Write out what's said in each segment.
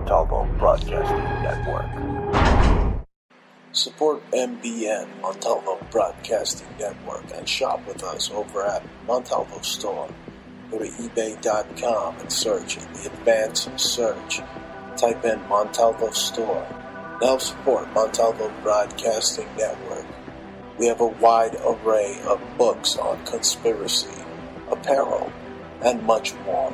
Montalvo Broadcasting Network. Support MBN, Montalvo Broadcasting Network, and shop with us over at Montalvo Store. Go to ebay.com and search in the advanced search. Type in Montalvo Store. Help support Montalvo Broadcasting Network. We have a wide array of books on conspiracy, apparel, and much more.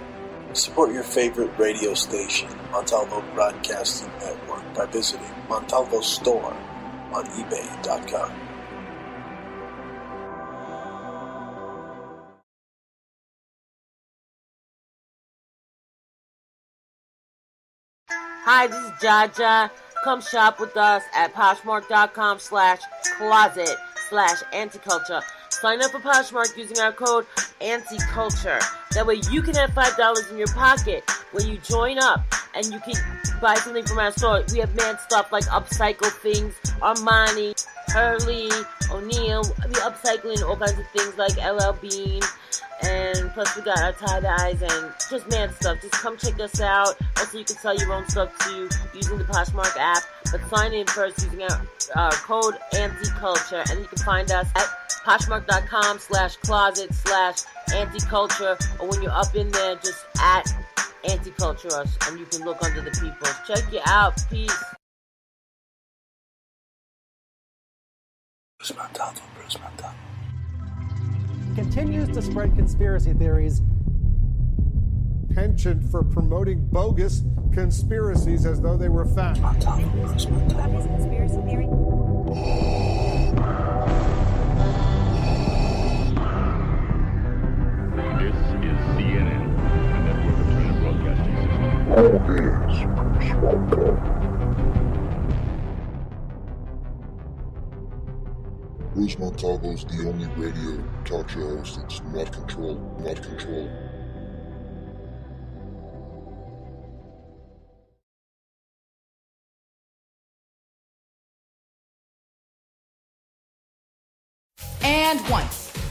Support your favorite radio station, Montalvo Broadcasting Network, by visiting Montalvo Store on ebay.com. Hi, this is Jaja. Come shop with us at Poshmark.com/closet/anticulture. Sign up for Poshmark using our code ANTICULTURE. That way you can have $5 in your pocket when you join up and you can buy something from our store. We have man stuff like upcycle things, Armani, Hurley, O'Neill. We upcycling all kinds of things like LL Bean. And plus we got our tie-dyes and just man stuff. Just come check us out. Also, you can sell your own stuff too using the Poshmark app. But sign in first using our code ANTICULTURE. And you can find us at Poshmark.com/closet/anticulture. Or when you're up in there, just at Anticulture us. And you can look under the people. Check you out. Peace. Bruce Montalvo. Continues to spread conspiracy theories. Penchant for promoting bogus conspiracies as though they were fact. Conspiracy theory. This is CNN, a network of China Broadcasting System. Bruce Montalvo is the only radio talk show host that's not controlled. And 1,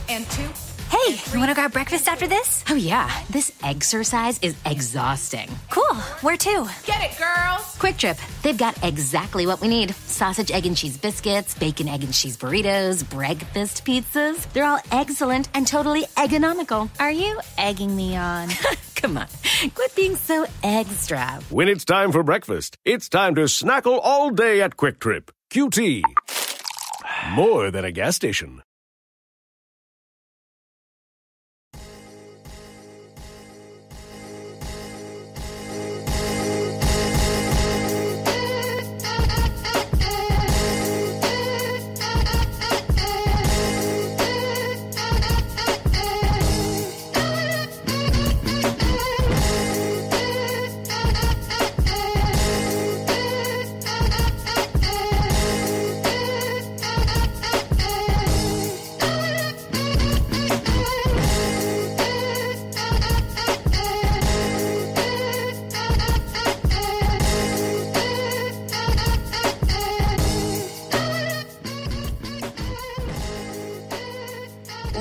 and 2. Hey, you want to grab breakfast after this? Oh yeah, this exercise is exhausting. Cool, where to? Get it, girls! Quick Trip. They've got exactly what we need. Sausage, egg, and cheese biscuits, bacon, egg, and cheese burritos, breakfast pizzas. They're all excellent and totally economical. Are you egging me on? Come on, quit being so extra. When it's time for breakfast, it's time to snackle all day at Quick Trip. QT. More than a gas station.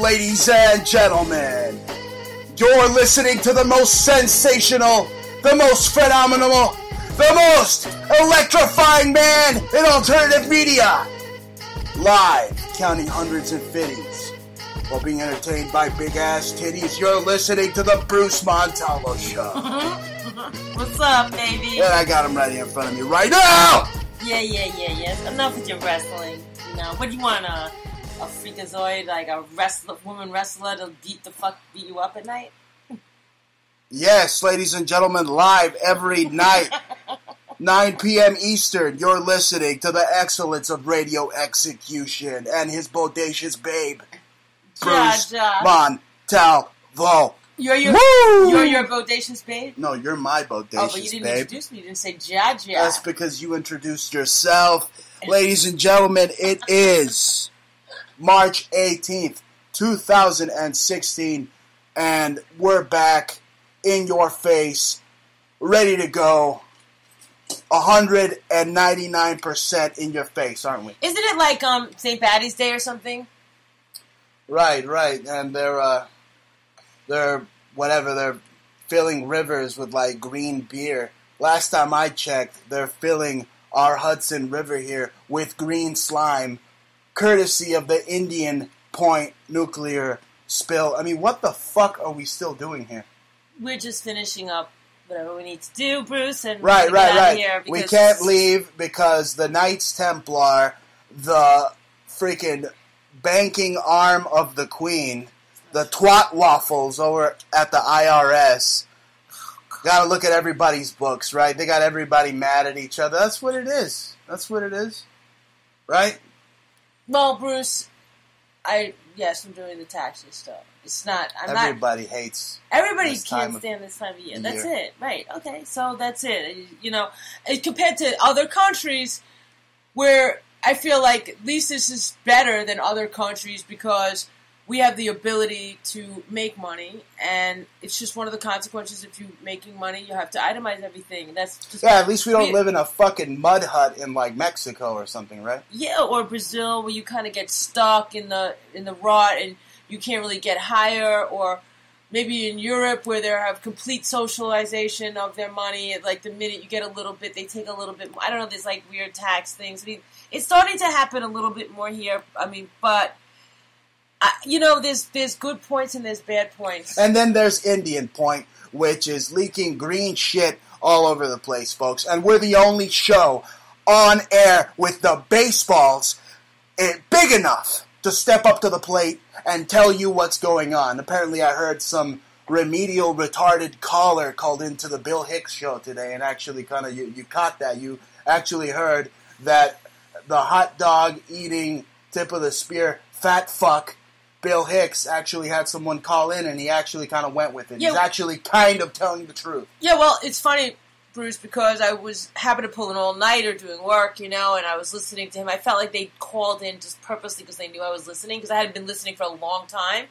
Ladies and gentlemen, you're listening to the most sensational, the most phenomenal, the most electrifying man in alternative media. Live, counting hundreds and fifties, while being entertained by big-ass titties, you're listening to the Bruce Montalvo Show. What's up, baby? And I got him right here in front of me right now! Yeah. Enough with your wrestling. You know, what do you want, a freakazoid, like a woman wrestler to beat you up at night? Yes, ladies and gentlemen, live every night, 9 p.m. Eastern, you're listening to the excellence of radio execution and his bodacious babe, Bruce Montalvo. You're your bodacious babe? No, you're my bodacious babe. Oh, but you didn't introduce me. You didn't say Jaja. That's because you introduced yourself. Ladies and gentlemen, it is March 18th, 2016, and we're back in your face, ready to go, 199% in your face, aren't we? Isn't it like St. Patty's Day or something? Right, and they're filling rivers with like green beer last time I checked, they're filling our Hudson River here with green slime, courtesy of the Indian Point nuclear spill. I mean, what the fuck are we still doing here? We're just finishing up whatever we need to do, Bruce, and right. Here we can't leave because the Knights Templar, the freaking banking arm of the Queen, the twat waffles over at the IRS, gotta look at everybody's books, right? They got everybody mad at each other. That's what it is. Right? Well, Bruce, I'm doing the taxes stuff. It's not. Everybody hates. Everybody can't stand this time of year. That's it, right? Okay, so that's it. You know, compared to other countries, where I feel like at least this is better than other countries because we have the ability to make money, and it's just one of the consequences. If you're making money, you have to itemize everything. That's just at least we don't live in a fucking mud hut in like Mexico or something, right? Yeah, or Brazil, where you kind of get stuck in the rut and you can't really get higher, or maybe in Europe where they have complete socialization of their money. Like the minute you get a little bit, they take a little bit. I don't know. There's like weird tax things. I mean, it's starting to happen a little bit more here. I mean, but. There's good points and there's bad points. And then there's Indian Point, which is leaking green shit all over the place, folks. And we're the only show on air with the baseballs big enough to step up to the plate and tell you what's going on. Apparently I heard some remedial retarded caller called into the Bill Hicks show today and actually kind of, you caught that. You actually heard that the hot dog eating tip of the spear fat fuck Bill Hicks actually had someone call in, and he actually kind of went with it. Yeah, he's actually kind of telling the truth. Yeah, well, it's funny, Bruce, because I was happened to pull an all-nighter doing work, and I was listening to him. I felt like they called in just purposely because they knew I was listening, because I hadn't been listening for a long time.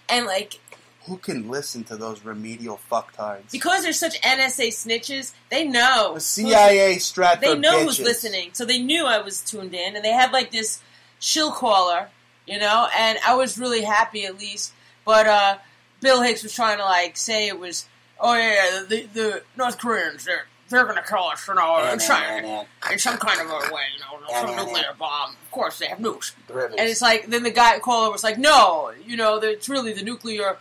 And, like... Who can listen to those remedial fucktards? Because they're such NSA snitches, they know. The CIA Stratford They know bitches. Who's listening, so they knew I was tuned in, and they had, like, this shill caller... and I was really happy at least. But Bill Hicks was trying to like say it was, the North Koreans they're going to kill us, in some kind of a way, some nuclear bomb. Of course, they have nukes. And it's like then the guy caller was like, no, it's really the nuclear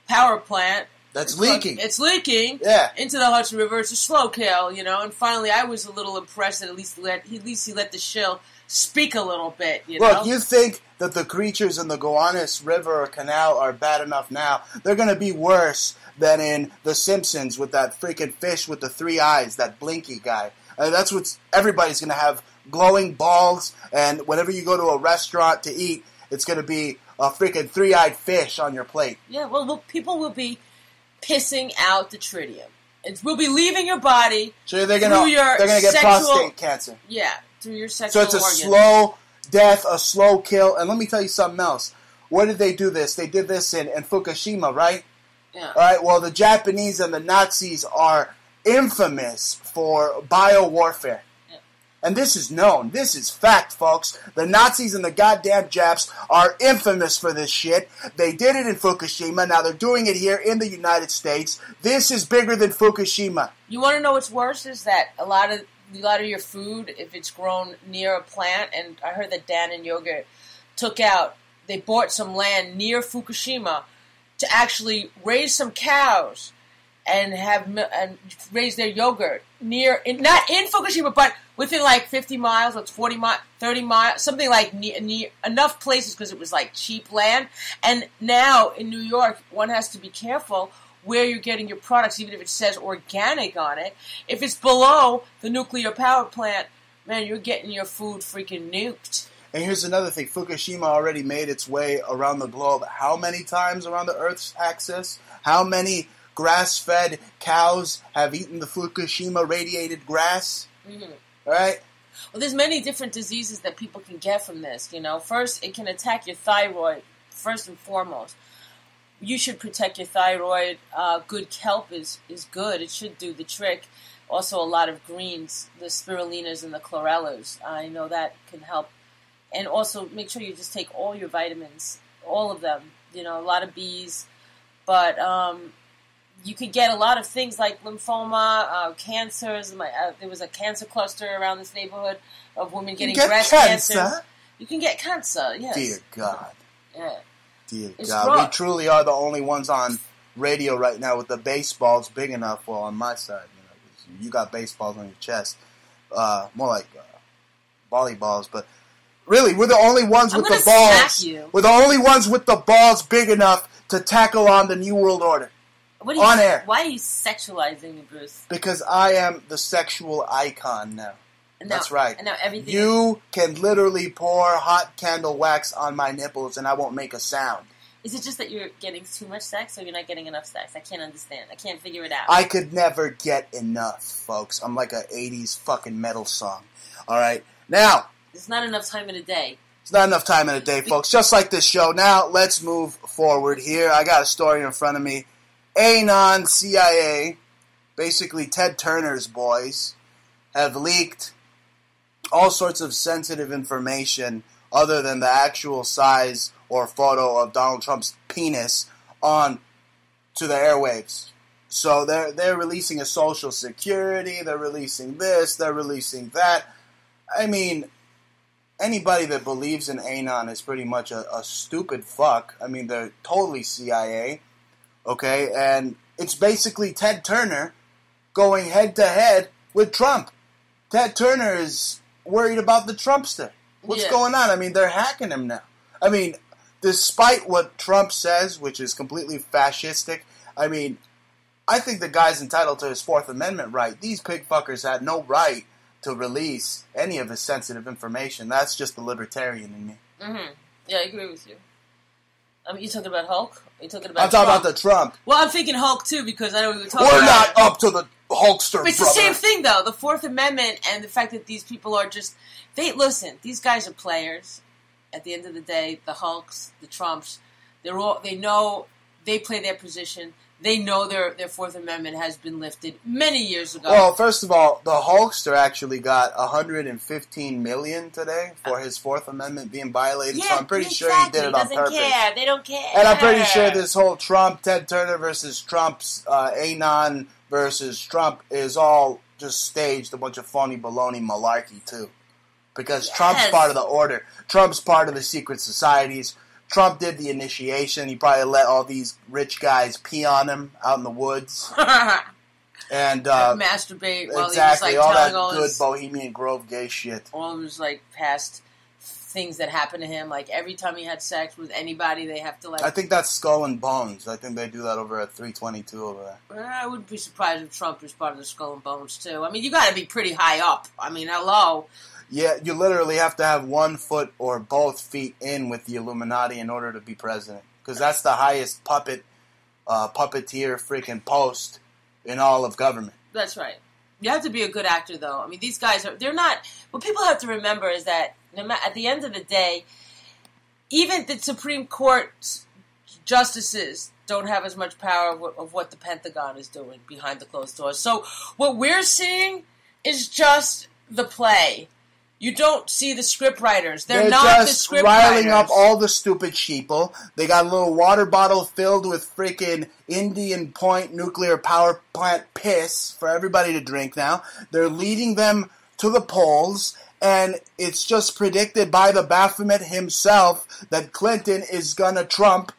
power plant. That's leaking. It's leaking into the Hudson River. It's a slow kill, And finally, I was a little impressed that at least he let the shill speak a little bit, Look, you think that the creatures in the Gowanus River or Canal are bad enough now. They're going to be worse than in The Simpsons with that freaking fish with the 3 eyes, that blinky guy. That's what everybody's going to have, glowing balls, and whenever you go to a restaurant to eat, it's going to be a freaking 3-eyed fish on your plate. Yeah, well, people will be pissing out the tritium. It will be leaving your body. So they're going to get prostate cancer. Yeah. Your sexual so it's a slow death, a slow kill. And let me tell you something else. Where did they do this? They did this in Fukushima, right? Yeah. All right, well, the Japanese and the Nazis are infamous for biowarfare. Yeah. And this is known. This is fact, folks. The Nazis and the goddamn Japs are infamous for this shit. They did it in Fukushima. Now they're doing it here in the United States. This is bigger than Fukushima. You want to know what's worse? Is that a lot of your food, if it's grown near a plant, and I heard that Dan and Yogurt they bought some land near Fukushima to actually raise some cows and raise their yogurt not in Fukushima, but within like 50 miles, or 40 miles, 30 miles, something like near enough places because it was like cheap land. And now in New York, one has to be careful where you're getting your products, even if it says organic on it. If it's below the nuclear power plant, man, you're getting your food freaking nuked. And here's another thing. Fukushima already made its way around the globe. How many times around the Earth's axis? How many grass-fed cows have eaten the Fukushima radiated grass? Mm-hmm. Right? Well, there's many different diseases that people can get from this, First, it can attack your thyroid, first and foremost. You should protect your thyroid. Good kelp is good. It should do the trick. Also, a lot of greens, the spirulinas and the chlorellas. I know that can help. And also, make sure you just take all your vitamins, all of them. A lot of Bs. But, you could get a lot of things like lymphoma, cancers. There was a cancer cluster around this neighborhood of women getting breast cancer. You can get cancer, yes. Dear God. Yeah. Dear God. We truly are the only ones on radio right now with the baseballs big enough. Well, on my side, you got baseballs on your chest. More like volleyballs, but really, we're the only ones with the balls. We're the only ones with the balls big enough to tackle on the New World Order. On air. Why are you sexualizing me, Bruce? Because I am the sexual icon now. That's right. And now everything. You can literally pour hot candle wax on my nipples and I won't make a sound. Is it just that you're getting too much sex or you're not getting enough sex? I can't understand. I can't figure it out. I could never get enough, folks. I'm like a 80s fucking metal song. All right? Now. There's not enough time in a day. It's not enough time in a day, folks. Just like this show. Now, let's move forward here. I got a story in front of me. Anon, CIA, basically Ted Turner's boys, have leaked all sorts of sensitive information other than the actual size or photo of Donald Trump's penis on to the airwaves. So they're releasing a Social Security, they're releasing this, they're releasing that. I mean, anybody that believes in Anon is pretty much a stupid fuck. I mean, they're totally CIA. Okay, and it's basically Ted Turner going head-to-head with Trump. Ted Turner is worried about the Trumpster. What's going on? I mean, they're hacking him now. I mean, despite what Trump says, which is completely fascistic, I mean, I think the guy's entitled to his Fourth Amendment right. These pig fuckers had no right to release any of his sensitive information. That's just the libertarian in me. Mm-hmm. Yeah, I agree with you. You talking about Hulk? I'm talking about the Trump. Well, I'm thinking Hulk, too, because I know we were talking about... We're not it. up to the Hulkster, But it's the same thing, though. The Fourth Amendment and the fact that these people are just... Listen, these guys are players. At the end of the day, the Hulks, the Trumps, they know they play their position. They know their Fourth Amendment has been lifted many years ago. Well, first of all, the Hulkster actually got $115 million today for his Fourth Amendment being violated. Yeah, so I'm pretty sure he did it on purpose. They don't care. And I'm pretty sure this whole Ted Turner versus Trump's Anon versus Trump is all just staged, a bunch of phony baloney malarkey too. Because Trump's part of the order. Trump's part of the secret societies. Trump did the initiation. He probably let all these rich guys pee on him out in the woods. And masturbate while exactly, he was like all that good Bohemian Grove gay shit. All of his like past things that happened to him. Like every time he had sex with anybody, they have to like... I think that's Skull and Bones. I think they do that over at 322 over there. I wouldn't be surprised if Trump was part of the Skull and Bones too. I mean, you got to be pretty high up. I mean, hello. Yeah, you literally have to have 1 foot or both feet in with the Illuminati in order to be president. Because that's the highest puppeteer freaking post in all of government. That's right. You have to be a good actor, though. I mean, these guys they're not... What people have to remember is that at the end of the day, even the Supreme Court justices don't have as much power of what the Pentagon is doing behind the closed doors. So what we're seeing is just the play. You don't see the script writers. They're not the script writers. They're just riling up all the stupid sheeple. They got a little water bottle filled with freaking Indian Point nuclear power plant piss for everybody to drink now. They're leading them to the polls, and it's just predicted by the Baphomet himself that Clinton is gonna Trump.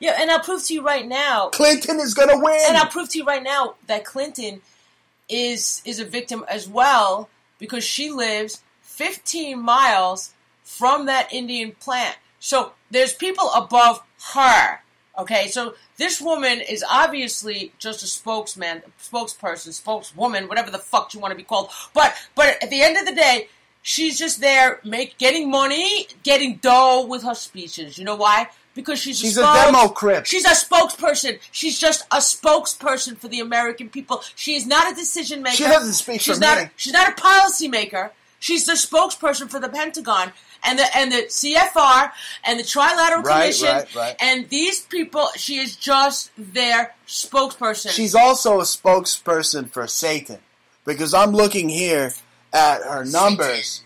Yeah, and I'll prove to you right now... Clinton is gonna win! And I'll prove to you right now that Clinton is a victim as well, because she lives 15 miles from that Indian plant. So there's people above her. Okay, so this woman is obviously just a spokeswoman, whatever the fuck you want to be called. But at the end of the day, she's just there getting money, getting dough with her speeches. You know why? Because she's a demo crip. She's a spokesperson. She's just a spokesperson for the American people. She is not a decision maker. She doesn't speak for me. She's not a policy maker. She's the spokesperson for the Pentagon and the CFR and the Trilateral Commission. Right. And these people, she is just their spokesperson. She's also a spokesperson for Satan. Because I'm looking here at her numbers.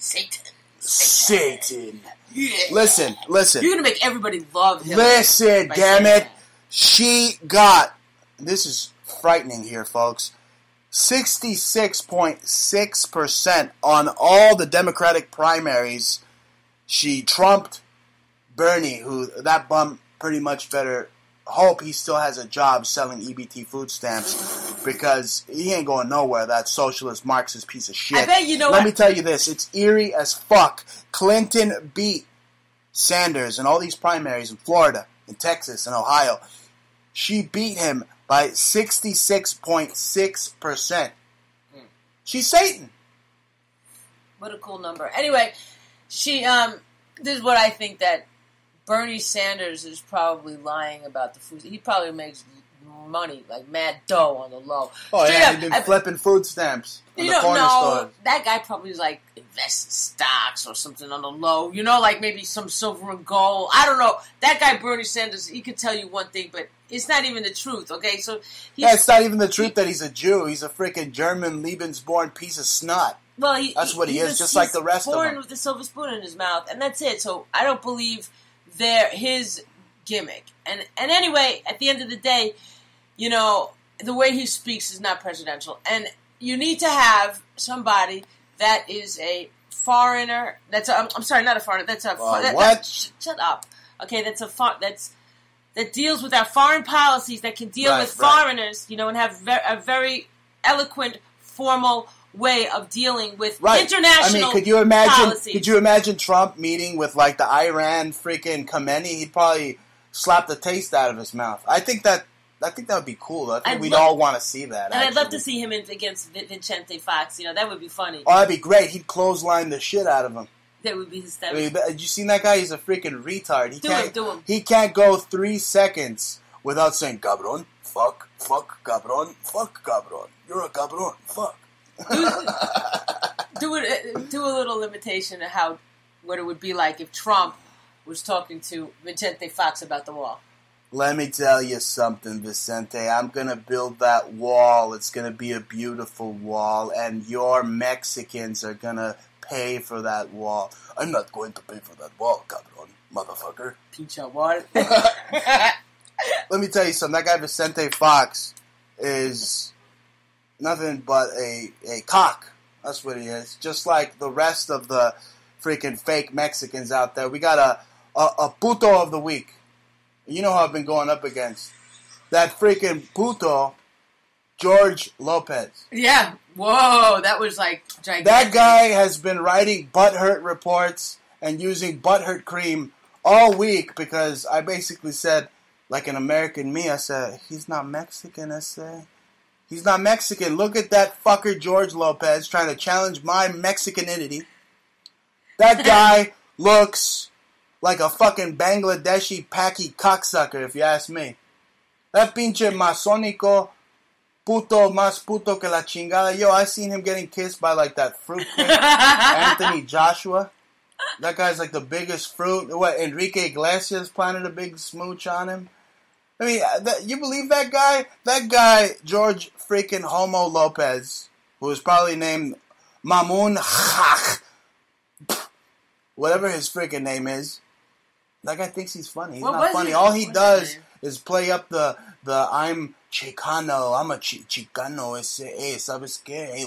Satan. Yeah. Listen. You're going to make everybody love him. Listen, damn it. She got, this is frightening here, folks. 66.6% on all the Democratic primaries. She trumped Bernie, who that bum pretty much better hope he still has a job selling EBT food stamps because he ain't going nowhere, that socialist Marxist piece of shit. I bet you know Let me tell you this, it's eerie as fuck. Clinton beat Sanders in all these primaries in Florida, in Texas, and Ohio. She beat him by 66.6%. She's Satan. What a cool number. Anyway, this is what I think, that Bernie Sanders is probably lying about the food. He probably makes money, like mad dough on the low. Oh, Straight yeah, up, he's been flipping food stamps in the corner stores. That guy probably is like invest in stocks or something on the low. You know, like maybe some silver and gold. I don't know. That guy, Bernie Sanders, he could tell you one thing, but it's not even the truth, okay? So it's not even the truth that he's a Jew. He's a freaking German Lebensborn piece of snot. Well, that's what he is, just like the rest of them. Born with a silver spoon in his mouth, and that's it. So I don't believe his gimmick. And anyway, at the end of the day, you know, the way he speaks is not presidential. And you need to have somebody that is a foreigner. I'm sorry, not a foreigner. That's a what? Shut up. Okay, that deals with our foreign policies, that can deal with foreigners, you know, and have a very eloquent, formal way of dealing with international could you imagine Trump meeting with like the Iran freaking Khamenei? He'd probably slap the taste out of his mouth. I think that would be cool. I think we'd all want to see that. And I'd love to see him against Vicente Fox. You know, that would be funny. Oh, that'd be great. He'd clothesline the shit out of him. That would be hysterical. Have you seen that guy? He's a freaking retard. Do him. He can't go 3 seconds without saying cabron, fuck, cabron, fuck, cabron. You're a cabron, fuck. Do a little imitation of what it would be like if Trump was talking to Vicente Fox about the wall. Let me tell you something, Vicente. I'm going to build that wall. It's going to be a beautiful wall, and your Mexicans are going to pay for that wall. I'm not going to pay for that wall, cabron, motherfucker. Pincha wall. Let me tell you something. That guy Vicente Fox is nothing but a cock. That's what he is. Just like the rest of the freaking fake Mexicans out there. We got a puto of the week. You know who I've been going up against. That freaking puto, George Lopez. Yeah. Whoa, that was like gigantic. That guy has been writing butthurt reports and using butthurt cream all week because I basically said, like an American me, I said, he's not Mexican, I say. He's not Mexican. Look at that fucker George Lopez trying to challenge my Mexicanity. That guy looks like a fucking Bangladeshi Paki cocksucker, if you ask me. That pinche masónico, puto, más puto que la chingada. Yo, I seen him getting kissed by like that fruitcake, Anthony Joshua. That guy's like the biggest fruit. What, Enrique Iglesias planted a big smooch on him? I mean, you believe that guy? That guy, George freaking Homo Lopez, who was probably named Mamun Chach, whatever his freaking name is, that guy thinks he's funny. He's not funny. All he does is play up the I'm Chicano, I'm a Chicano, hey, ¿sabes qué? Hey,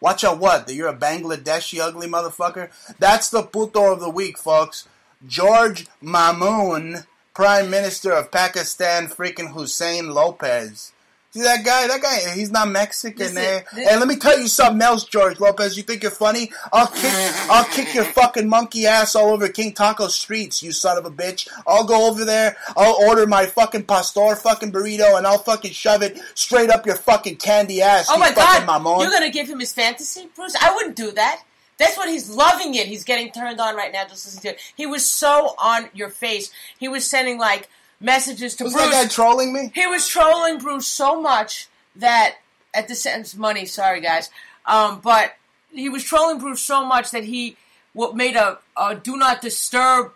watcha what? That you're a Bangladeshi ugly motherfucker? That's the puto of the week, folks. George Mamun, Prime Minister of Pakistan, freaking Hussein Lopez. See that guy? That guy, he's not Mexican, eh? Hey, let me tell you something else, George Lopez. You think you're funny? I'll kick your fucking monkey ass all over King Taco streets, you son of a bitch. I'll go over there, I'll order my fucking pastor fucking burrito, and I'll fucking shove it straight up your fucking candy ass. Oh my God, mamon. You're gonna give him his fantasy, Bruce? I wouldn't do that. That's what he's loving it. He's getting turned on right now just listening to it. He was so on your face. He was sending like messages to Bruce. Was that guy trolling me? He was trolling Bruce so much that at the sentence money, sorry guys, but he was trolling Bruce so much that he made a do not disturb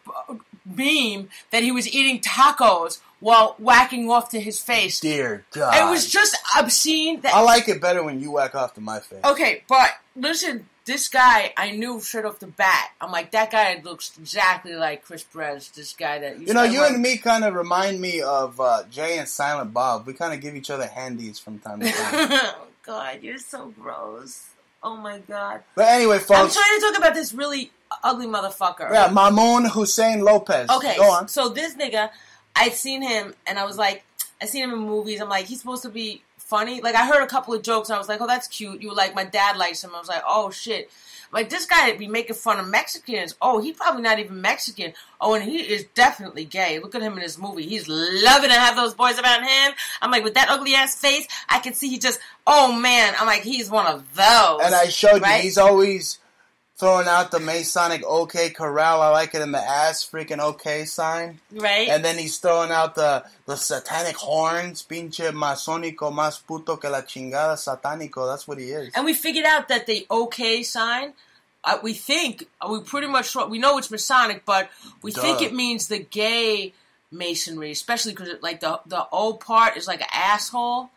meme that he was eating tacos while whacking off to his face. Dear God. It was just obscene. I like it better when you whack off to my face. Okay, but listen, this guy, I knew straight off the bat. I'm like, that guy looks exactly like Chris Perez, this guy that... You and me kind of remind me of Jay and Silent Bob. We kind of give each other handies from time to time. Oh, God, you're so gross. Oh, my God. But anyway, folks... I'm trying to talk about this really ugly motherfucker. Yeah, Mamoun Hussein Lopez. Okay, go on. So this nigga, I'd seen him, and I was like, I seen him in movies. I'm like, he's supposed to be funny. Like, I heard a couple of jokes, and I was like, oh, that's cute. You were like, my dad likes him. I was like, oh, shit. Like, this guy be making fun of Mexicans. Oh, he's probably not even Mexican. Oh, and he is definitely gay. Look at him in this movie. He's loving to have those boys around him. I'm like, with that ugly-ass face, I can see he just, oh, man. I'm like, he's one of those. And I showed you, he's always throwing out the Masonic OK Corral. I like it in the ass freaking OK sign. Right. And then he's throwing out the satanic horns. Pinche masónico, más puto que la chingada satánico. That's what he is. And we figured out that the OK sign, we know it's Masonic, but we think it means the gay masonry, especially because like the O part is like an asshole.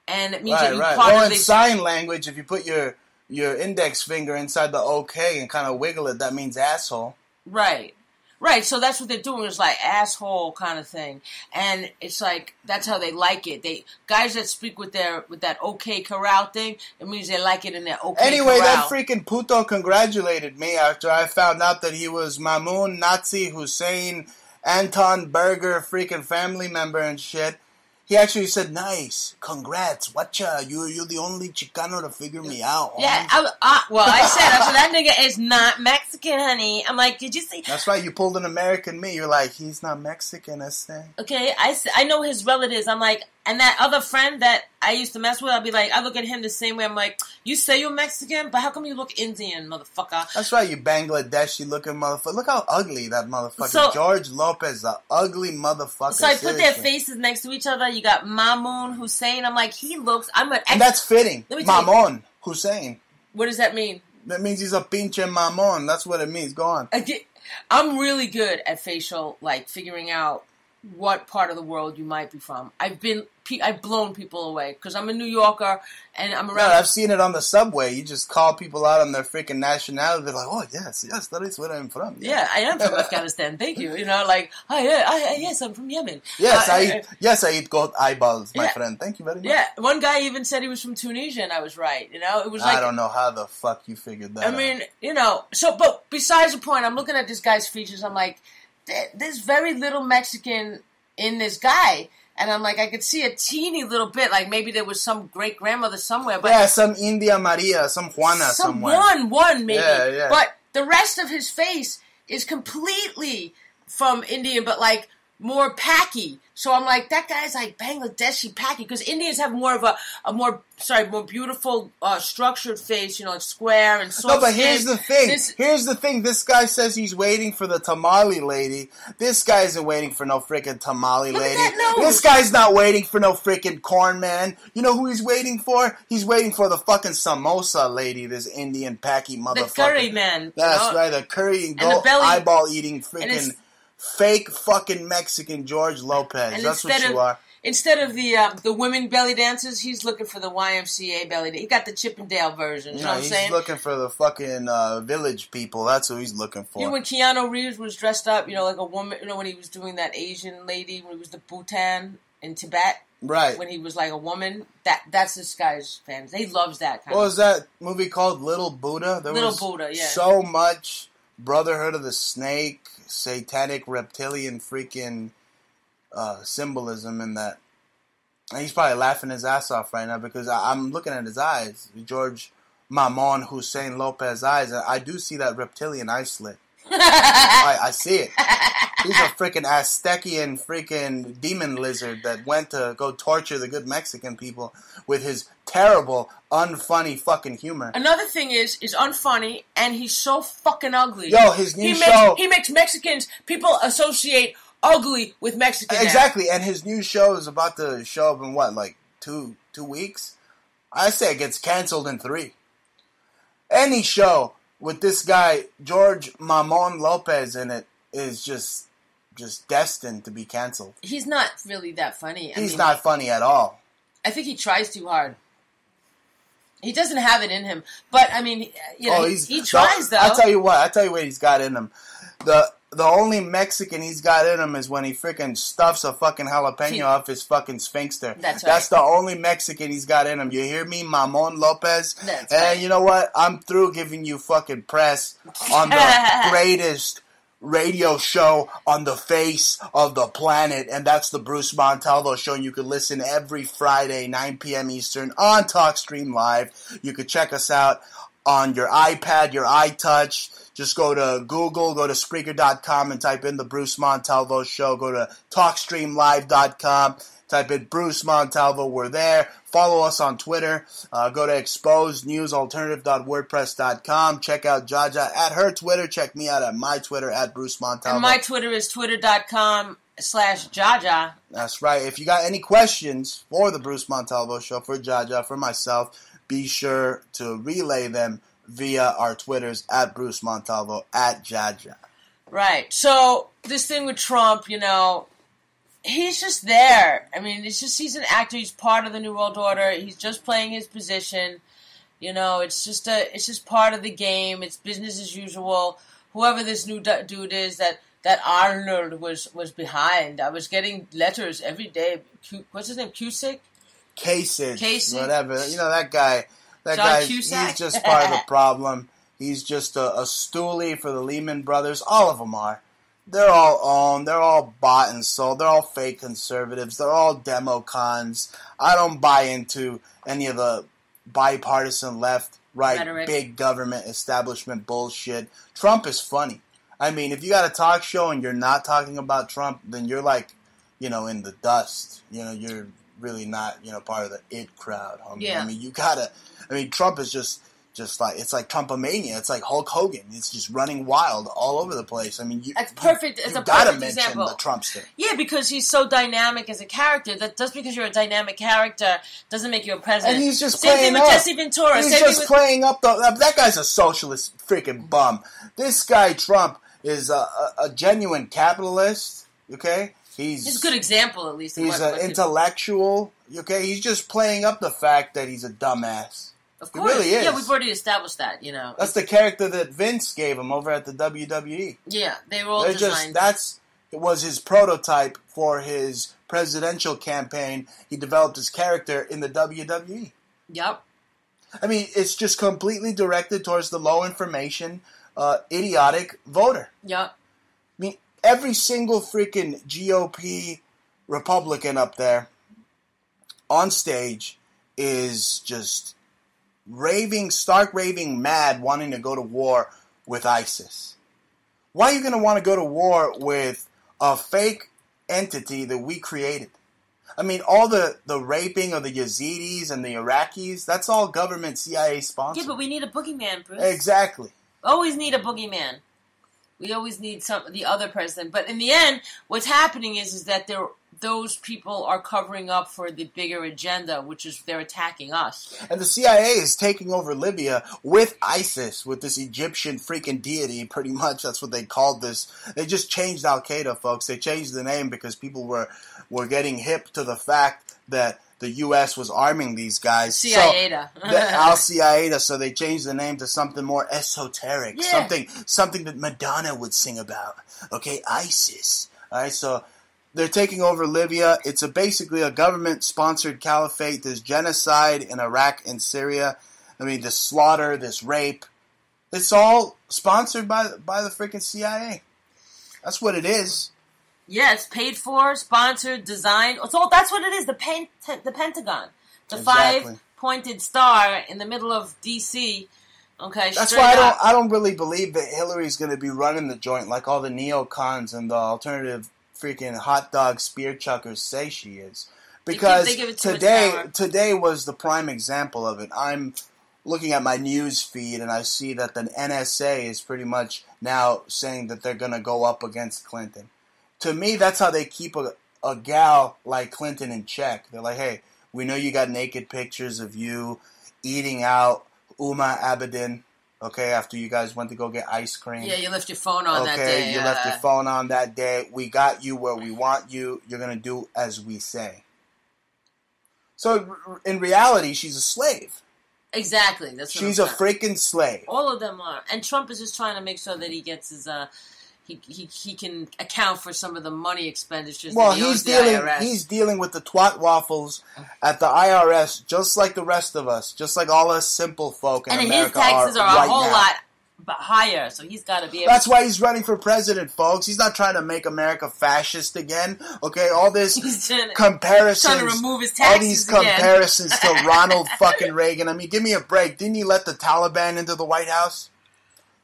And it means that you part of in sign language, if you put your index finger inside the OK and kind of wiggle it, that means asshole. Right. Right, so that's what they're doing, is like asshole kind of thing. And it's like, that's how they like it. Guys that speak with that OK Corral thing, it means they like it in their OK Anyway, Corral. that freaking puto congratulated me after I found out that he was Mamoun Nazi Hussein Anton Berger freaking family member and shit. He actually said, nice, congrats, watcha, you're the only Chicano to figure me out. Yeah, I said, that nigga is not Mexican, honey. I'm like, did you see? That's right, you pulled an American me. You're like, he's not Mexican, I say. Okay, I know his relatives. I'm like, and that other friend that I used to mess with, I'll be like, I look at him the same way. I'm like, you say you're Mexican, but how come you look Indian, motherfucker? That's right, you Bangladeshi looking motherfucker. Look how ugly that motherfucker. George Lopez, the ugly motherfucker. So I put their faces next to each other. You got Mamoun Hussein. I'm like, and that's fitting. Mamoun Hussein. What does that mean? That means he's a pinche mamon. That's what it means. Go on. I'm really good at facial, like, figuring out what part of the world you might be from. I've blown people away because I'm a New Yorker and I'm around. No, I've seen it on the subway. You just call people out on their freaking nationality. They're like, "Oh yes, that is where I'm from." Yeah, I am from Afghanistan. Thank you. You know, like, yes, I'm from Yemen. Yes, I eat goat eyeballs, my friend. Thank you very much. Yeah, one guy even said he was from Tunisia, and I was right. You know, it was like, I don't know how the fuck you figured that out. I mean, you know, but besides the point, I'm looking at this guy's features. I'm like, there's very little Mexican in this guy. And I'm like, I could see a teeny little bit, like maybe there was some great-grandmother somewhere. But yeah, some India Maria, some Juana somewhere. One maybe. Yeah. But the rest of his face is completely from Indian, but like more packy. So I'm like, that guy's like Bangladeshi packy, because Indians have more of a more beautiful, structured face, you know, like square and soft. No, but here's the thing. This guy says he's waiting for the tamale lady. This guy isn't waiting for no freaking tamale lady. This guy's not waiting for no freaking corn man. You know who he's waiting for? He's waiting for the fucking samosa lady, this Indian packy motherfucker. The curry man. That's right, the curry and goat eyeball eating freaking fake fucking Mexican George Lopez. And that's what you are. Instead of the women belly dancers, he's looking for the YMCA belly dance. He got the Chippendale version. You know what I'm saying? He's looking for the fucking village people. That's who he's looking for. You know when Keanu Reeves was dressed up, you know, like a woman, you know, when he was doing that Asian lady, when he was the Bhutan in Tibet? Right. When he was like a woman, that's this guy's fans. He loves that kind of. What was that movie called? Little Buddha? Little Buddha, yeah. So much Brotherhood of the Snake, satanic reptilian freaking symbolism in that. And he's probably laughing his ass off right now because I'm looking at his eyes. George Mamoun Hussein Lopez eyes. I do see that reptilian eye slit. I see it. He's a freaking Aztecian freaking demon lizard that went to go torture the good Mexican people with his terrible, unfunny fucking humor. Another thing is unfunny, and he's so fucking ugly. Yo, his new show... He makes Mexicans, people associate ugly with Mexican Exactly, now. And his new show is about to show up in what, like 2 weeks? I say it gets canceled in 3. Any show with this guy, George Mamoun Lopez, in it is just just destined to be canceled. He's not really that funny. He's not funny at all. I think he tries too hard. He doesn't have it in him. But, I mean, he tries, though. I'll tell you what he's got in him. The only Mexican he's got in him is when he freaking stuffs a fucking jalapeno off his fucking sphincter. That's right. That's the only Mexican he's got in him. You hear me, Mamon Lopez? That's and right. You know what? I'm through giving you fucking press on the greatest radio show on the face of the planet, and that's the Bruce Montalvo Show. And you can listen every Friday, 9 p.m. Eastern on TalkStream Live. You can check us out on your iPad, your iTouch. Just go to Google, go to Spreaker.com and type in the Bruce Montalvo Show. Go to TalkStreamLive.com, type in Bruce Montalvo. We're there. Follow us on Twitter. Go to exposednewsalternative.wordpress.com. Check out Jaja at her Twitter. Check me out at my Twitter at Bruce Montalvo. And my Twitter is twitter.com/Jaja. That's right. If you got any questions for the Bruce Montalvo Show, for Jaja, for myself, be sure to relay them via our Twitters at Bruce Montalvo, at Jaja. Right. So, this thing with Trump, he's just there. I mean, he's an actor. He's part of the New World Order. He's just playing his position. It's just part of the game. It's business as usual. Whoever this new dude is that Arnold was behind. I was getting letters every day. What's his name? Kasich, whatever. That guy. That guy, he's just part of the problem. He's just a stoolie for the Lehman Brothers. All of them are. They're all owned. They're all bought and sold. They're all fake conservatives. They're all democons. I don't buy into any of the bipartisan left, right, rhetoric, big government establishment bullshit. Trump is funny. I mean, if you got a talk show and you're not talking about Trump, then you're like, in the dust. You're really not, part of the it crowd, homie. Yeah. I mean, Trump is just like, it's like Trumpomania. It's like Hulk Hogan. It's just running wild all over the place. I mean, that's perfect. It's a gotta perfect mention example. The Trumpster. Yeah, because he's so dynamic as a character. That just because you're a dynamic character doesn't make you a president. And he's just Same playing thing with up. Jesse Ventura. He's just playing up. That guy's a socialist freaking bum. This guy Trump is a genuine capitalist. Okay. He's a good example, at least. He's an intellectual. Okay, he's just playing up the fact that he's a dumbass. Of course. He really is. Yeah, we've already established that, That's the character that Vince gave him over at the WWE. Yeah, they were all designed. It was his prototype for his presidential campaign. He developed his character in the WWE. Yep. I mean, it's just completely directed towards the low information, idiotic voter. Yep. I mean, every single freaking GOP Republican up there on stage is just stark raving mad, wanting to go to war with ISIS. Why are you going to want to go to war with a fake entity that we created? I mean, all the raping of the Yazidis and the Iraqis, that's all government CIA sponsored. Yeah, but we need a boogeyman, Bruce. Exactly. Always need a boogeyman. We always need the other person. But in the end, what's happening is that those people are covering up for the bigger agenda, which is they're attacking us. And the CIA is taking over Libya with ISIS, with this Egyptian freaking deity, pretty much. That's what they called this. They just changed Al-Qaeda, folks. They changed the name because people were getting hip to the fact that the U.S. was arming these guys. CIA-da. Al-Qaeda, so they changed the name to something more esoteric. Yeah. Something that Madonna would sing about. Okay, ISIS. All right, so they're taking over Libya. It's basically a government-sponsored caliphate. There's genocide in Iraq and Syria. I mean, this slaughter, this rape. It's all sponsored by the freaking CIA. That's what it is. Yeah, it's paid for, sponsored, designed. That's what it is. The Pentagon, the Exactly. 5-pointed star in the middle of D.C. Okay, that's why I don't really believe that Hillary's going to be running the joint like all the neocons and the alternative freaking hot dog spear chuckers say she is. Because they give it too much power. today was the prime example of it. I'm looking at my news feed and I see that the NSA is pretty much now saying that they're going to go up against Clinton. To me, that's how they keep a gal like Clinton in check. They're like, hey, we know you got naked pictures of you eating out Uma Abedin. Okay, after you guys went to go get ice cream. Yeah, you left your phone on that day. Okay, you left your phone on that day. We got you where we want you. You're going to do as we say. So, in reality, she's a slave. Exactly. That's what she's a freaking slave. All of them are. And Trump is just trying to make sure that he gets his... He can account for some of the money expenditures. Well, that he owes the IRS. He's dealing with the twat waffles at the IRS, just like the rest of us, just like all us simple folk in America. And his taxes are right a whole now. lot higher, so he's got to be able That's why he's running for president, folks. He's not trying to make America fascist again. Okay, all this comparisons, trying to remove his taxes all these comparisons to Ronald fucking Reagan. I mean, give me a break. Didn't he let the Taliban into the White House?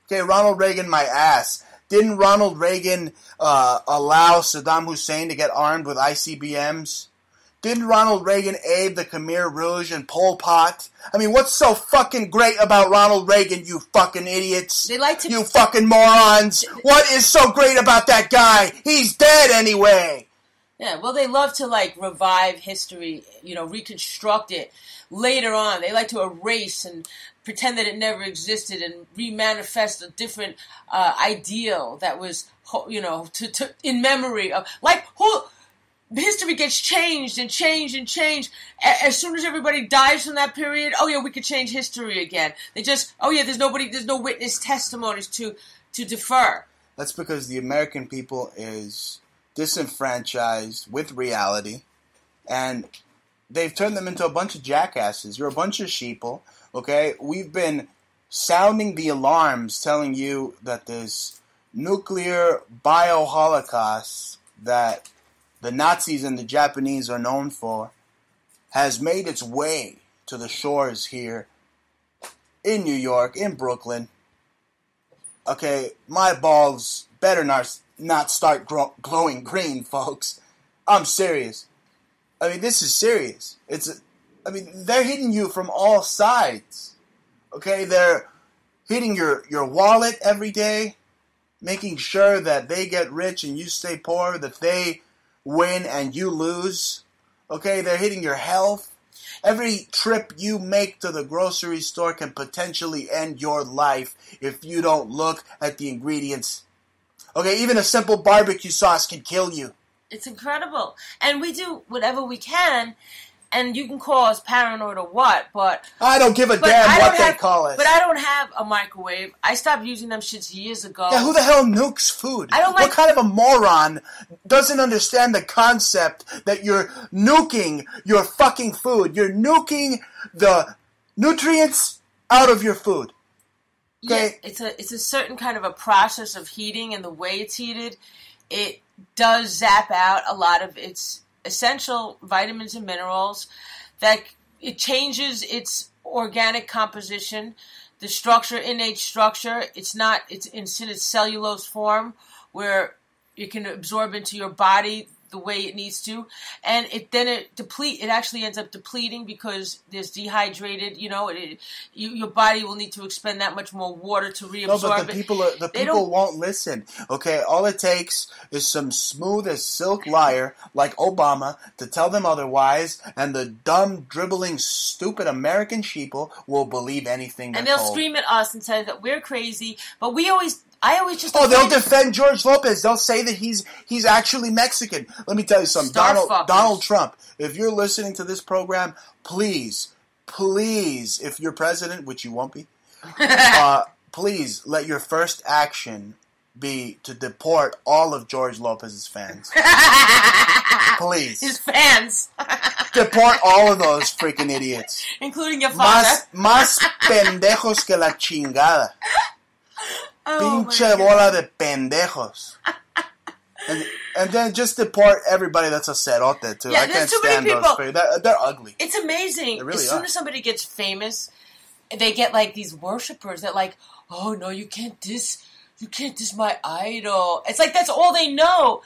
Okay, Ronald Reagan, my ass. Didn't Ronald Reagan allow Saddam Hussein to get armed with ICBMs? Didn't Ronald Reagan aid the Khmer Rouge and Pol Pot? I mean, what's so fucking great about Ronald Reagan, you fucking idiots? You fucking morons! What is so great about that guy? He's dead anyway! Yeah, well, they love to, revive history, reconstruct it later on. They like to erase and pretend that it never existed and remanifest a different ideal that was, in memory of, history gets changed and changed and changed. As soon as everybody dies from that period, we could change history again. They just, there's no witness testimonies to defer. That's because the American people is disenfranchised with reality, and they've turned them into a bunch of jackasses. You're a bunch of sheeple. Okay, we've been sounding the alarms, telling you that this nuclear bio-holocaust that the Nazis and the Japanese are known for has made its way to the shores here in New York, in Brooklyn. Okay, my balls better not start glowing green, folks. I'm serious. I mean, this is serious. They're hitting you from all sides. Okay, they're hitting your wallet every day, making sure that they get rich and you stay poor, that they win and you lose. Okay, they're hitting your health. Every trip you make to the grocery store can potentially end your life if you don't look at the ingredients. Okay, even a simple barbecue sauce can kill you. It's incredible. And we do whatever we can, and you can call us paranoid or what, but... I don't give a damn what they call us. But I don't have a microwave. I stopped using them shits years ago. Yeah, who the hell nukes food? What kind of a moron doesn't understand the concept that you're nuking your fucking food? You're nuking the nutrients out of your food. Okay? Yeah, it's a certain kind of a process of heating, and the way it's heated, it does zap out a lot of its essential vitamins and minerals, that it changes its organic composition, the structure, innate structure. It's in its cellulose form, where it can absorb into your body the way it needs to, and it actually ends up depleting because there's dehydrated, your body will need to expend that much more water to reabsorb it. No, but the people won't listen. Okay, all it takes is some smooth as silk liar like Obama to tell them otherwise, and the dumb, dribbling, stupid American sheeple will believe anything they're told. And they'll scream at us and say that we're crazy, but I always just... they'll defend George Lopez. They'll say that he's actually Mexican. Let me tell you something. Donald Trump, if you're listening to this program, please, if you're president, which you won't be, please let your first action be to deport all of George Lopez's fans. Please. His fans. Deport all of those freaking idiots. Including your father. Más pendejos que la chingada. Pinche bola de pendejos. And then just deport everybody that's a cerote, too. Yeah, I can't too stand many those. They're ugly. It's amazing. They really as soon are. as somebody gets famous, they get these worshippers that oh no, you can't diss my idol. It's that's all they know.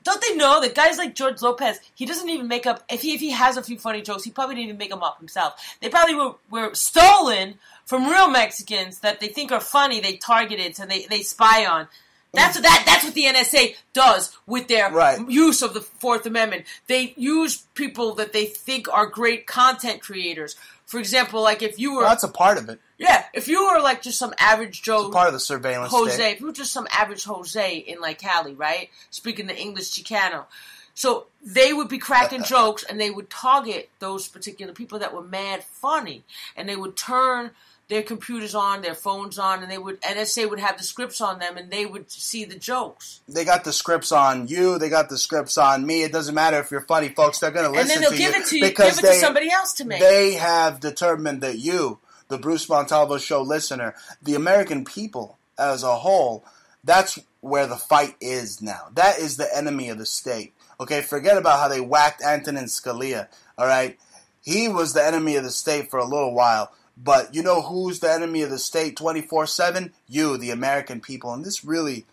Don't they know that guys like George Lopez, he doesn't even make up, if he has a few funny jokes, he probably didn't even make them up himself. They probably were stolen from real Mexicans that they think are funny, they targeted, so they spy on. That's what the NSA does with their use of the Fourth Amendment. They use people that they think are great content creators. For example, if you were... Well, that's a part of it. Yeah, if you were like just some average Joe, it's part of the surveillance Jose, state. if you were just some average Jose in like Cali, right, speaking the English Chicano, so they would be cracking jokes and they would target those particular people that were mad funny, and they would turn their computers on, their phones on, and NSA would have the scripts on them, and they would see the jokes. They got the scripts on you. They got the scripts on me. It doesn't matter if you're funny, folks. They're going to listen to you. And then they'll give it to you, give it to somebody else to make. They have determined that you, the Bruce Montalvo Show listener, the American people as a whole, that's where the fight is now. That is the enemy of the state. Okay, forget about how they whacked Antonin Scalia. All right, he was the enemy of the state for a little while. But you know who's the enemy of the state 24/7? You, the American people. And this really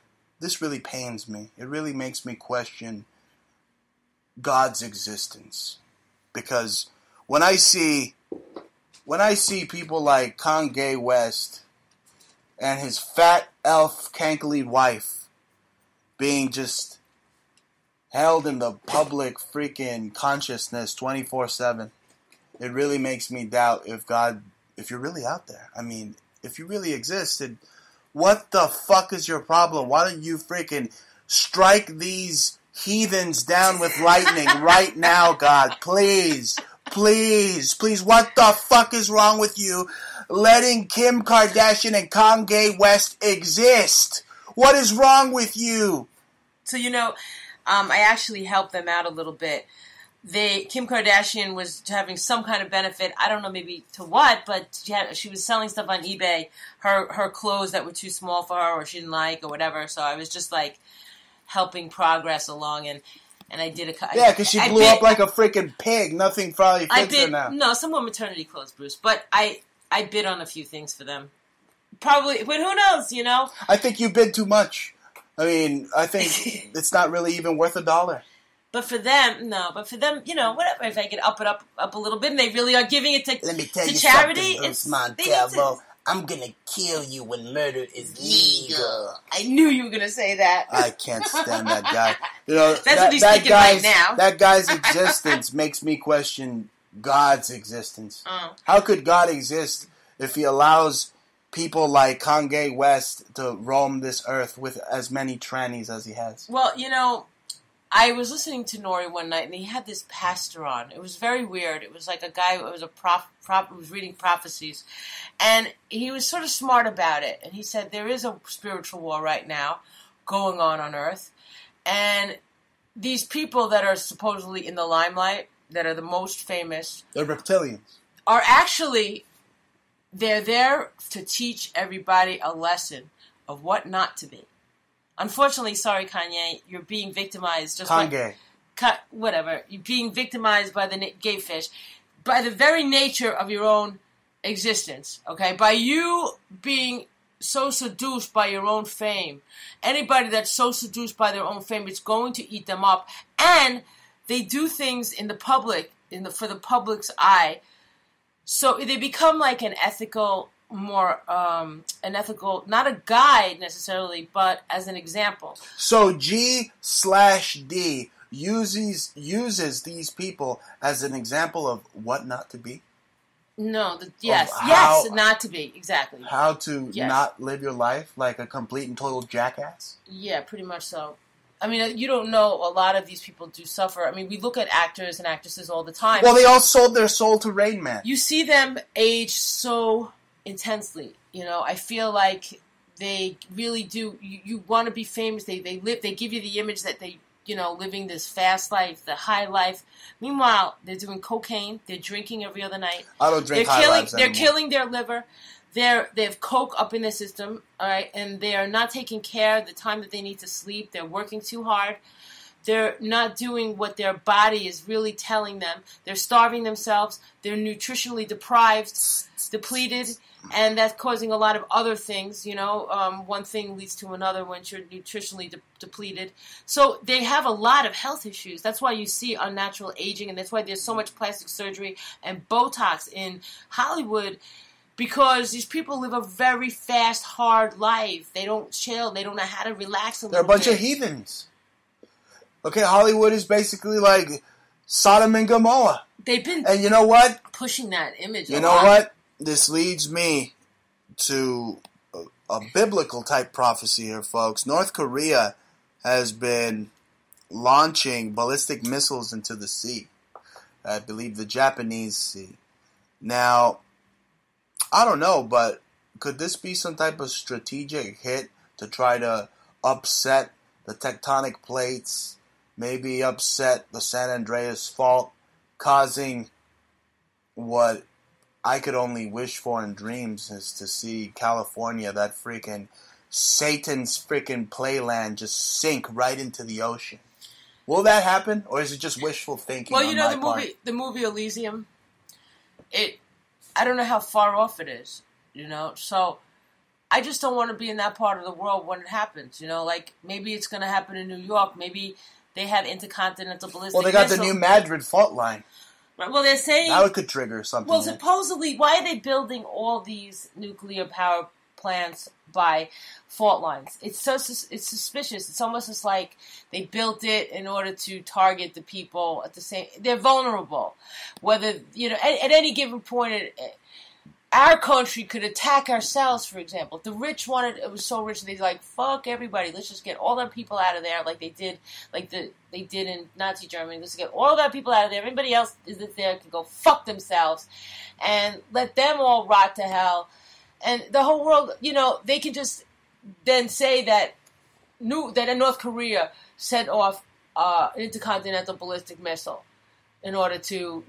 pains me. It really makes me question God's existence. Because when I see people like Kanye West and his fat elf cankly wife being just held in the public freaking consciousness 24/7, it really makes me doubt if you're really out there. I mean, if you really existed, what the fuck is your problem? Why don't you freaking strike these heathens down with lightning right now, God? Please, please, please. What the fuck is wrong with you letting Kim Kardashian and Kanye West exist? What is wrong with you? So, I actually helped them out a little bit. Kim Kardashian was having some kind of benefit. I don't know maybe to what, but she was selling stuff on eBay, her clothes that were too small for her or she didn't like or whatever. So I was just like helping progress along, and I did a... Yeah, because she blew up like a freaking pig. Nothing probably fits her now. No, some more maternity clothes, Bruce. But I bid on a few things for them. Probably, but who knows, I think you bid too much. I mean, I think it's not really even worth $1. But for them, whatever. If I could up it up a little bit, and they really are giving it to Let me tell you charity, it's Montalvo. I'm gonna kill you when murder is legal. I knew you were gonna say that. I can't stand that guy. That's what he's thinking right now. That guy's existence makes me question God's existence. How could God exist if he allows people like Kanye West to roam this earth with as many trannies as he has? Well, I was listening to Nori one night, and he had this pastor on. It was very weird. It was like a guy who was who was reading prophecies, and he was sort of smart about it. And he said there is a spiritual war right now going on Earth, and these people that are supposedly in the limelight, that are the most famous, they're reptilians, are actually they're there to teach everybody a lesson of what not to be. Unfortunately, sorry, Kanye, you're being victimized. Whatever. You're being victimized by the gay fish, by the very nature of your own existence, okay? By you being so seduced by your own fame. Anybody that's so seduced by their own fame, it's going to eat them up. And they do things in the public, for the public's eye. So they become like an ethical... not a guide necessarily, but as an example. So G/D uses these people as an example of what not to be? No, yes, not to be, exactly. How to not live your life like a complete and total jackass? Yeah, pretty much so. I mean, you don't know, a lot of these people do suffer. I mean, we look at actors and actresses all the time. Well, they all sold their soul to Rain Man. You see them age so... intensely, I feel like they really do. You want to be famous. They give you the image that they, living this fast life, the high life. Meanwhile, they're doing cocaine. They're drinking every other night. I don't drink high lives anymore. They're killing their liver. They have coke up in their system, all right, and they are not taking care of the time that they need to sleep. They're working too hard. They're not doing what their body is really telling them. They're starving themselves. They're nutritionally deprived, depleted, and that's causing a lot of other things. One thing leads to another when you're nutritionally depleted. So they have a lot of health issues. That's why you see unnatural aging, and that's why there's so much plastic surgery and Botox in Hollywood, because these people live a very fast, hard life. They don't chill. They don't know how to relax a little bit. They're a bunch of heathens. Okay, Hollywood is basically like Sodom and Gomorrah. They've been and you know what? Pushing that image. You know what? This leads me to a biblical type prophecy here, folks. North Korea has been launching ballistic missiles into the sea. I believe the Japanese Sea. Now, I don't know, but could this be some type of strategic hit to try to upset the tectonic plates, maybe upset the San Andreas Fault, causing what I could only wish for in dreams is to see California, that freaking Satan's freaking playland, just sink right into the ocean? Will that happen, or is it just wishful thinking? Well, you know the movie Elysium. I don't know how far off it is, you know. So I just don't want to be in that part of the world when it happens, you know. Like maybe it's going to happen in New York. Maybe they have intercontinental ballistic. Well, they got the new Madrid fault line. Right. Well, they're saying now it could trigger something. Well, supposedly, why are they building all these nuclear power plants by fault lines? It's suspicious. It's almost just like they built it in order to target the people at the same. They're vulnerable. Whether at any given point, our country could attack ourselves. For example, if the rich wanted, it was so rich they're like, fuck everybody. Let's just get all our people out of there, like they did, they did in Nazi Germany. Let's get all of our people out of there. Everybody else is there can go fuck themselves, and let them all rot to hell. And the whole world, they can just then say that North Korea sent off an intercontinental ballistic missile in order to,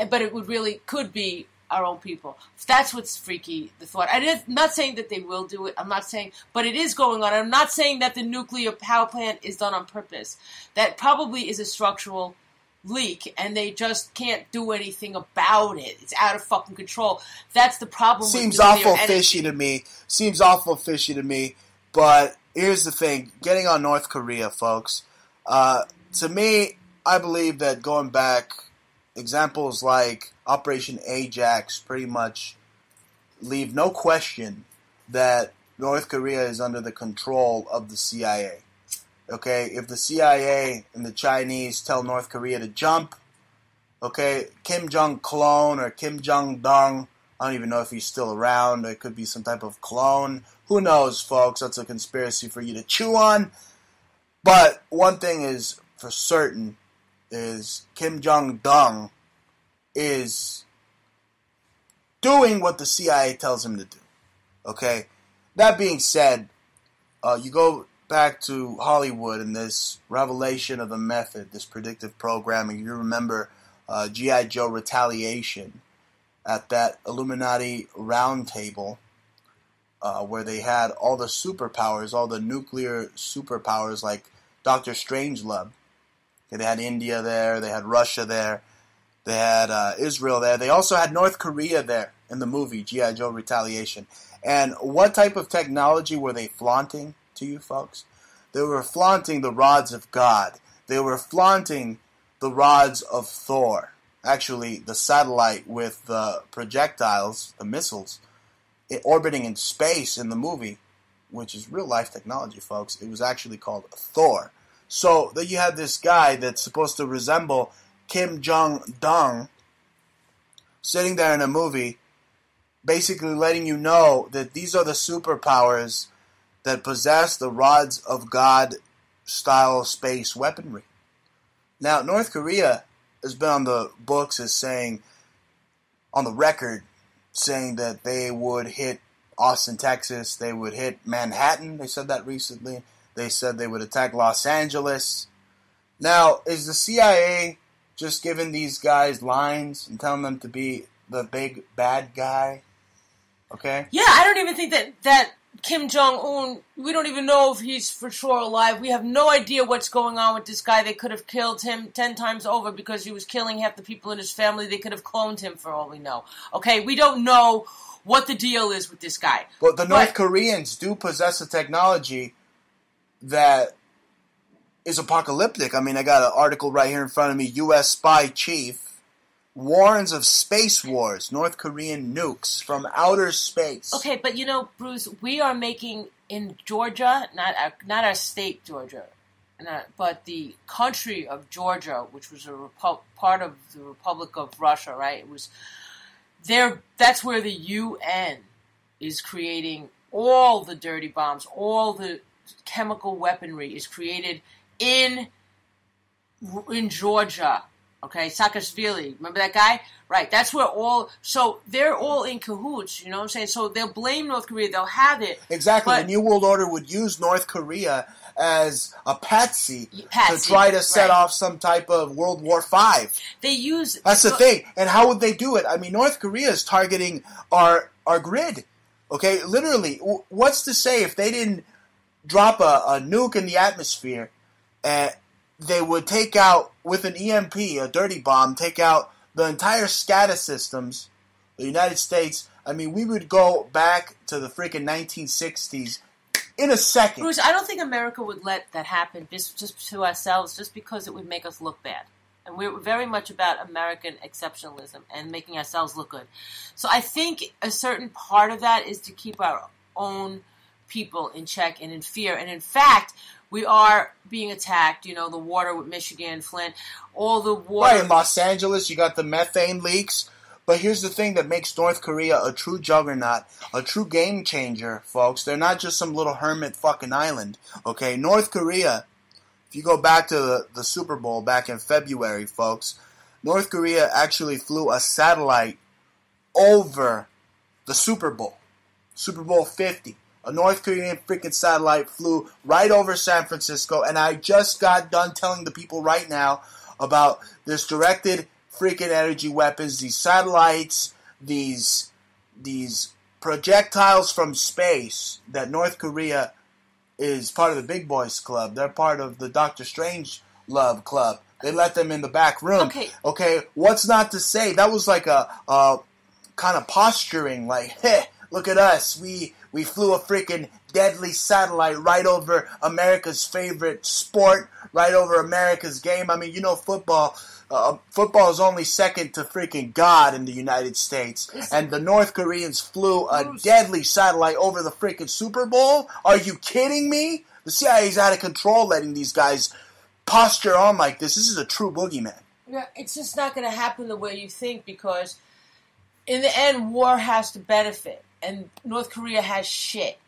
but it could be our own people. That's what's freaky, the thought. I'm not saying that they will do it. I'm not saying, but it is going on. I'm not saying that the nuclear power plant is done on purpose. That probably is a structural leak, and they just can't do anything about it. It's out of fucking control. That's the problem. Seems awful fishy to me. Seems awful fishy to me. But here's the thing: getting on North Korea, folks. To me, I believe that going back, examples like Operation Ajax pretty much leave no question that North Korea is under the control of the CIA. Okay, if the CIA and the Chinese tell North Korea to jump, okay, Kim Jong clone or Kim Jong Dong, I don't even know if he's still around. It could be some type of clone. Who knows, folks? That's a conspiracy for you to chew on. But one thing is for certain is Kim Jong Dong is doing what the CIA tells him to do. Okay? That being said, you go back to Hollywood and this revelation of the method, this predictive programming. You remember G.I. Joe Retaliation at that Illuminati roundtable where they had all the superpowers, all the nuclear superpowers like Dr. Strangelove. They had India there, they had Russia there, they had Israel there. They also had North Korea there in the movie G.I. Joe Retaliation. And what type of technology were they flaunting to you folks? They were flaunting the rods of God. They were flaunting the rods of Thor. Actually, the satellite with the projectiles, the missiles, orbiting in space in the movie, which is real-life technology, folks. It was actually called Thor. So then you have this guy that's supposed to resemble Kim Jong-dong sitting there in a movie basically letting you know that these are the superpowers that possess the rods of God style space weaponry. Now, North Korea has been on the books as saying, on the record, saying that they would hit Austin, Texas, they would hit Manhattan, they said that recently. They said they would attack Los Angeles. Now, is the CIA just giving these guys lines and telling them to be the big bad guy? Okay? Yeah, I don't even think that Kim Jong-un, we don't even know if he's for sure alive. We have no idea what's going on with this guy. They could have killed him 10 times over because he was killing half the people in his family. They could have cloned him for all we know. Okay, we don't know what the deal is with this guy. But the North Koreans do possess a technology that is apocalyptic. I mean, I got an article right here in front of me. U.S. spy chief warns of space wars, North Korean nukes from outer space. Okay, but Bruce, we are making in Georgia, not our state, Georgia, but the country of Georgia, which was a part of the Republic of Russia, right? It was there. That's where the UN is creating all the dirty bombs, all the chemical weaponry is created in Georgia. Okay, Saakashvili, remember that guy? Right, that's where so they're all in cahoots, you know what I'm saying? So they'll blame North Korea, they'll have it. Exactly, the New World Order would use North Korea as a patsy to try to set off some type of World War V. That's the thing. And how would they do it? I mean, North Korea is targeting our grid. Okay, literally, what's to say if they didn't drop a nuke in the atmosphere, they would take out, with an EMP, a dirty bomb, take out the entire SCADA systems, the United States. I mean, we would go back to the freaking 1960s in a second. Bruce, I don't think America would let that happen just to ourselves, just because it would make us look bad. And we're very much about American exceptionalism and making ourselves look good. So I think a certain part of that is to keep our own people in check and in fear. And in fact, we are being attacked. You know, the water with Michigan, Flint, all the water. Right, in Los Angeles, you got the methane leaks. But here's the thing that makes North Korea a true juggernaut, a true game changer, folks. They're not just some little hermit fucking island, okay? North Korea, if you go back to the Super Bowl back in February, folks, North Korea actually flew a satellite over the Super Bowl, Super Bowl 50. A North Korean freaking satellite flew right over San Francisco, and I just got done telling the people right now about this directed freaking energy weapons, these satellites, these projectiles from space that North Korea is part of the Big Boys Club. They're part of the Doctor Strange Love Club. They let them in the back room. Okay, what's not to say? That was like a kind of posturing, like, hey, look at us. We flew a freaking deadly satellite right over America's favorite sport, right over America's game. I mean, you know, football is only second to freaking God in the United States. And the North Koreans flew a deadly satellite over the freaking Super Bowl? Are you kidding me? The CIA's out of control letting these guys posture on like this. This is a true boogeyman. Yeah, it's just not going to happen the way you think, because in the end, war has to benefit. And North Korea has shit.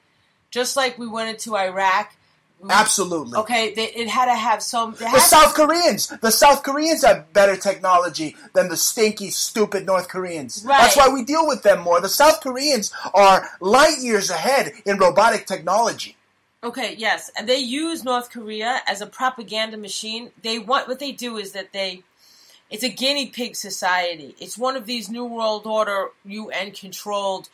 Just like we went into Iraq. Absolutely. Okay, it had to have some... The South Koreans have better technology than the stinky, stupid North Koreans. Right. That's why we deal with them more. The South Koreans are light years ahead in robotic technology. Okay, yes. And they use North Korea as a propaganda machine. What they do is that it's a guinea pig society. It's one of these New World Order, UN-controlled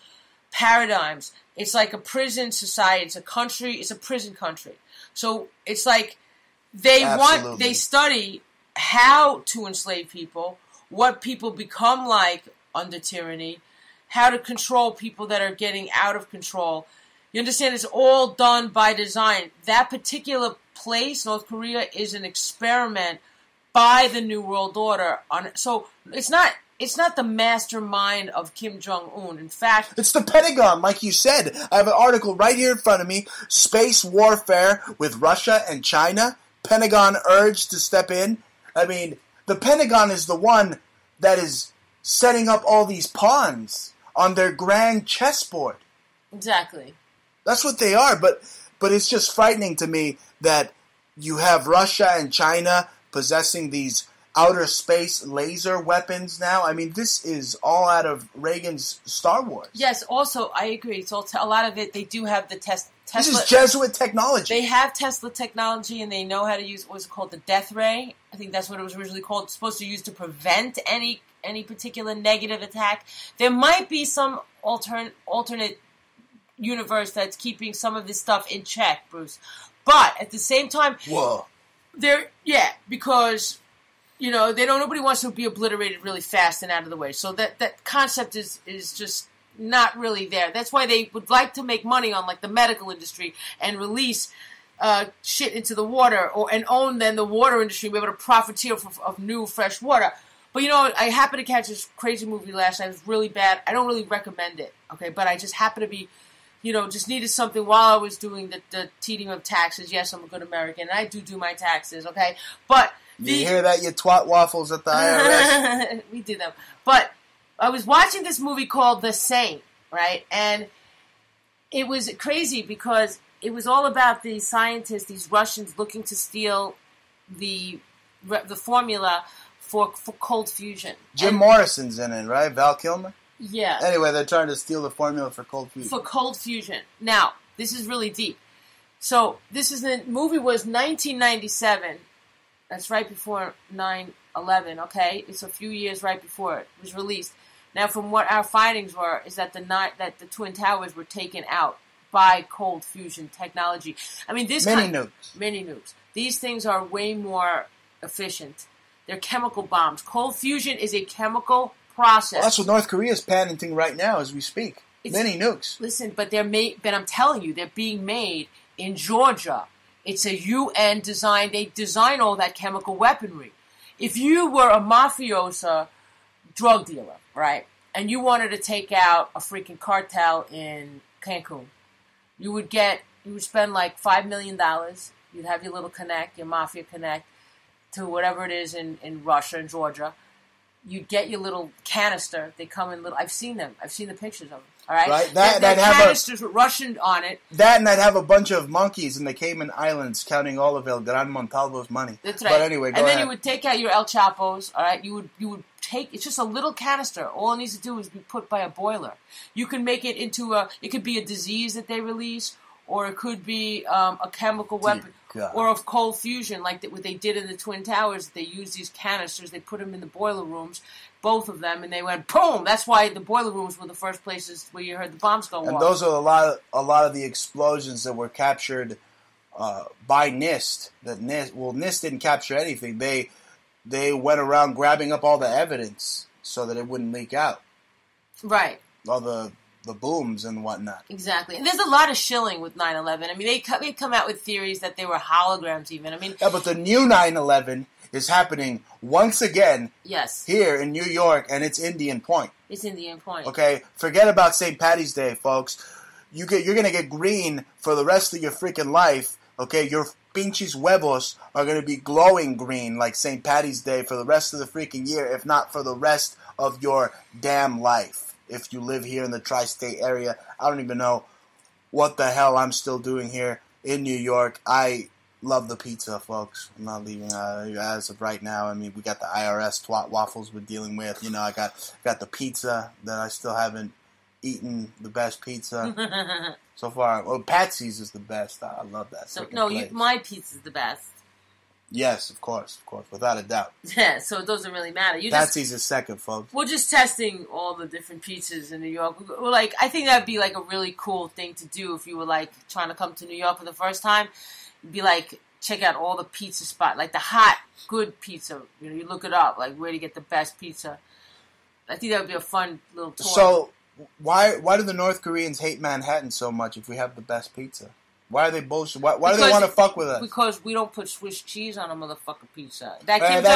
paradigms. It's like a prison society. It's a country. It's a prison country. So it's like they study how to enslave people, what people become like under tyranny, how to control people that are getting out of control. You understand? It's all done by design. That particular place, North Korea, is an experiment by the New World Order. So it's not the mastermind of Kim Jong-un. In fact, it's the Pentagon, like you said. I have an article right here in front of me. Space warfare with Russia and China. Pentagon urged to step in. I mean, the Pentagon is the one that is setting up all these pawns on their grand chessboard. Exactly. That's what they are. But it's just frightening to me that you have Russia and China possessing these outer space laser weapons now. I mean, this is all out of Reagan's Star Wars. Yes, also, I agree. It's all a lot of it, they do have the Tesla. This is Jesuit technology. They have Tesla technology, and they know how to use what was called the death ray. I think that's what it was originally called. It's supposed to use to prevent any particular negative attack. There might be some alternate universe that's keeping some of this stuff in check, Bruce. But at the same time, because nobody wants to be obliterated really fast and out of the way. So that concept is just not really there. That's why they would like to make money on like the medical industry and release shit into the water, and own then the water industry, and be able to profiteer of new fresh water. But I happened to catch this crazy movie last night. It was really bad. I don't really recommend it, okay? But I just happened to be, just needed something while I was doing the teaching of taxes. Yes, I'm a good American, and I do my taxes, okay? But you hear that, you twat waffles at the IRS? We do them. But I was watching this movie called The Saint, right? And it was crazy because it was all about these scientists, these Russians, looking to steal the formula for cold fusion. Jim Morrison's in it, right? Val Kilmer? Yeah. Anyway, they're trying to steal the formula for cold fusion. For cold fusion. Now, this is really deep. So, the movie was 1997. That's right before 9/11, okay? It's a few years right before it was released. Now, from what our findings were, is that the Twin Towers were taken out by cold fusion technology. I mean, Mini nukes. These things are way more efficient. They're chemical bombs. Cold fusion is a chemical process. Well, that's what North Korea is patenting right now as we speak. Mini nukes. Listen, but they're made. But I'm telling you, they're being made in Georgia. It's a UN design. They design all that chemical weaponry. If you were a mafiosa drug dealer, right, and you wanted to take out a freaking cartel in Cancun, you would spend like $5 million. You'd have your little connect, your mafia connect, to whatever it is in Russia and Georgia. You'd get your little canister. They come in little. I've seen them. I've seen the pictures of them. All right. Right. That canisters with Russian on it. That and I'd have a bunch of monkeys in the Cayman Islands counting all of El Gran Montalvo's money. That's right. But anyway, go ahead. And then you would take out your El Chapos. All right. You would take. It's just a little canister. All it needs to do is be put by a boiler. You can make it into a. It could be a disease that they release, or it could be a chemical weapon. Or of cold fusion, like what they did in the Twin Towers. They used these canisters, they put them in the boiler rooms, both of them, and they went boom. That's why the boiler rooms were the first places where you heard the bombs go off. And those are a lot of the explosions that were captured by NIST. NIST didn't capture anything. They went around grabbing up all the evidence so that it wouldn't leak out. Right. All the booms and whatnot. Exactly. And there's a lot of shilling with 9/11. I mean, they come out with theories that they were holograms even. I mean... Yeah, but the new 9/11 is happening once again here in New York, and it's Indian Point. It's Indian Point. Okay? Forget about St. Patty's Day, folks. You're going to get green for the rest of your freaking life, okay? Your pinches huevos are going to be glowing green like St. Patty's Day for the rest of the freaking year, if not for the rest of your damn life. If you live here in the tri-state area, I don't even know what the hell I'm still doing here in New York. I love the pizza, folks. I'm not leaving as of right now. I mean, we got the IRS twat waffles we're dealing with. You know, I got the pizza that I still haven't eaten. The best pizza so far. Well, Patsy's is the best. I love that. So my pizza's the best. Yes, of course, without a doubt. Yeah, so it doesn't really matter. Patsy's is second, folks. We're just testing all the different pizzas in New York. We're like, I think that'd be like a really cool thing to do if you were like trying to come to New York for the first time. You'd be like, check out all the pizza spots, like the hot, good pizza. You know, you look it up, like where to get the best pizza. I think that would be a fun little tour. So, why do the North Koreans hate Manhattan so much if we have the best pizza? Why are they bullshit? Why do they want to fuck with us? Because we don't put Swiss cheese on a motherfucking pizza.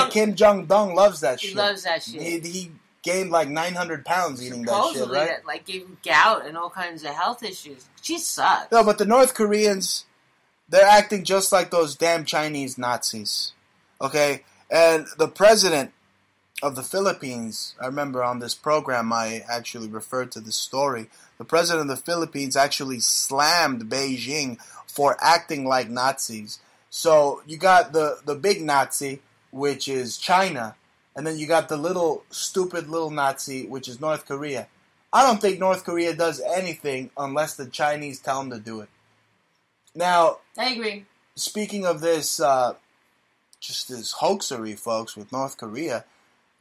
Kim Jong-un loves that shit. He loves that shit. He gained like 900 pounds eating that shit, right? That, like, gave him gout and all kinds of health issues. Cheese sucks. No, but the North Koreans, they're acting just like those damn Chinese Nazis. Okay? And the president of the Philippines, I remember on this program I actually referred to this story. The president of the Philippines actually slammed Beijing for acting like Nazis. So you got the big Nazi, which is China, and then you got the stupid little Nazi, which is North Korea. I don't think North Korea does anything unless the Chinese tell them to do it. Now, I agree. Speaking of this, just this hoaxery, folks, with North Korea,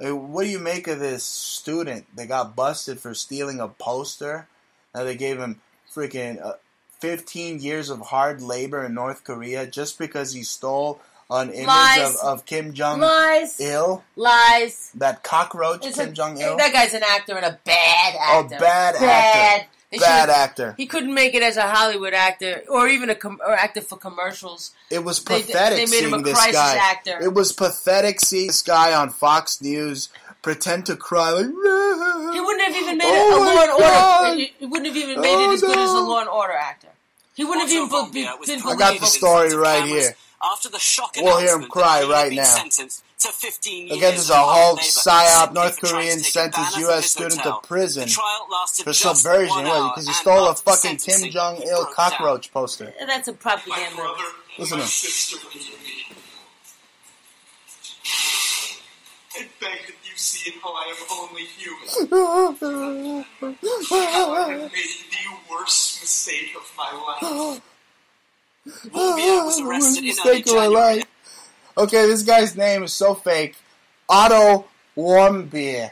what do you make of this student that got busted for stealing a poster? Now they gave him freaking 15 years of hard labor in North Korea just because he stole an image of Kim Jong-il. Lies. That cockroach, Kim Jong-il. That guy's an actor and a bad actor. A bad actor. Bad actor. He couldn't make it as a Hollywood actor or even or actor for commercials. It was pathetic they made him a seeing this crisis guy. Actor. It was pathetic seeing this guy on Fox News pretend to cry like, no. He wouldn't have even made it a Law and Order. He wouldn't have even made it as good as a Law and Order actor. He wouldn't have even been believed. I got the story right here. After the shock we'll hear him cry right now. Sentenced to 15 years. Again, there's a Hulk psyop. North Korean sent his U.S. student to prison for subversion. What? Because he stole a fucking Kim Jong-il cockroach poster. That's a propaganda. Listen to him. I beg that you see how I am only human. I have made the worst mistake of my life. Wolfia was arrested in early January. Okay, this guy's name is so fake. Otto Warmbier.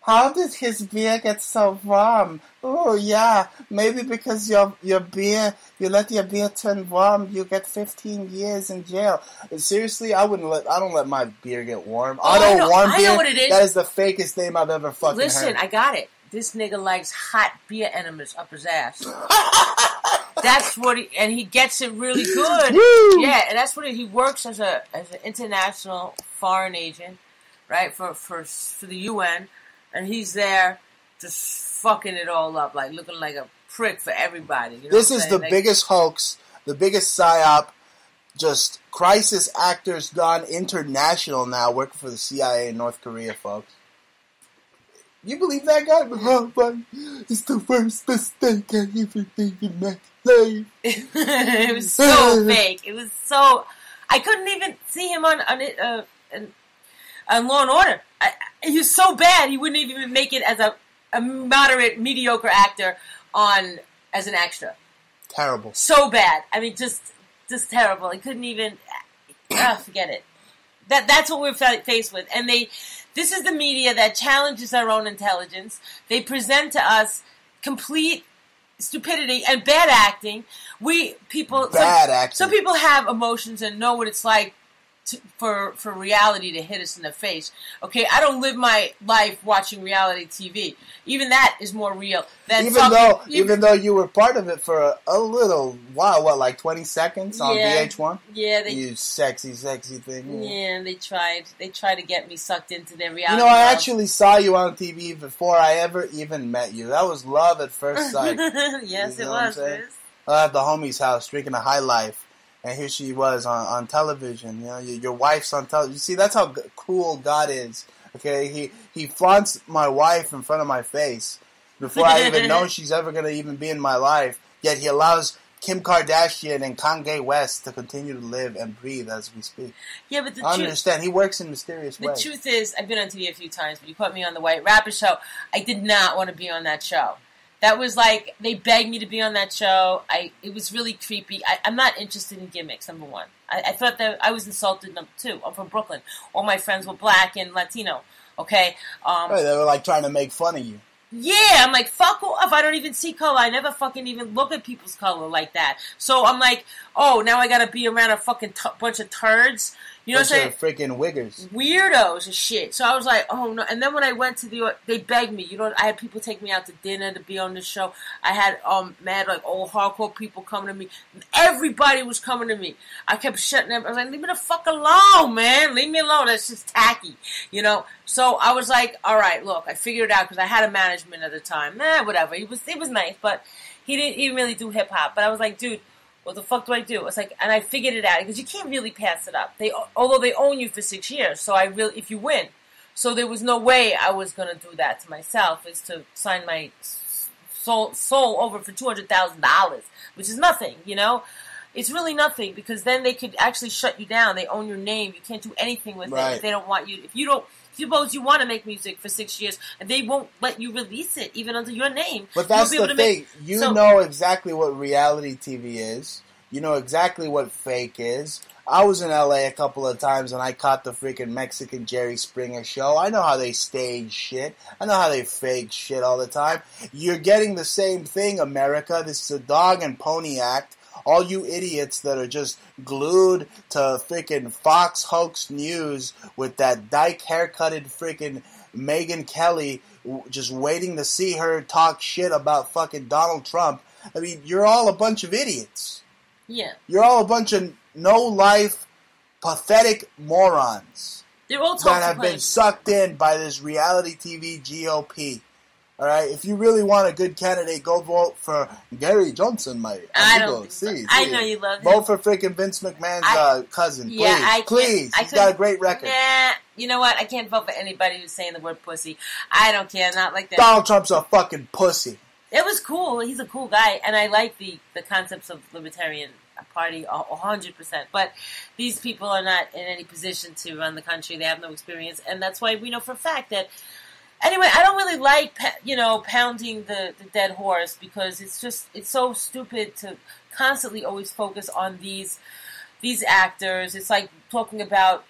How did his beer get so warm? Oh yeah, maybe because your beer, you let your beer turn warm, you get 15 years in jail. Seriously, I don't let my beer get warm. Otto Warmbier. I know what it is. That is the fakest name I've ever fucking heard. Listen, I got it. This nigga likes hot beer enemas up his ass. That's what he gets it really good. Woo! Yeah, and that's what he works as an international foreign agent, right, for the UN, and he's there just fucking it all up, like looking like a prick for everybody. You know this is the biggest hoax, the biggest psyop, just crisis actors gone international now, working for the CIA in North Korea, folks. You believe that guy? Oh, but it's the worst mistake I ever made in my life. It was so fake. It was so... I couldn't even see him on Law and Order. He was so bad, he wouldn't even make it as a moderate, mediocre actor as an extra. Terrible. So bad. I mean, just terrible. I couldn't even... forget it. That's what we're faced with. And this is the media that challenges our own intelligence. They present to us complete stupidity and bad acting. Some people have emotions and know what it's like for reality to hit us in the face. Okay, I don't live my life watching reality TV. Even that is more real than even though you were part of it for a little while, like 20 seconds on VH1? Yeah, you sexy thing. Yeah, they tried to get me sucked into their reality. I actually saw you on TV before I ever even met you. That was love at first sight. Yes, it was. At the homie's house, drinking a high life. And here she was on television. Your wife's on television. You see, that's how cruel God is. Okay, he flaunts my wife in front of my face before I even know she's ever going to even be in my life. Yet he allows Kim Kardashian and Kanye West to continue to live and breathe as we speak. Yeah, but I understand. He works in mysterious ways. The truth is, I've been on TV a few times, but you put me on the White Rapper show. I did not want to be on that show. That was like, they begged me to be on that show. It was really creepy. I'm not interested in gimmicks, number one. I thought that I was insulted, number two. I'm from Brooklyn. All my friends were black and Latino, okay? Right, they were like trying to make fun of you. Yeah, I'm like, fuck off. I don't even see color. I never fucking even look at people's color like that. So I'm like, oh, now I gotta be around a fucking bunch of turds. You know what I'm saying? Freaking wiggers. Weirdos and shit. So I was like, oh no. And then when I went to they begged me. I had people take me out to dinner to be on the show. I had mad like old hardcore people coming to me. Everybody was coming to me. I kept shutting them. I was like, leave me the fuck alone, man. Leave me alone. That's just tacky, So I was like, all right, look. I figured it out because I had a management at the time. Whatever. It was nice, but he didn't really do hip hop. But I was like, dude, what the fuck do I do? It's like, and I figured it out because you can't really pass it up. Although they own you for 6 years, so if you win, so there was no way I was gonna do that to myself. Is to sign my soul over for $200,000, which is nothing, It's really nothing because then they could actually shut you down. They own your name. You can't do anything with it if they don't want you. If you don't. Suppose you want to make music for 6 years, and they won't let you release it, even under your name. But that's the thing. You know exactly what reality TV is. You know exactly what fake is. I was in LA a couple of times, and I caught the freaking Mexican Jerry Springer show. I know how they stage shit. I know how they fake shit all the time. You're getting the same thing, America. This is a dog and pony act. All you idiots that are just glued to freaking Fox Hoax News with that dyke haircutted freaking Megyn Kelly just waiting to see her talk shit about fucking Donald Trump. I mean, you're all a bunch of idiots. Yeah. You're all a bunch of no-life, pathetic morons They're all that have been sucked in by this reality TV GOP. All right, if you really want a good candidate, go vote for Gary Johnson, mate. I don't. I know you love him. Vote for freaking Vince McMahon's cousin. Yeah, please. He's got a great record. Nah, you know what? I can't vote for anybody who's saying the word pussy. I don't care. Not like that. Donald Trump's a fucking pussy. It was cool. He's a cool guy, and I like the concepts of Libertarian Party 100%. But these people are not in any position to run the country. They have no experience, and that's why we know for a fact that. Anyway, I don't really like, pounding the dead horse because it's so stupid to constantly always focus on these actors. It's like talking about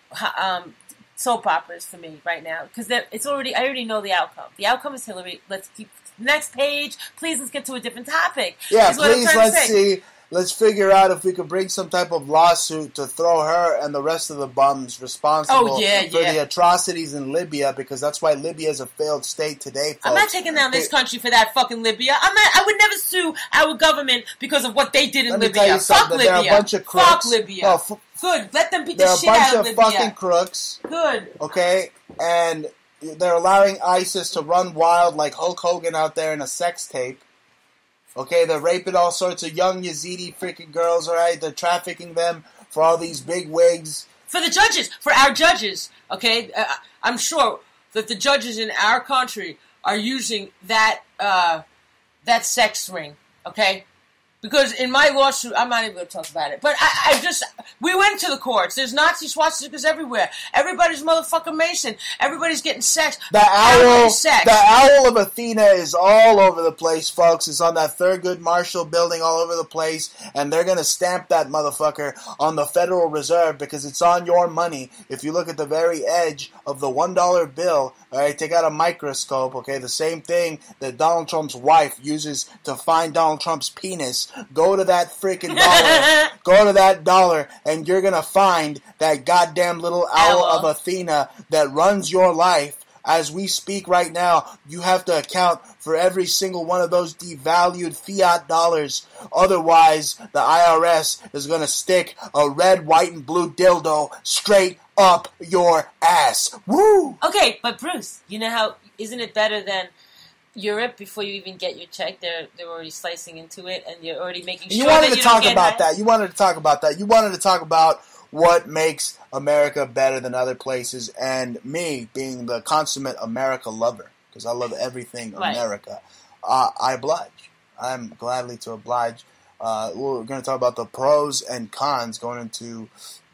soap operas for me right now because I already know the outcome. The outcome is Hillary. Let's keep next page. Please, let's get to a different topic. Yeah, please, let's see. Let's figure out if we could bring some type of lawsuit to throw her and the rest of the bums responsible for the atrocities in Libya, because that's why Libya is a failed state today, folks. I'm not taking down this country for that fucking Libya. I would never sue our government because of what they did in Libya. Fuck Libya. There are a bunch of crooks. Fuck Libya. Good. Let them beat the shit out of Libya. There are a bunch of fucking crooks. Good. Okay? And they're allowing ISIS to run wild like Hulk Hogan out there in a sex tape. Okay, they're raping all sorts of young Yazidi freaking girls, alright? They're trafficking them for all these big wigs. For the judges, for our judges, okay? I'm sure that the judges in our country are using that sex ring, okay? Because in my lawsuit, I'm not even going to talk about it. But we went to the courts. There's Nazi swastikas everywhere. Everybody's motherfucking Mason. Everybody's getting sex. The owl of Athena is all over the place, folks. It's on that Thurgood Marshall building all over the place. And they're going to stamp that motherfucker on the Federal Reserve because it's on your money. If you look at the very edge of the $1 bill, all right, take out a microscope, okay, the same thing that Donald Trump's wife uses to find Donald Trump's penis. Go to that freaking dollar. Go to that dollar, and you're going to find that goddamn little owl of Athena that runs your life. As we speak right now, you have to account for every single one of those devalued fiat dollars. Otherwise, the IRS is going to stick a red, white, and blue dildo straight up your ass. Woo! Okay, but Bruce, you know how, isn't it better than Europe? Before you even get your check, they're already slicing into it, and you're already making sure you wanted that to talk about that. You wanted to talk about that. You wanted to talk about what makes America better than other places, and me being the consummate America lover, because I love everything America. I oblige. I'm gladly to oblige. We're going to talk about the pros and cons going into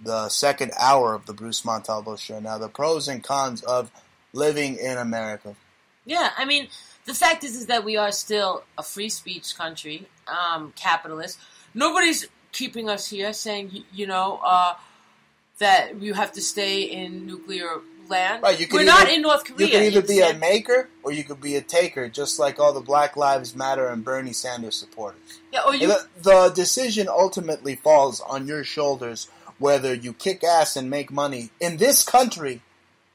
the second hour of the Bruce Montalvo show. Now, the pros and cons of living in America. Yeah, I mean, the fact is that we are still a free speech country, capitalist. Nobody's keeping us here saying, that you have to stay in nuclear land. Right, we're not in North Korea. You could either be a maker or you could be a taker, just like all the Black Lives Matter and Bernie Sanders supporters. Yeah, or the decision ultimately falls on your shoulders, whether you kick ass and make money in this country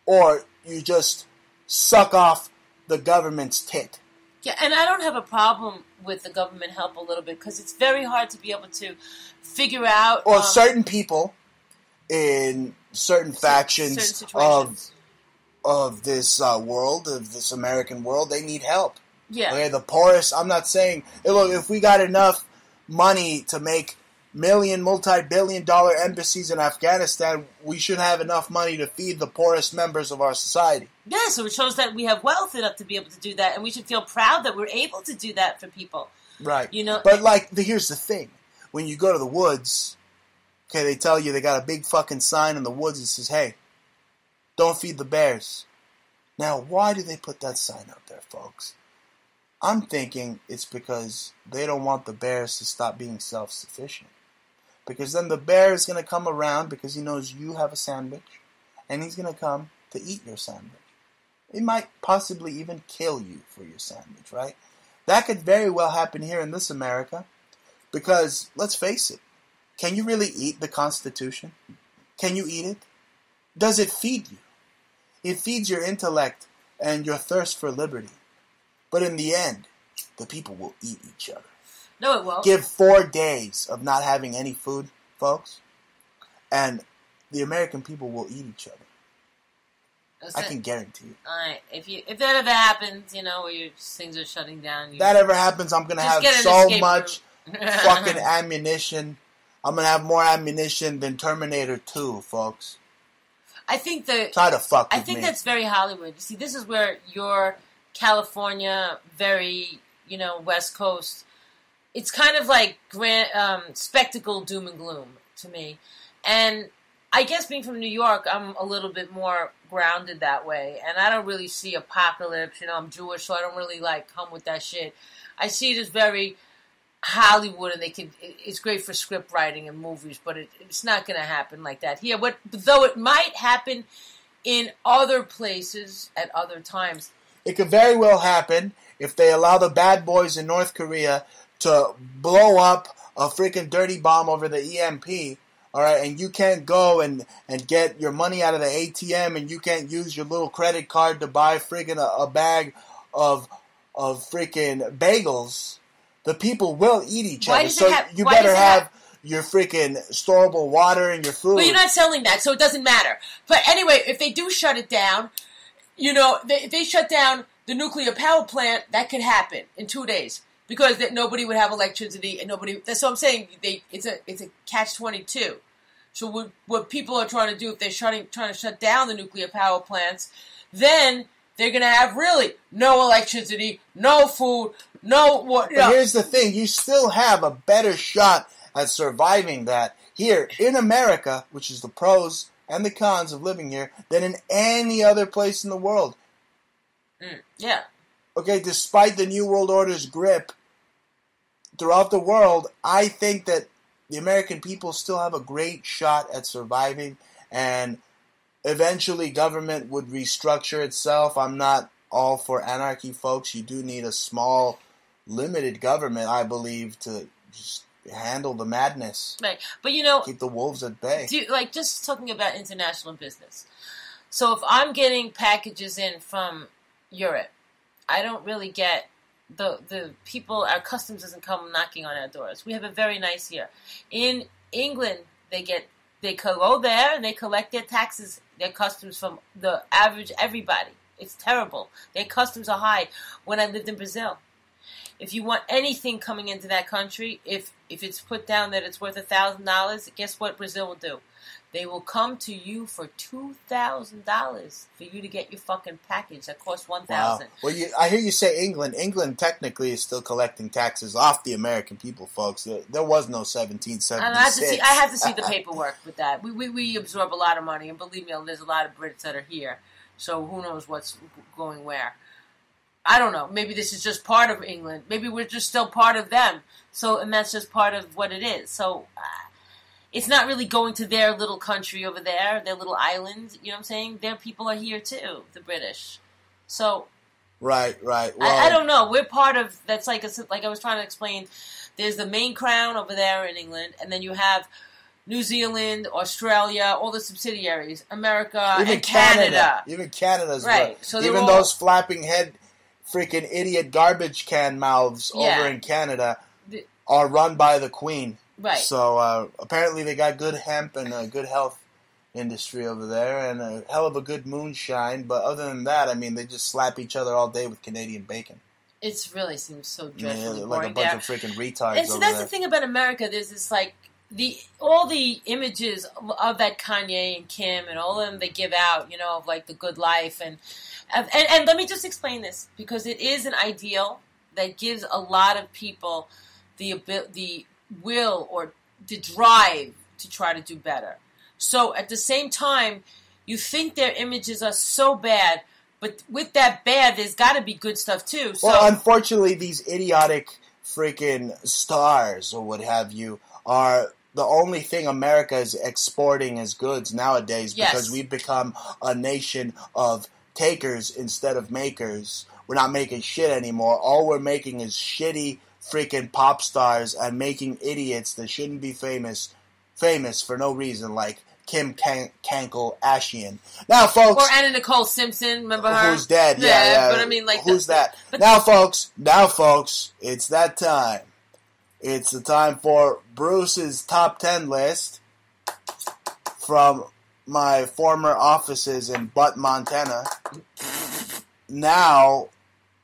or you just suck off the government's tit. Yeah, and I don't have a problem with the government help a little bit because it's very hard to be able to figure out. Or certain people in certain factions of this world, of this American world, they need help. Yeah. Okay, the poorest. I'm not saying. Look, if we got enough money to make multi-billion-dollar embassies in Afghanistan, we should have enough money to feed the poorest members of our society. Yeah, so it shows that we have wealth enough to be able to do that, and we should feel proud that we're able to do that for people. Right. But here's the thing: when you go to the woods, okay, they tell you they got a big fucking sign in the woods that says, "Hey, don't feed the bears." Now, why do they put that sign up there, folks? I'm thinking it's because they don't want the bears to stop being self-sufficient. Because then the bear is going to come around because he knows you have a sandwich, and he's going to come to eat your sandwich. He might possibly even kill you for your sandwich, right? That could very well happen here in this America. Because, let's face it, can you really eat the Constitution? Can you eat it? Does it feed you? It feeds your intellect and your thirst for liberty. But in the end, the people will eat each other. No, it won't. Give 4 days of not having any food, folks, and the American people will eat each other. I can guarantee it. All right. If that ever happens, where your things are shutting down. That ever happens, I'm going to have so much fucking ammunition. I'm going to have more ammunition than Terminator 2, folks. I think Try to fuck with me. I think that's very Hollywood. You see, this is where your California, very, West Coast, it's kind of like grand spectacle doom and gloom to me. And I guess being from New York, I'm a little bit more grounded that way. And I don't really see apocalypse. I'm Jewish, so I don't really, come with that shit. I see it as very Hollywood, and it's great for script writing and movies, but it's not going to happen like that here. But though it might happen in other places at other times. It could very well happen if they allow the bad boys in North Korea to blow up a freaking dirty bomb over the EMP, all right, and you can't go and get your money out of the ATM, and you can't use your little credit card to buy freaking a bag of freaking bagels. The people will eat each other, so you better have your freaking storable water and your food. Well, you're not selling that, so it doesn't matter. But anyway, if they do shut it down, if they shut down the nuclear power plant, that could happen in 2 days because nobody would have electricity and nobody. That's what I'm saying. It's a catch-22. So what people are trying to do if they're trying to shut down the nuclear power plants, then they're going to have really no electricity, no food, no water. But here's the thing. You still have a better shot at surviving that here in America, which is the pros and the cons of living here, than in any other place in the world. Yeah. Okay, despite the New World Order's grip throughout the world, I think that the American people still have a great shot at surviving, and eventually government would restructure itself. I'm not all for anarchy, folks. You do need a small, limited government, I believe, to just handle the madness. Right. But keep the wolves at bay. Just talking about international business. So if I'm getting packages in from Europe, I don't really get the people, our customs doesn't come knocking on our doors. We have it very nice here. In England, they go there and they collect their taxes, their customs from the average everybody. It's terrible. Their customs are high. When I lived in Brazil, if you want anything coming into that country, if it's put down that it's worth $1,000, guess what Brazil will do? They will come to you for $2,000 for you to get your fucking package that costs $1,000. Wow. Well, I hear you say England. England technically is still collecting taxes off the American people, folks. There was no 1776. I have to see the paperwork with that. We absorb a lot of money, and believe me, there's a lot of Brits that are here. So who knows what's going where. I don't know. Maybe this is just part of England. Maybe we're just still part of them. And that's just part of what it is. So it's not really going to their little country over there, their little island. You know what I'm saying? Their people are here too, the British. So right. Well, I don't know. We're part of. That's like I was trying to explain. There's the main crown over there in England, and then you have New Zealand, Australia, all the subsidiaries, America, even and Canada. Even Canada's right. So even those flapping head, freaking idiot garbage can mouths over in Canada are run by the Queen. Right. So apparently they got good hemp and a good health industry over there and a hell of a good moonshine. But other than that, I mean, they just slap each other all day with Canadian bacon. It really seems so dreadfully boring. Like a bunch of freaking retards. And so that's the thing about America. There's this all the images of that Kanye and Kim and all of them they give out, of the good life and let me just explain this because it is an ideal that gives a lot of people the will or the drive to try to do better. So at the same time, you think their images are so bad, but with that bad, there's got to be good stuff too. So, well, unfortunately, these idiotic freaking stars or what have you are the only thing America is exporting as goods nowadays because we've become a nation of takers instead of makers. We're not making shit anymore. All we're making is shitty freaking pop stars and making idiots that shouldn't be famous for no reason, like Kim Kardashian. Now, folks, or Anna Nicole Simpson, remember her? Who's dead? Yeah. But I mean, who's that? Now, folks, it's that time. It's the time for Bruce's top 10 list from my former offices in Butte, Montana, now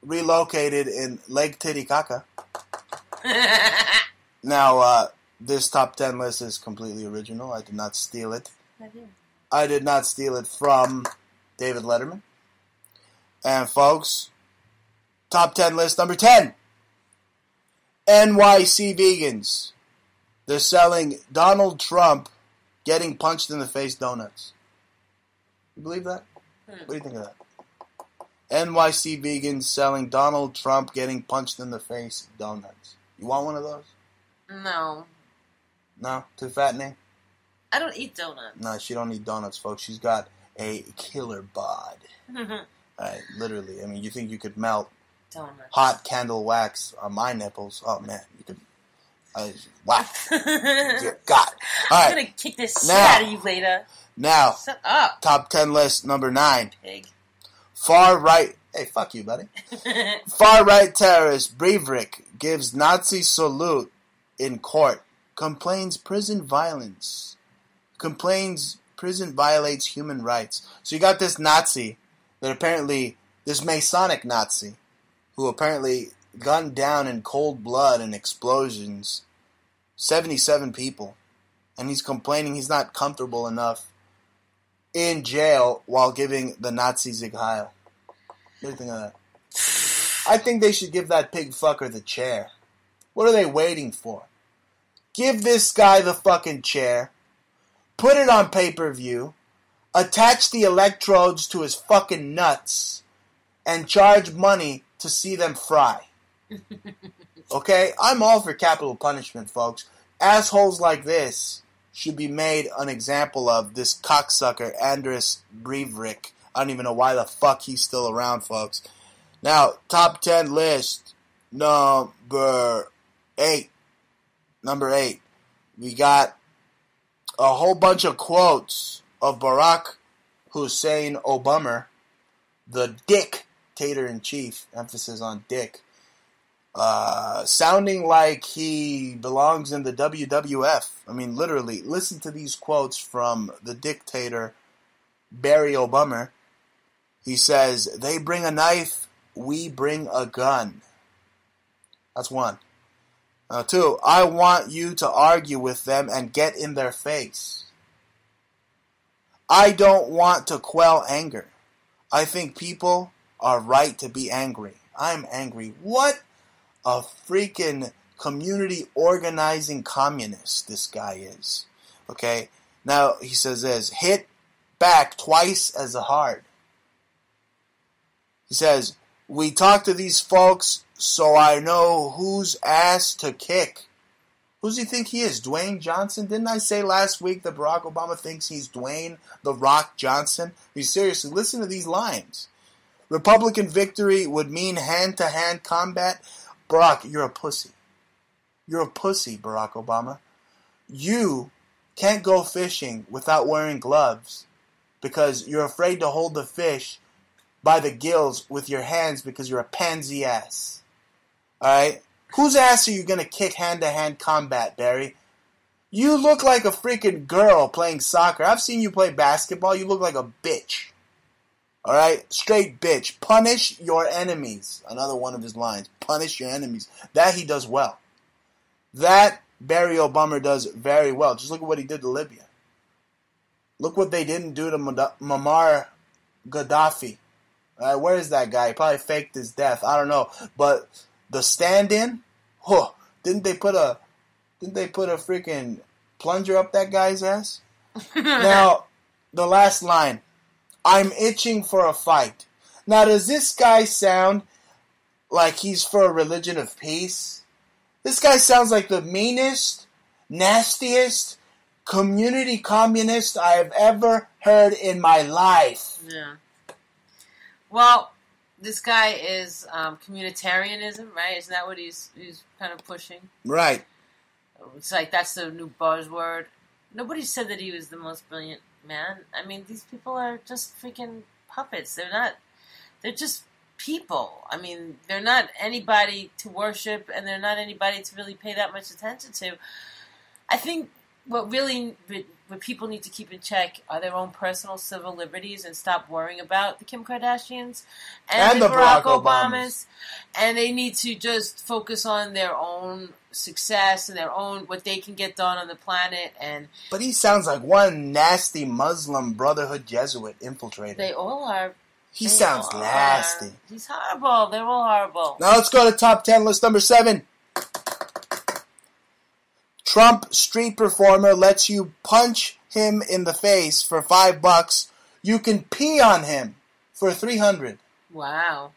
relocated in Lake Titicaca. Now, this top 10 list is completely original. I did not steal it. I did not steal it from David Letterman. And folks, top 10 list number 10. NYC vegans. They're selling Donald Trump getting punched in the face donuts. You believe that? What do you think of that? NYC vegans selling Donald Trump getting punched in the face donuts. You want one of those? No. No? Too fattening? I don't eat donuts. No, she don't eat donuts, folks. She's got a killer bod. Literally. I mean, you think you could melt donuts. Hot candle wax on my nipples? Oh, man. You could... wow. Dear God. All right. I'm going to kick this shit out of you later. Now, shut up. Top 10 list number 9. Pig. Far right. Hey, fuck you, buddy. Far right terrorist Breivik gives Nazi salute in court. Complains prison violates human rights. So you got this Nazi that apparently, this Masonic Nazi, who apparently gunned down in cold blood and explosions 77 people. And he's complaining he's not comfortable enough in jail while giving the Nazi Sieg Heil. What do you think of that? I think they should give that pig fucker the chair. What are they waiting for? Give this guy the fucking chair. Put it on pay-per-view. Attach the electrodes to his fucking nuts. And charge money to see them fry. Okay? I'm all for capital punishment, folks. Assholes like this should be made an example of. This cocksucker, Andris Breivik. I don't even know why the fuck he's still around, folks. Now, top 10 list. Number 8. We got a whole bunch of quotes of Barack Hussein Obama, the dictator-in-chief, emphasis on dick, sounding like he belongs in the WWF. I mean, literally, listen to these quotes from the dictator, Barry Obama. He says, "They bring a knife, we bring a gun." That's 1. 2, I want you to argue with them and get in their face. I don't want to quell anger. I think people are right to be angry. I'm angry. What a freaking community organizing communist this guy is. Okay? Now, he says this, hit back twice as hard. He says, we talk to these folks so I know whose ass to kick. Who's he think he is? Dwayne Johnson? Didn't I say last week that Barack Obama thinks he's Dwayne The Rock Johnson? I mean, seriously, listen to these lines. Republican victory would mean hand-to-hand combat. Barack, you're a pussy. You're a pussy, Barack Obama. You can't go fishing without wearing gloves because you're afraid to hold the fish by the gills with your hands because you're a pansy ass. Alright? Whose ass are you going to kick hand-to-hand combat, Barry? You look like a freaking girl playing soccer. I've seen you play basketball. You look like a bitch. Alright? Straight bitch. Punish your enemies. Another one of his lines. Punish your enemies. That he does well. That Barry Obama does very well. Just look at what he did to Libya. Look what they didn't do to Muammar Gaddafi. Where is that guy? He probably faked his death. I don't know. But the stand-in, didn't they put a freaking plunger up that guy's ass? Now, the last line. I'm itching for a fight. Now, does this guy sound like he's for a religion of peace? This guy sounds like the meanest, nastiest, community communist I have ever heard in my life. Yeah. Well, this guy is communitarianism, right? Isn't that what he's kind of pushing? Right. It's like that's the new buzzword. Nobody said that he was the most brilliant man. I mean, these people are just freaking puppets. They're just people. I mean, they're not anybody to worship, and they're not anybody to really pay that much attention to. I think what people need to keep in check are their own personal civil liberties and stop worrying about the Kim Kardashians and the Barack Obamas. And they need to just focus on their own success and their own what they can get done on the planet. But he sounds like one nasty Muslim Brotherhood Jesuit infiltrator. They all are. He sounds nasty. He's horrible. They're all horrible. Now let's go to top 10 list number 7. Trump street performer lets you punch him in the face for $5. You can pee on him for $300. Wow.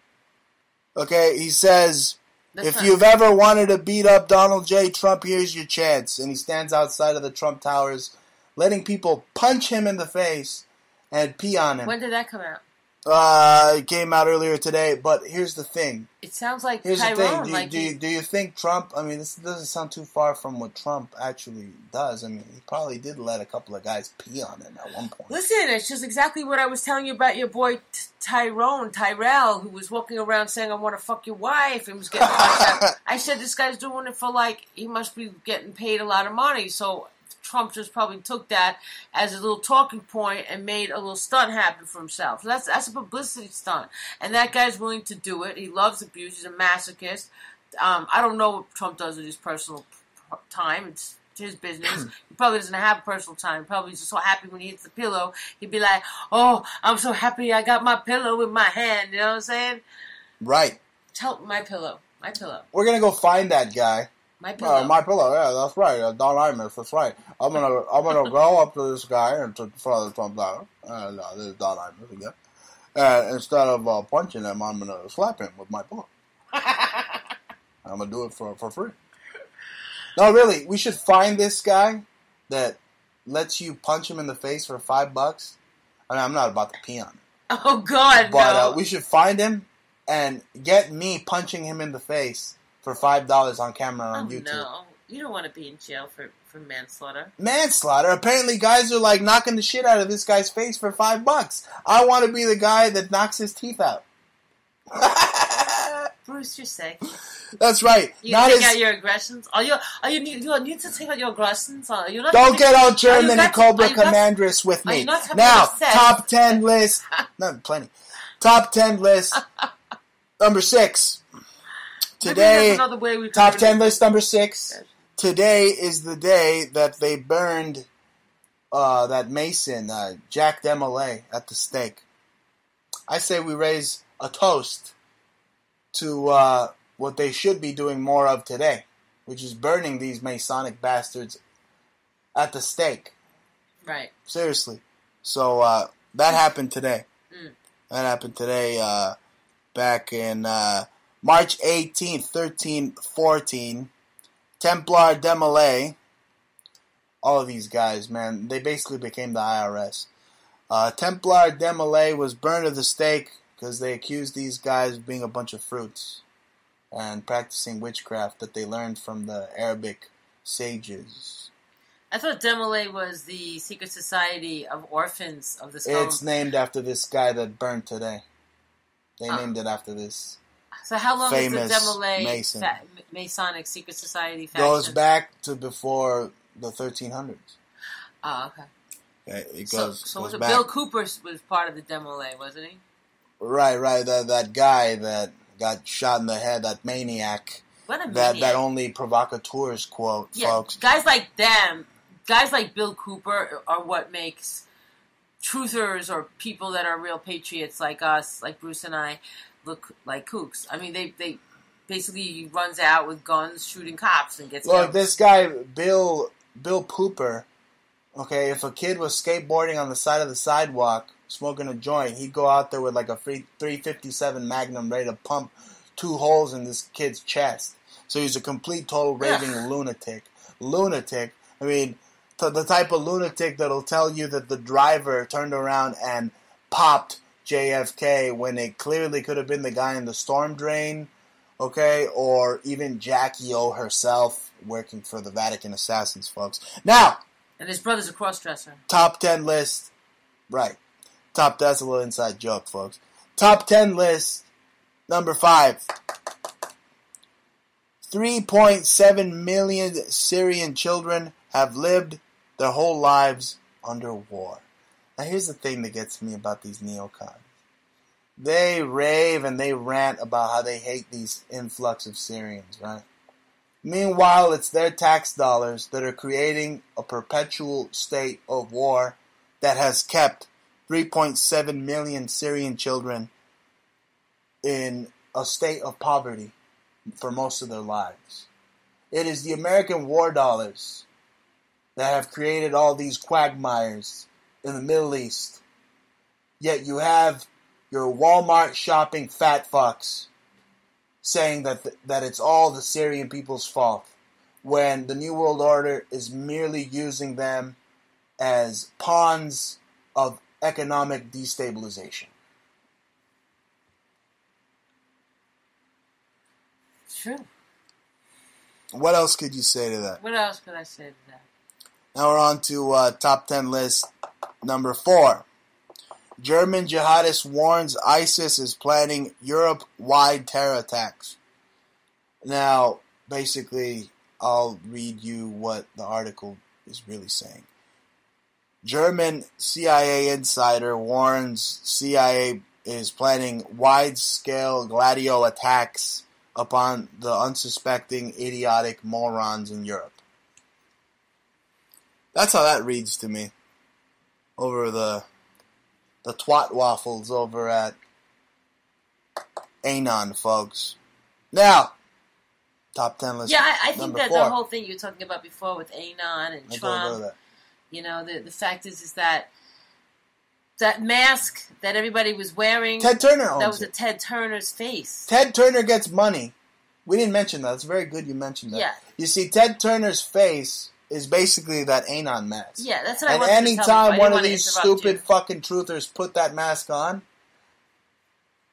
Okay, he says, if you've ever wanted to beat up Donald J. Trump, here's your chance. And he stands outside of the Trump Towers, letting people punch him in the face and pee on him. When did that come out? It came out earlier today, but here's the thing. It sounds like Here's Tyrone. the thing. Do you think Trump, I mean, this doesn't sound too far from what Trump actually does. I mean, he probably did let a couple of guys pee on him at one point. Listen, it's just exactly what I was telling you about your boy Tyrell, who was walking around saying, I want to fuck your wife, and was getting I said, this guy's doing it for, he must be getting paid a lot of money, so Trump just probably took that as a little talking point and made a little stunt happen for himself. So that's a publicity stunt. And that guy's willing to do it. He loves abuse. He's a masochist. I don't know what Trump does with his personal time. It's his business. He probably doesn't have personal time. Probably just so happy when he hits the pillow. He'd be like, oh, I'm so happy I got my pillow in my hand. You know what I'm saying? Right. Tell my pillow. My pillow. We're going to go find that guy. My pillow. My pillow, yeah, that's right. Don Imus, that's right. I'm gonna go up to this guy and to front of the Trump Tower. This is Don Imus again. And instead of punching him, I'm gonna slap him with my pillow. I'm gonna do it for free. No, really, we should find this guy that lets you punch him in the face for $5. I mean, I'm not about to pee on him. Oh God, but, no. We should find him and get me punching him in the face for $5 on camera on YouTube. No, you don't want to be in jail for manslaughter. Manslaughter? Apparently guys are knocking the shit out of this guy's face for $5. I want to be the guy that knocks his teeth out. Bruce, you're sick. That's right. You take out your aggressions? You need to take out your aggressions? Don't get all German and Cobra Commandress with me. Now, top 10 list. Not plenty. Top 10 list. Number 6. Today, top 10 list number 6. Today is the day that they burned that Mason, Jack Demolay, at the stake. I say we raise a toast to what they should be doing more of today, which is burning these Masonic bastards at the stake. Right. Seriously. So that happened today. That happened today back in March 18th, 1314, Templar Demolay, all of these guys, man, they basically became the IRS. Templar Demolay was burned at the stake because they accused these guys of being a bunch of fruits and practicing witchcraft that they learned from the Arabic sages. I thought Demolay was the secret society of orphans of the skull. It's named after this guy that burned today. They named it after this. So how long is the Demolay Mason. Masonic secret society faction? Goes back to before the 1300s. Oh, okay. It goes, so goes was back. Bill Cooper was part of the Demolay, wasn't he? Right. That guy that got shot in the head, that maniac. What a maniac. That only provocateurs quote, folks. Guys like them, guys like Bill Cooper are what makes truthers or people that are real patriots like us, like Bruce and I, look like kooks. I mean, they basically runs out with guns shooting cops and gets killed. This guy, Bill Pooper, okay, if a kid was skateboarding on the side of the sidewalk smoking a joint, he'd go out there with like a 357 Magnum ready to pump 2 holes in this kid's chest. So he's a complete, total raving lunatic. I mean, the type of lunatic that'll tell you that the driver turned around and popped JFK when it clearly could have been the guy in the storm drain, okay, or even Jackie O herself working for the Vatican assassins, folks. Now, and his brother's a cross-dresser. Top 10 list, right? That's a little inside joke, folks. Top 10 list, number 5. 3.7 million Syrian children have lived their whole lives under war. Now here's the thing that gets me about these neocons. They rave and they rant about how they hate these influx of Syrians, right? Meanwhile, it's their tax dollars that are creating a perpetual state of war that has kept 3.7 million Syrian children in a state of poverty for most of their lives. It is the American war dollars that have created all these quagmires in the Middle East. Yet you have your Walmart shopping fat fucks saying that it's all the Syrian people's fault, when the New World Order is merely using them as pawns of economic destabilization. True. What else could you say to that? What else could I say to that? Now we're on to top 10 list number 4. German jihadist warns ISIS is planning Europe-wide terror attacks. Now, basically, I'll read you what the article is really saying. German CIA insider warns CIA is planning wide-scale Gladio attacks upon the unsuspecting idiotic morons in Europe. That's how that reads to me. Over the twat waffles over at Anon, folks. Now, top 10 list. Yeah, I think that 4. the whole thing you were talking about before with Anon and Trump, you know, the fact is that mask that everybody was wearing, Ted Turner owns that was it. a Ted Turner's face. Ted Turner gets money. We didn't mention that. It's very good you mentioned that. Yeah. You see, Ted Turner's face is basically that Anon mask. Yeah, that's what I and wanted to tell anytime you. one of these stupid fucking truthers put that mask on,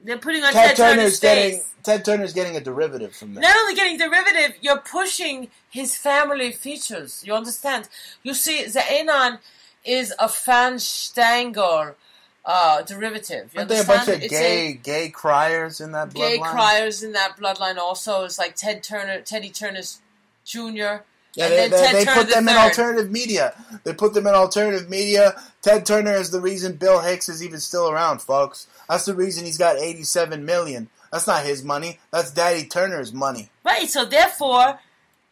they're putting on Ted Turner's face. Ted Turner's getting a derivative from that. Not only getting derivative, you're pushing his family features. You understand? You see, the Anon is a Fanstanger derivative. You Aren't there a bunch of gay criers in that bloodline? Gay criers in that bloodline also. It's like Teddy Turner's Jr., yeah, they put them in alternative media. They put them in alternative media. Ted Turner is the reason Bill Hicks is even still around, folks. That's the reason he's got $87 million. That's not his money. That's Daddy Turner's money. Right, so therefore,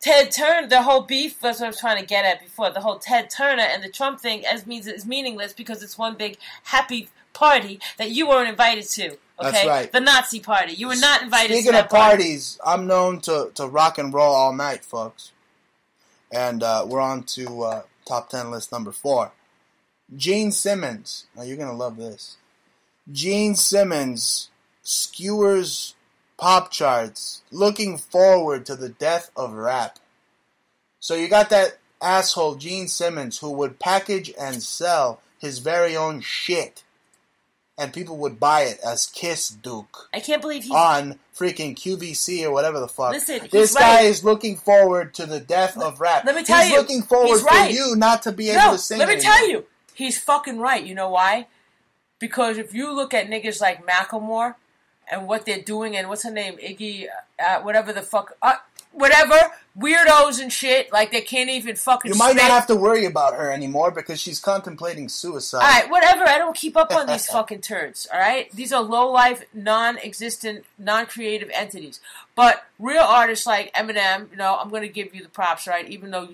Ted Turner, the whole beef, that's what I was trying to get at before, the whole Ted Turner and the Trump thing is meaningless because it's one big happy party that you weren't invited to. Okay? That's right. The Nazi party. You were not invited Speaking to that of parties, I'm known to rock and roll all night, folks. And we're on to top 10 list number 4. Gene Simmons. Now you're going to love this. Gene Simmons skewers pop charts looking forward to the death of rap. So you got that asshole Gene Simmons who would package and sell his very own shit. And people would buy it as Kiss Duke. I can't believe he's on freaking QVC or whatever the fuck. Listen, this guy is looking forward to the death of rap. Let me tell you, he's looking forward for you not to be able to sing. Let me anymore. tell you, he's fucking right. You know why? Because if you look at niggas like Macklemore and what they're doing, and what's her name, Iggy, whatever the fuck, whatever, weirdos and shit, like they can't even fucking. You might not have to worry about her anymore because she's contemplating suicide. Alright, whatever, I don't keep up on these fucking turds, alright? These are low-life, non-existent, non-creative entities. But real artists like Eminem, you know, I'm going to give you the props, right? Even though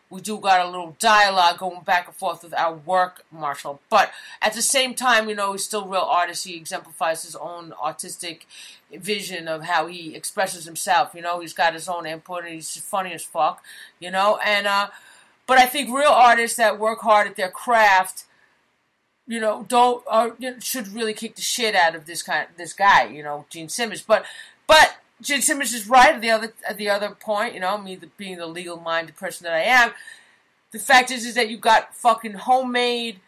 we do got a little dialogue going back and forth with our work, Marshall. But at the same time, you know, he's still a real artist. He exemplifies his own artistic vision of how he expresses himself. You know, he's got his own input and he's funny as fuck, you know. And but I think real artists that work hard at their craft, you know, should really kick the shit out of this guy, you know, Gene Simmons. But Gene Simmons is right at the other point, you know, me being the legal-minded person that I am. The fact is that you got fucking homemade,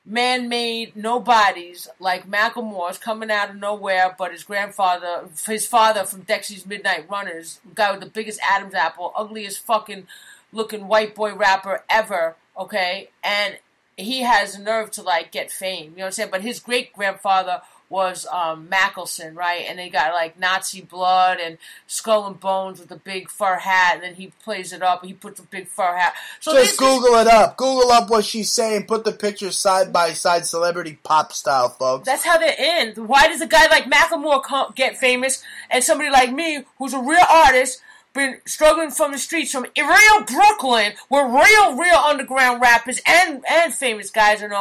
man-made nobodies like Macklemore's coming out of nowhere, but his father from Dexy's Midnight Runners, guy with the biggest Adam's apple, ugliest fucking looking white boy rapper ever, okay? And he has the nerve to, like, get fame, you know what I'm saying? But his great-grandfather was Mackelson, right? And they got like Nazi blood and Skull and Bones with a big fur hat, and then he plays it up and he puts a big fur hat. So just Google it up. Google up what she's saying. Put the pictures side by side, celebrity pop style, folks. That's how they end. Why does a guy like Macklemore get famous and somebody like me, who's a real artist, been struggling from the streets from real Brooklyn, where real underground rappers and famous guys are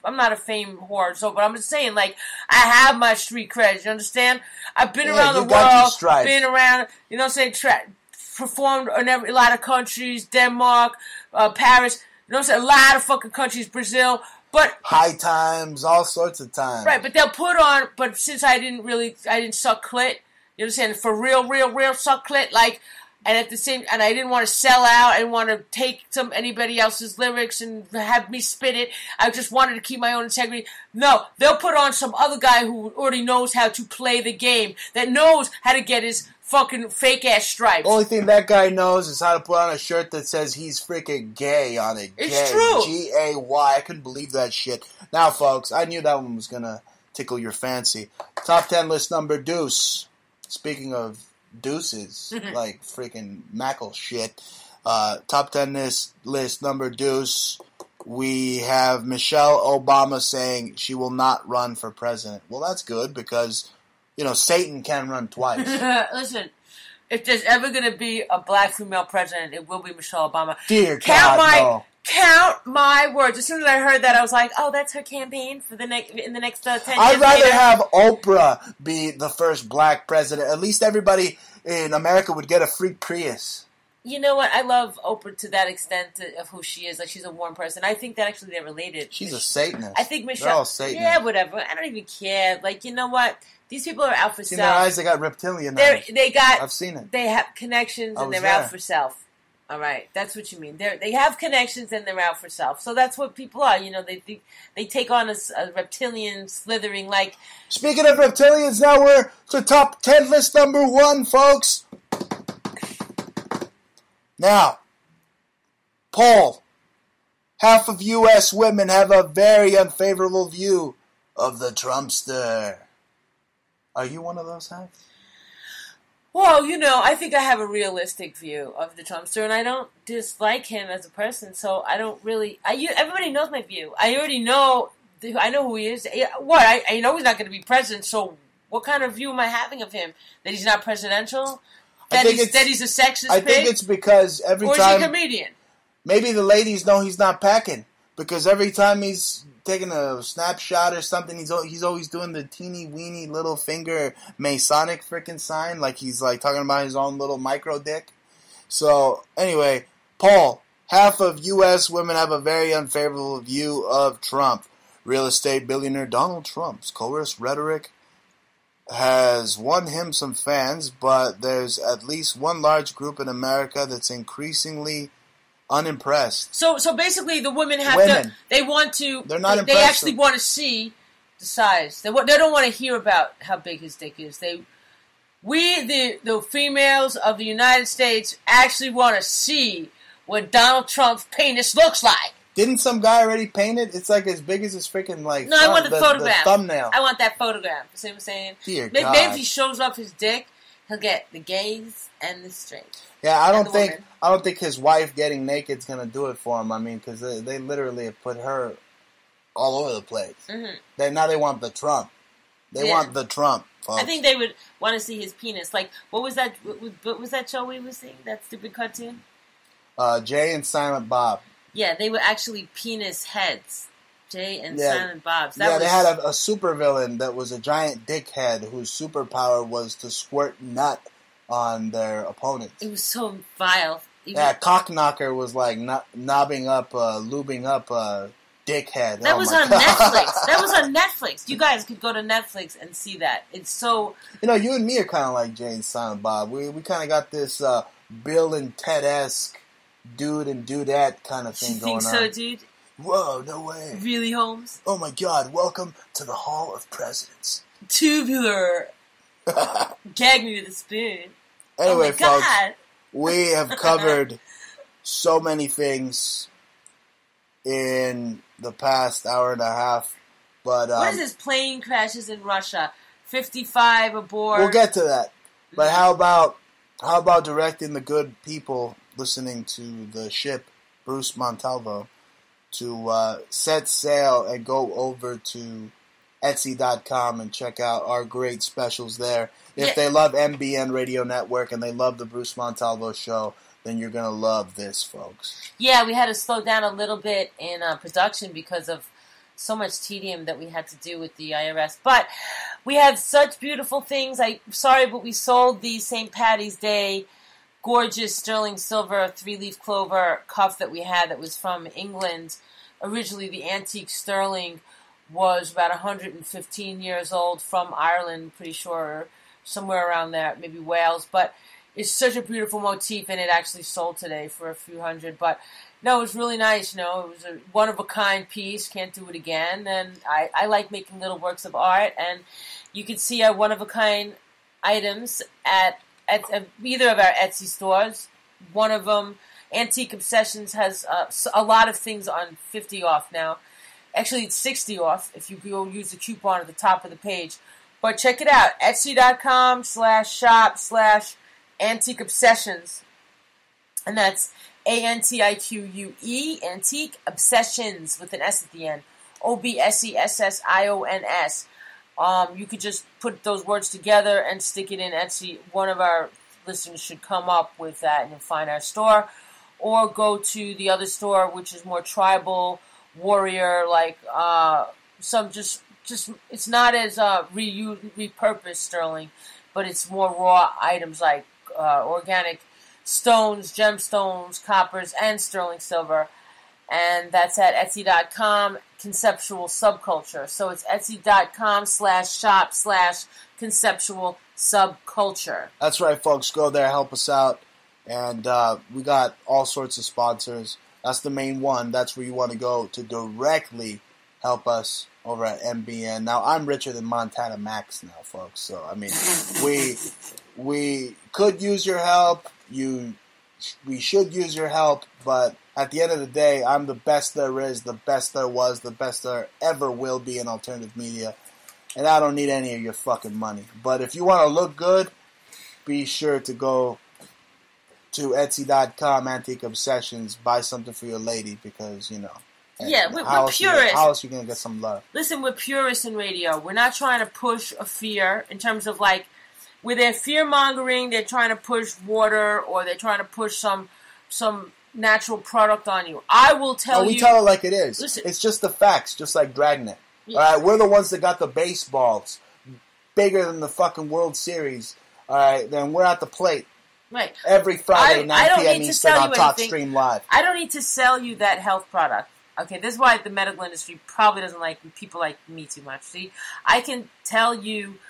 I'm not a fame whore, but I'm just saying, like, I have my street cred, you understand? I've been around the world, been around, you know what I'm saying, performed in a lot of countries, Denmark, Paris, you know what I'm saying, a lot of fucking countries, Brazil, but... High times, all sorts of times. Right, but they'll put on, but since I didn't suck clit, you understand, for real suck clit, like... And at the same, and I didn't want to sell out. I didn't want to take anybody else's lyrics and have me spit it. I just wanted to keep my own integrity. No, they'll put on some other guy who already knows how to play the game, that knows how to get his fucking fake ass stripes. The only thing that guy knows is how to put on a shirt that says he's freaking gay on it. It's true. G-A-Y. I couldn't believe that shit. Now, folks, I knew that one was gonna tickle your fancy. Top 10 list number deuce. Speaking of deuces, like freaking Mackle shit. Top 10 list number deuce. We have Michelle Obama saying she will not run for president. Well, that's good because, you know, Satan can run twice. Listen, if there's ever going to be a black female president, it will be Michelle Obama. Dear God, no. Count my words. As soon as I heard that, I was like, "Oh, that's her campaign for the next 10 years." I'd rather have Oprah be the first black president. At least everybody in America would get a free Prius. You know what? I love Oprah to that extent of who she is. Like, she's a warm person. I think that actually they're related. She's a Satanist. I think Michelle. They're all Satanists. Yeah, whatever. I don't even care. Like, you know what? These people are out for self. In their eyes, they got reptilian eyes. I've seen it. They have connections and they're out for self. All right, that's what you mean. They have connections and they're out for self. So that's what people are. You know, they take on a reptilian slithering like. Speaking of reptilians, now we're to top 10 list number 1, folks. Now, poll. Half of U.S. women have a very unfavorable view of the Trumpster. Are you one of those half? Well, you know, I think I have a realistic view of the Trumpster, and I don't dislike him as a person, so I don't really... everybody knows my view. I already know... I know who he is. What? I know he's not going to be president, so what kind of view am I having of him? That he's not presidential? That he's a sexist I think it's because every time... Or is he a comedian? Maybe the ladies know he's not packing, because every time he's taking a snapshot or something, he's always doing the teeny weeny little finger Masonic freaking sign, like he's like talking about his own little micro dick. So anyway, Paul, half of U.S. women have a very unfavorable view of Trump. Real estate billionaire Donald Trump's coerced rhetoric has won him some fans, but there's at least one large group in America that's increasingly unimpressed. So basically, the women have they want to. They're not impressed. They actually want to see the size. They don't want to hear about how big his dick is. The females of the United States actually want to see what Donald Trump's penis looks like. Didn't some guy already paint it? It's like as big as his freaking like. No, I want the photograph. The thumbnail. I want that photograph. You see what I'm saying? Dear God. Maybe if he shows off his dick, he'll get the gays and the straight. Yeah, I don't think his wife getting naked is gonna do it for him. I mean, because they literally have put her all over the place. Mm-hmm. Now they want the Trump. They want the Trump. Folks. I think they would want to see his penis. Like, what was that? What was that show we were seeing? That stupid cartoon. Jay and Silent Bob. Yeah, they were actually penis heads. Jay and Silent Bob's. They had a supervillain that was a giant dickhead whose superpower was to squirt nut on their opponent. It was so vile. Cockknocker was like lubing up a dickhead. That was on Netflix. That was on Netflix. You guys could go to Netflix and see that. It's so... You know, you and me are kind of like Jay and Silent Bob. We kind of got this Bill and Ted-esque dude and dudette kind of thing going on. You think so, dude? Whoa, no way. Really, Holmes? Oh my God, welcome to the Hall of Presidents. Tubular. Gag me with a spoon. Anyway, oh my God. Folks, we have covered so many things in the past hour and a half But what is this? Plane crashes in Russia. 55 aboard. We'll get to that. But how about directing the good people listening to the ship, Bruce Montalvo, to set sail and go over to Etsy.com and check out our great specials there. If they love MBN Radio Network and they love the Bruce Montalvo show, then you're going to love this, folks. Yeah, we had to slow down a little bit in production because of so much tedium that we had to do with the IRS. But we had such beautiful things. Sorry, but we sold the St. Patty's Day gorgeous sterling silver 3-leaf clover cuff that we had that was from England. Originally, the antique sterling was about 115 years old from Ireland, pretty sure, somewhere around there, maybe Wales. But it's such a beautiful motif, and it actually sold today for a few hundred. But no, it was really nice. It was a one-of-a-kind piece. Can't do it again. And I like making little works of art. And you can see our one-of-a-kind items at either of our Etsy stores. One of them, Antique Obsessions, has a lot of things on 50 off now. Actually, it's 60 off if you go use the coupon at the top of the page. But check it out, Etsy.com/shop/Antique Obsessions. And that's ANTIQUE, Antique Obsessions, with an S at the end. OBSESSIONS. You could just put those words together and stick it in Etsy. One of our listeners should come up with that and you'll find our store. Or go to the other store, which is more tribal, warrior, like some just it's not as repurposed sterling, but it's more raw items like organic stones, gemstones, coppers, and sterling silver. And that's at Etsy.com, Conceptual Subculture. So it's Etsy.com/shop/Conceptual Subculture. That's right, folks. Go there, help us out. And we got all sorts of sponsors. That's the main one. That's where you want to go to directly help us over at MBN. Now, I'm richer than Montana Max now, folks. So, I mean, we could use your help. We should use your help. But at the end of the day, I'm the best there is, the best there was, the best there ever will be in alternative media. And I don't need any of your fucking money. But if you want to look good, be sure to go to Etsy.com, Antique Obsessions, buy something for your lady because, yeah, we're purists. How else are you going to get some love? Listen, we're purists in radio. We're not trying to push a fear in terms of, like, with their fear-mongering, they're trying to push water or they're trying to push some natural product on you. I will tell you... we tell it like it is. Listen. It's just the facts, just like Dragnet. Yeah. All right, we're the ones that got the baseballs bigger than the fucking World Series. All right, then we're at the plate. Right. Every Friday, 9 p.m. Eastern on TalkStream Live. I don't need to sell you that health product. Okay, this is why the medical industry probably doesn't like people like me too much. See, I can tell you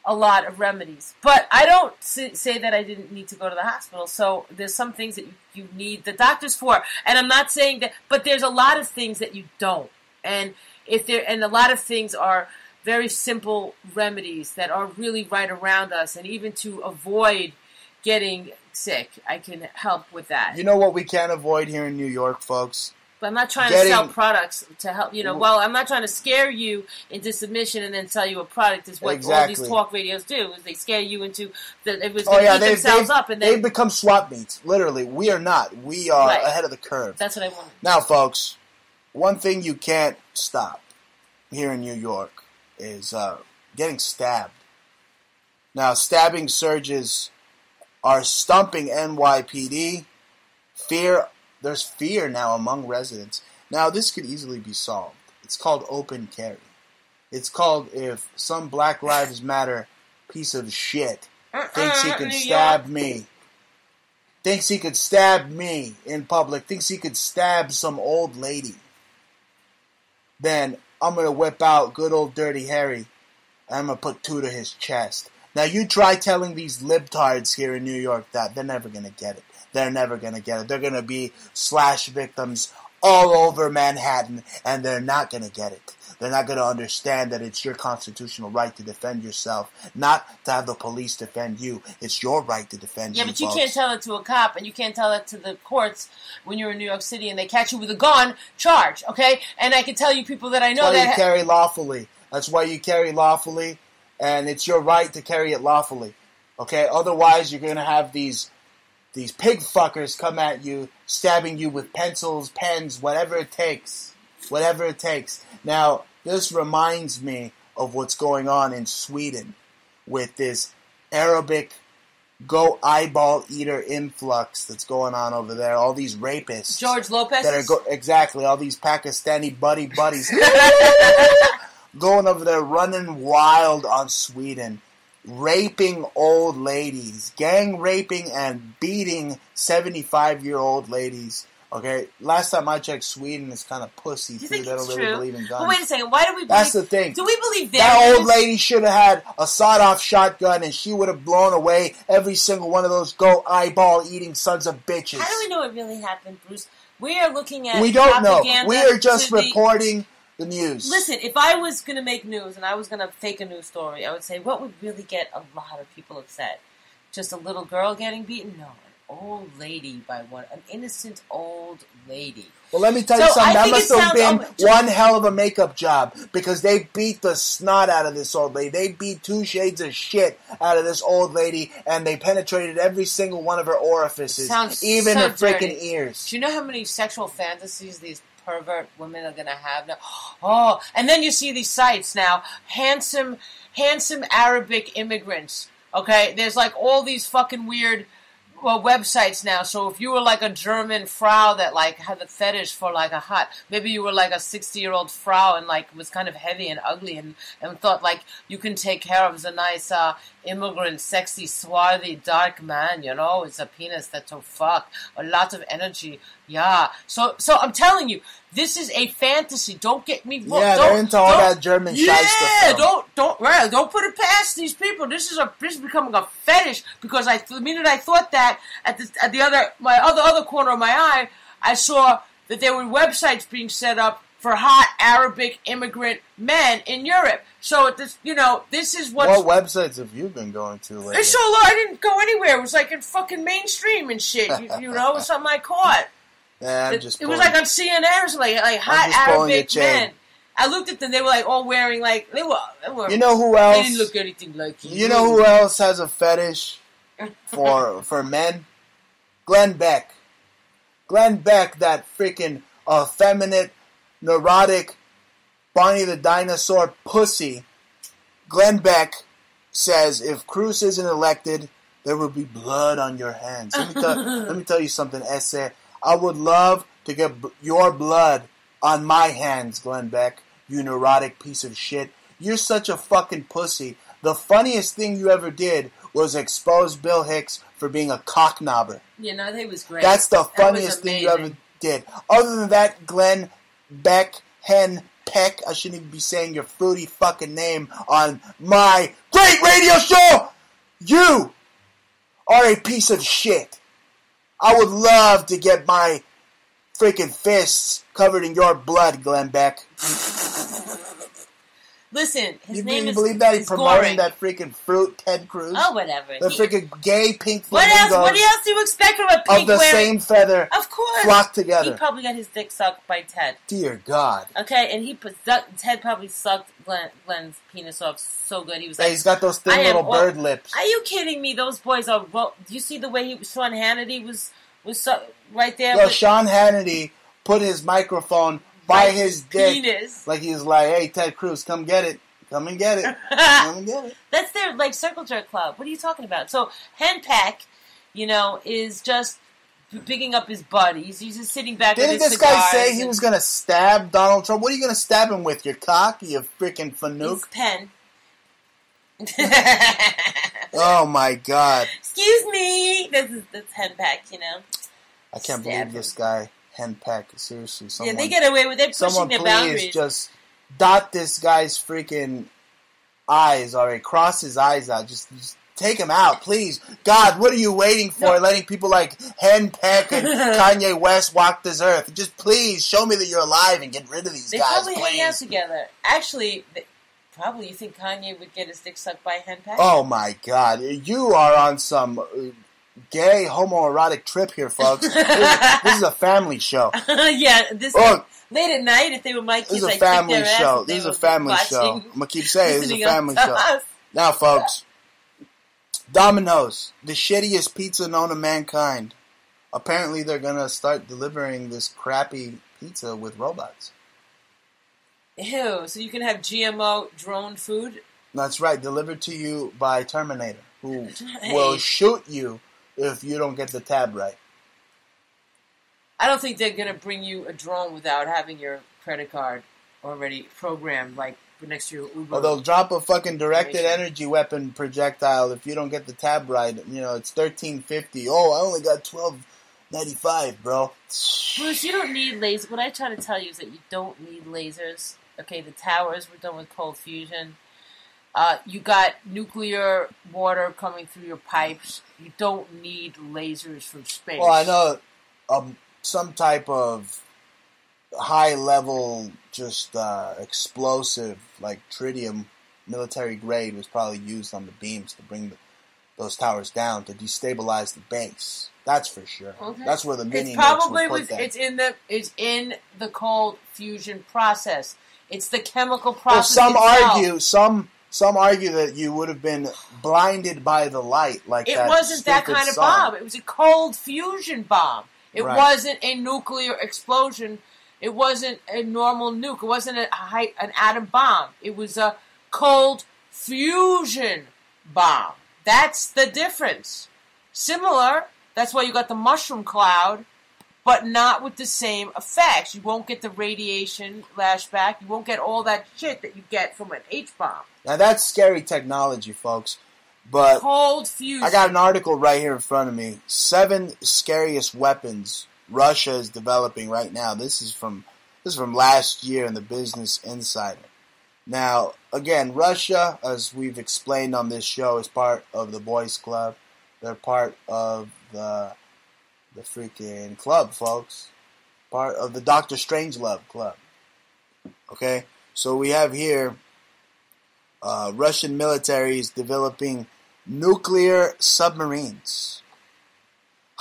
a lot of remedies, but I don't say that I didn't need to go to the hospital. So there's some things that you need the doctors for, and I'm not saying that, but there's a lot of things that you don't, and a lot of things are very simple remedies that are really right around us, and even to avoid getting sick, I can help with that. You know what we can't avoid here in New York, folks? But I'm not trying to sell products to help, well, I'm not trying to scare you into submission and then sell you a product is what all these talk radios do, is they scare you into, it was going to eat themselves up. And they've become swap meets, literally. We are not. We are ahead of the curve. That's what I want. Now, folks, one thing you can't stop here in New York is getting stabbed. Now, stabbing surges are stumping NYPD. There's fear now among residents. Now, this could easily be solved. It's called open carry. It's called if some Black Lives Matter piece of shit thinks he could stab me, thinks he could stab me in public, thinks he could stab some old lady, then I'm going to whip out good old Dirty Harry and I'm going to put 2 to his chest. Now, you try telling these libtards here in New York that they're never going to get it. They're never going to get it. They're going to be slash victims all over Manhattan, and they're not going to get it. they're not going to understand that it's your constitutional right to defend yourself, not to have the police defend you. It's your right to defend you. Yeah, but you folks. can't tell it to a cop, and you can't tell it to the courts when you're in New York City and they catch you with a gun charge, okay? And I can tell you people that I know That's why you carry lawfully. That's why you carry lawfully, and it's your right to carry it lawfully, okay? Otherwise, you're going to have these pig fuckers come at you, stabbing you with pencils, pens, whatever it takes. Whatever it takes. Now, this reminds me of what's going on in Sweden with this Arabic go eyeball eater influx that's going on over there. All these rapists. George Lopez? That are exactly, all these Pakistani buddies going over there running wild on Sweden. Raping old ladies. Gang raping and beating 75-year-old ladies. Okay, last time I checked, Sweden is kind of pussy, too. They don't really believe in guns. But wait a second, why do we believe... That's the thing. Do we believe that old lady should have had a sawed-off shotgun, and she would have blown away every single one of those eyeball-eating sons of bitches. How do we know it really happened, Bruce? We are looking at We don't know. propaganda We are just to the- reporting the news. Listen, if I was going to make news and I was going to fake a news story, I would say, what would really get a lot of people upset? Just a little girl getting beaten? No. Old lady by an innocent old lady. Well, let me tell you something. That must have been one hell of a makeup job, because they beat the snot out of this old lady. They beat 2 shades of shit out of this old lady, and they penetrated every single one of her orifices, even her freaking ears. Do you know how many sexual fantasies these pervert women are going to have now? Oh, and then you see these sites now, handsome Arabic immigrants. Okay, there's like all these fucking weird websites now. So if you were like a German Frau that like had a fetish for like a hot, maybe you were like a 60-year-old Frau and like was kind of heavy and ugly and thought like you can take care of the nice immigrant, sexy, swarthy, dark man, you know, it's a penis that's so fuck, a lot of energy, yeah. So I'm telling you, this is a fantasy. Don't get me wrong. Yeah, they're into all that German shit stuff. Yeah, don't put it past these people. This is becoming a fetish, because the minute I thought that at my other corner of my eye, I saw that there were websites being set up for hot Arabic immigrant men in Europe. So this is what websites have you been going to lately? I saw a lot. I didn't go anywhere. It was like in fucking mainstream and shit. You know, something I caught. Yeah, it was like on CNN or something, like hot Arabic men. I looked at them. They were like all wearing like they were. You know who else? They didn't look anything like you. You know who else has a fetish for men? Glenn Beck. Glenn Beck, that freaking effeminate, neurotic, Barney the Dinosaur pussy. Glenn Beck says if Cruz isn't elected, there will be blood on your hands. Let me tell you something, Esse. I would love to get your blood on my hands, Glenn Beck, you neurotic piece of shit. You're such a fucking pussy. The funniest thing you ever did was expose Bill Hicks for being a cocknobber. Yeah, no, that was great. That's the funniest thing you ever did. Other than that, Glenn Beck, Hen Peck, I shouldn't even be saying your fruity fucking name on my great radio show. You are a piece of shit. I would love to get my freaking fists covered in your blood, Glenn Beck. Listen, his name you is believe that he's promoting Goring. that freaking fruit, Ted Cruz? Oh, whatever. The freaking gay pink flamingos. What else do you expect from a pink of the same feather? Of course. Flock together. He probably got his dick sucked by Ted. Dear God. Okay, and Ted probably sucked Glenn's penis off so good. He was like, he's got those thin little bird lips. Are you kidding me? Those boys are. Do you see the way Sean Hannity was right there? Yo, Sean Hannity put his microphone by his dick. Penis. Like he was like, hey, Ted Cruz, come get it. Come and get it. Come and get it. That's their, like, circle jerk club. What are you talking about? So, Henpeck, is just picking up his butt. He's just sitting back with his Didn't this guy say he was going to stab Donald Trump? What are you going to stab him with? Your cock? You freaking fanook? His pen. Oh, my God. Excuse me. That's Henpeck, I can't believe this guy, Henpeck. Seriously. Someone, they get away with it. They're pushing their boundaries. Please just dot this guy's freaking eyes, alright? Cross his eyes out. Just Take him out, please. God, what are you waiting for? Letting people like Hen Peck and Kanye West walk this earth. Just please show me that you're alive and get rid of these guys. They probably please. hang out together. Actually, probably you think Kanye would get his dick sucked by Hen Peck? Oh my God, you are on some gay homoerotic trip here, folks. This is a family show. Yeah, late at night, if they were my kids, this is a family show. This is a family show. I'm gonna keep saying this is a family show. Now, folks, Domino's, the shittiest pizza known to mankind. Apparently, they're gonna start delivering this crappy pizza with robots. Ew! So you can have GMO drone food? That's right, delivered to you by Terminator, who will shoot you if you don't get the tab right. I don't think they're going to bring you a drone without having your credit card already programmed, like next to your Uber. Or they'll drop a fucking directed energy weapon projectile if you don't get the tab right. You know, it's $13.50. Oh, I only got $12.95, bro. Bruce, you don't need lasers. What I try to tell you is that you don't need lasers. Okay, the towers were done with cold fusion. You got nuclear water coming through your pipes. You don't need lasers from space. Well, I know some type of high-level, just explosive, like tritium, military grade, was probably used on the beams to bring those towers down to destabilize the base. That's for sure. Okay. That's where the mini it's in the cold fusion process. It's the chemical process. Well, some argue that you would have been blinded by the light, like it wasn't that kind of bomb. It was a cold fusion bomb. It wasn't a nuclear explosion. It wasn't a normal nuke. It wasn't an atom bomb. It was a cold fusion bomb. That's the difference. Similar. That's why you got the mushroom cloud, but not with the same effects. You won't get the radiation lashback. You won't get all that shit that you get from an H-bomb. Now that's scary technology, folks. But cold fusion. I got an article right here in front of me. 7 scariest weapons Russia is developing right now. This is from last year in the Business Insider. Now, again, Russia, as we've explained on this show, is part of the Boys Club. They're part of the freaking club, folks. Part of the Dr. Strangelove Club. Okay? So we have here Russian military is developing nuclear submarines,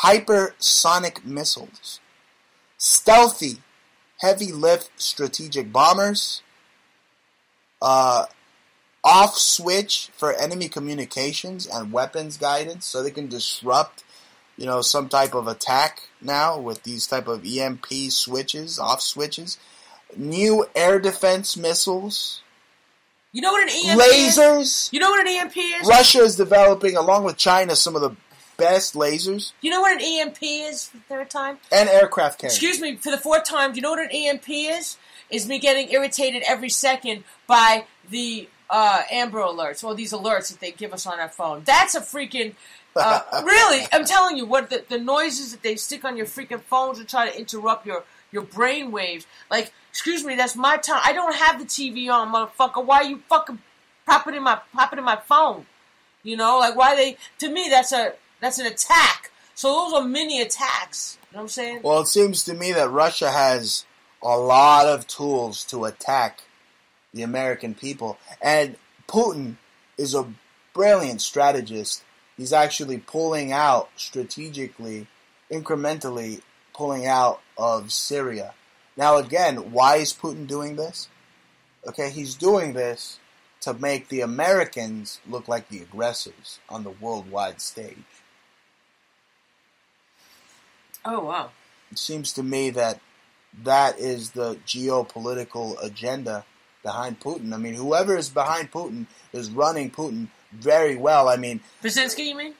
hypersonic missiles, stealthy heavy-lift strategic bombers, off-switch for enemy communications and weapons guidance, so they can disrupt, some type of attack now with these type of EMP switches, off switches, new air defense missiles. You know what an EMP lasers. Is? You know what an EMP is? Russia is developing, along with China, some of the best lasers. You know what an EMP is for the third time? And aircraft carriers. Excuse me, for the fourth time, do you know what an EMP is? Is me getting irritated every second by the Amber Alerts, or these alerts that they give us on our phone. That's a freaking... really, I'm telling you, what the noises that they stick on your freaking phones to try to interrupt your brain waves. Like, excuse me, that's my time. I don't have the TV on, motherfucker. Why are you fucking popping in my phone? Like why they? To me, that's an attack. So those are mini attacks. You know what I'm saying? Well, it seems to me that Russia has a lot of tools to attack the American people, and Putin is a brilliant strategist. He's actually pulling out strategically, incrementally pulling out of Syria. Now again, why is Putin doing this? Okay, he's doing this to make the Americans look like the aggressors on the worldwide stage. Oh, wow. It seems to me that is the geopolitical agenda behind Putin. I mean, whoever is behind Putin is running Putin very well. I mean... Brzezinski, you mean?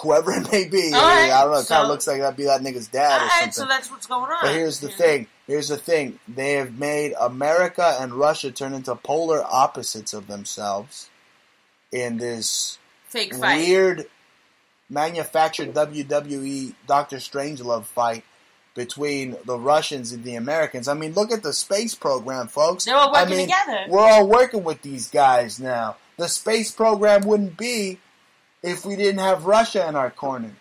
Whoever it may be. Right, I don't know. It kind of looks like that'd be that nigga's dad or something. So that's what's going on. But here's the thing. They have made America and Russia turn into polar opposites of themselves in this fake fight. Weird manufactured WWE Dr. Strangelove fight between the Russians and the Americans. I mean, look at the space program, folks. They're all working together. We're all working with these guys now. The space program wouldn't be if we didn't have Russia in our corners.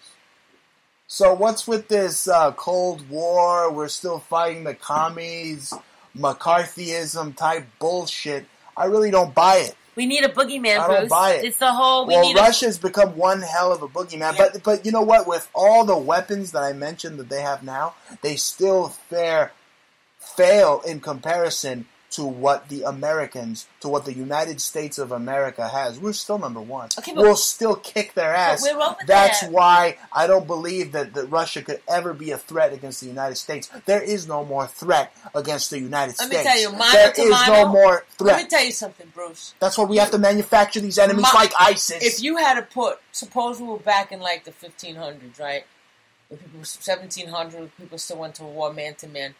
So what's with this Cold War? We're still fighting the commies, McCarthyism type bullshit. I really don't buy it. We need a boogeyman, I Bruce. don't buy it. It's the whole... Russia's become one hell of a boogeyman. Yeah. But you know what? With all the weapons that I mentioned that they have now, they still fail in comparison to what the United States of America has. We're still number one. Okay, we'll still kick their ass. That's why I don't believe that Russia could ever be a threat against the United States. There is no more threat against the United States. Let me tell you, there is no more threat. Let me tell you something, Bruce. That's why we have to manufacture these enemies like ISIS. If you had to put, suppose we were back in like the 1500s, right? When people, 1700, people still went to war man to man.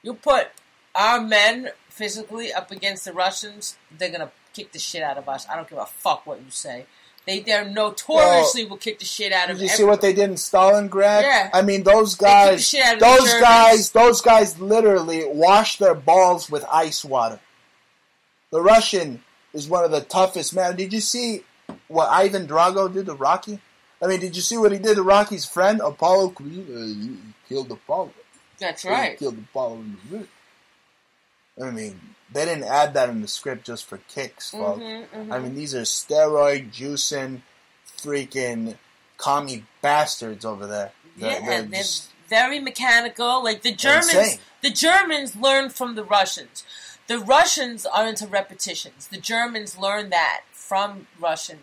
You put our men physically up against the Russians, they're going to kick the shit out of us. I don't give a fuck what you say. They're notoriously will kick the shit out of Did you see what they did in Stalingrad? Yeah. I mean, those guys literally wash their balls with ice water. The Russian is one of the toughest men. Did you see what Ivan Drago did to Rocky? I mean, did you see what he did to Rocky's friend, Apollo Creed? He killed Apollo. That's right. He killed Apollo in the ring. I mean, they didn't add that in the script just for kicks, folks. I mean, these are steroid juicing, freaking commie bastards over there. They're very mechanical. Like the Germans learned from the Russians. The Russians are into repetitions. The Germans learned that from Russian.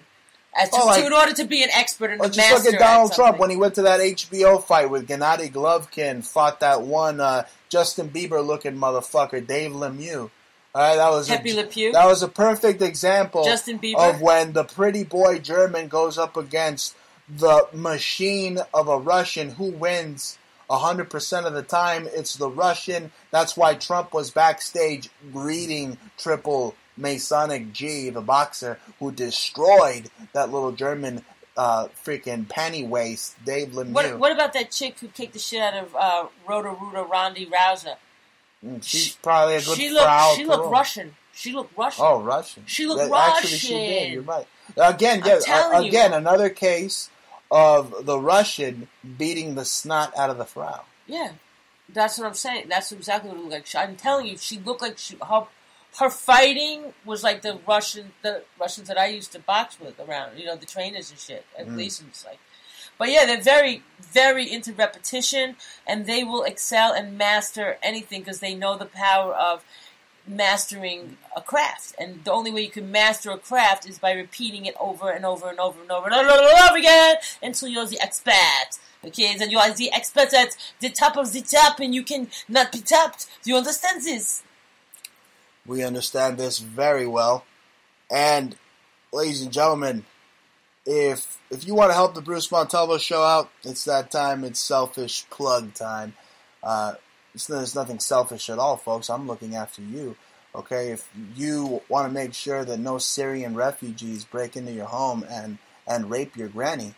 In order to be an expert and a master. Just look at Donald Trump when he went to that HBO fight with Gennady Golovkin, fought that one Justin Bieber looking motherfucker, Dave Lemieux. That was a perfect example of when the pretty boy German goes up against the machine of a Russian. Who wins 100% of the time? It's the Russian. That's why Trump was backstage greeting Triple Masonic G, the boxer, who destroyed that little German freaking panty waist, Dave Lemieux. What about that chick who kicked the shit out of Roto-Rooter Ronda Rousey? She's probably a good She looked Russian. She looked Russian. Oh, Russian. She looked Russian. Actually, she did. You're right. Again, another case of the Russian beating the snot out of the Frau. Yeah, that's what I'm saying. That's exactly what it looked like. I'm telling you, she looked like her fighting was like the Russians that I used to box with around, the trainers and shit at Gleason's. But yeah, they're very, very into repetition, and they will excel and master anything because they know the power of mastering a craft. And the only way you can master a craft is by repeating it over and over and over and over and over again until you're the expert. Okay, then you are the expert at the top of the top, and you can not be tapped. Do you understand this? We understand this very well. And, ladies and gentlemen, if you want to help the Bruce Montalvo show out, it's that time. It's selfish plug time. There's nothing selfish at all, folks. I'm looking after you. Okay, if you want to make sure that no Syrian refugees break into your home and rape your granny,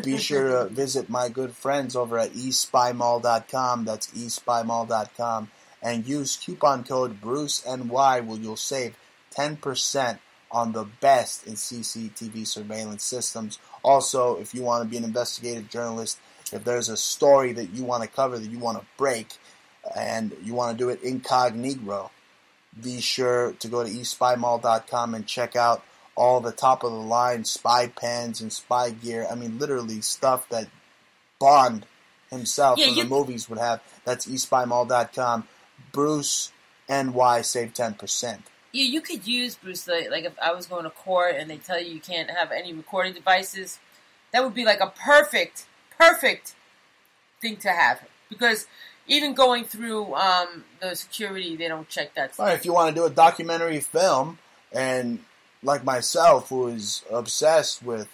be sure to visit my good friends over at espymall.com. That's espymall.com. And use coupon code BruceNY where you'll save 10% on the best in CCTV surveillance systems. Also, if you want to be an investigative journalist, if there's a story that you want to cover, that you want to break, and you want to do it incognito, be sure to go to espymall.com and check out all the top-of-the-line spy pens and spy gear. I mean, literally stuff that Bond himself from the movies would have. That's espymall.com. Bruce NY, save 10%. Yeah, you could use, Bruce, like if I was going to court and they tell you can't have any recording devices, that would be like a perfect thing to have. Because even going through the security, they don't check that stuff. All right, if you want to do a documentary film, and like myself, who is obsessed with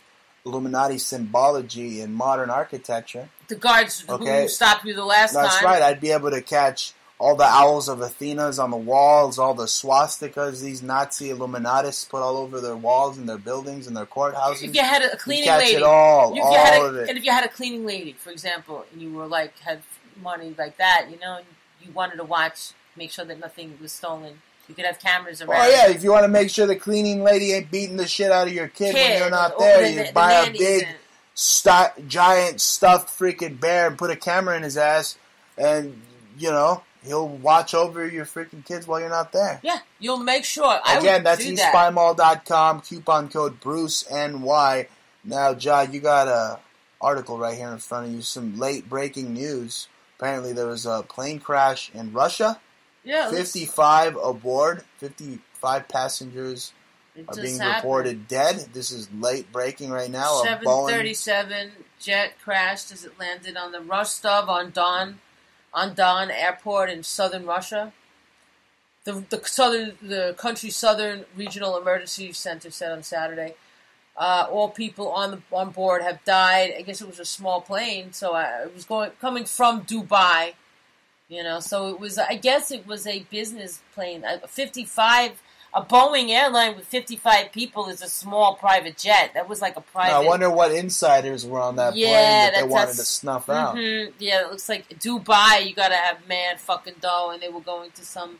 Illuminati symbology and modern architecture. The guards who stopped you the last time. That's right, I'd be able to catch all the owls of Athena's on the walls, all the swastikas these Nazi Illuminatis put all over their walls and their buildings and their courthouses. If you had a cleaning catch lady, it all of it. And if you had a cleaning lady, for example, and you were had money like that, you wanted to watch, make sure that nothing was stolen. You could have cameras around. Oh, yeah, if you want to make sure the cleaning lady ain't beating the shit out of your kid when you're not there, you buy a big, giant, stuffed freaking bear and put a camera in his ass, and, you know, he'll watch over your freaking kids while you're not there. Yeah, you'll make sure. Again, that's eastspymall.com, coupon code BruceNY. Now, Ja, you got a article right here in front of you, some late breaking news. Apparently there was a plane crash in Russia. Yeah, 55 aboard, 55 passengers are being reported dead. This is late breaking right now. 737 jet crashed as it landed on the Rostov on Don airport in southern Russia. The country's southern regional emergency center said on Saturday. All people on board have died. I guess it was a small plane, so it was coming from Dubai. You know, so it was. I guess it was a business plane. A Boeing airline with 55 people is a small private jet. That was like a private. I wonder what insiders were on that plane that they wanted to snuff out. Yeah, it looks like Dubai. You gotta have mad fucking dough, and they were going to some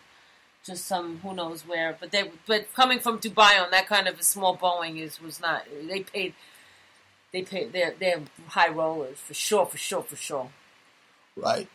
who knows where. But coming from Dubai on that kind of a small Boeing was not. They paid. They're high rollers for sure. Right.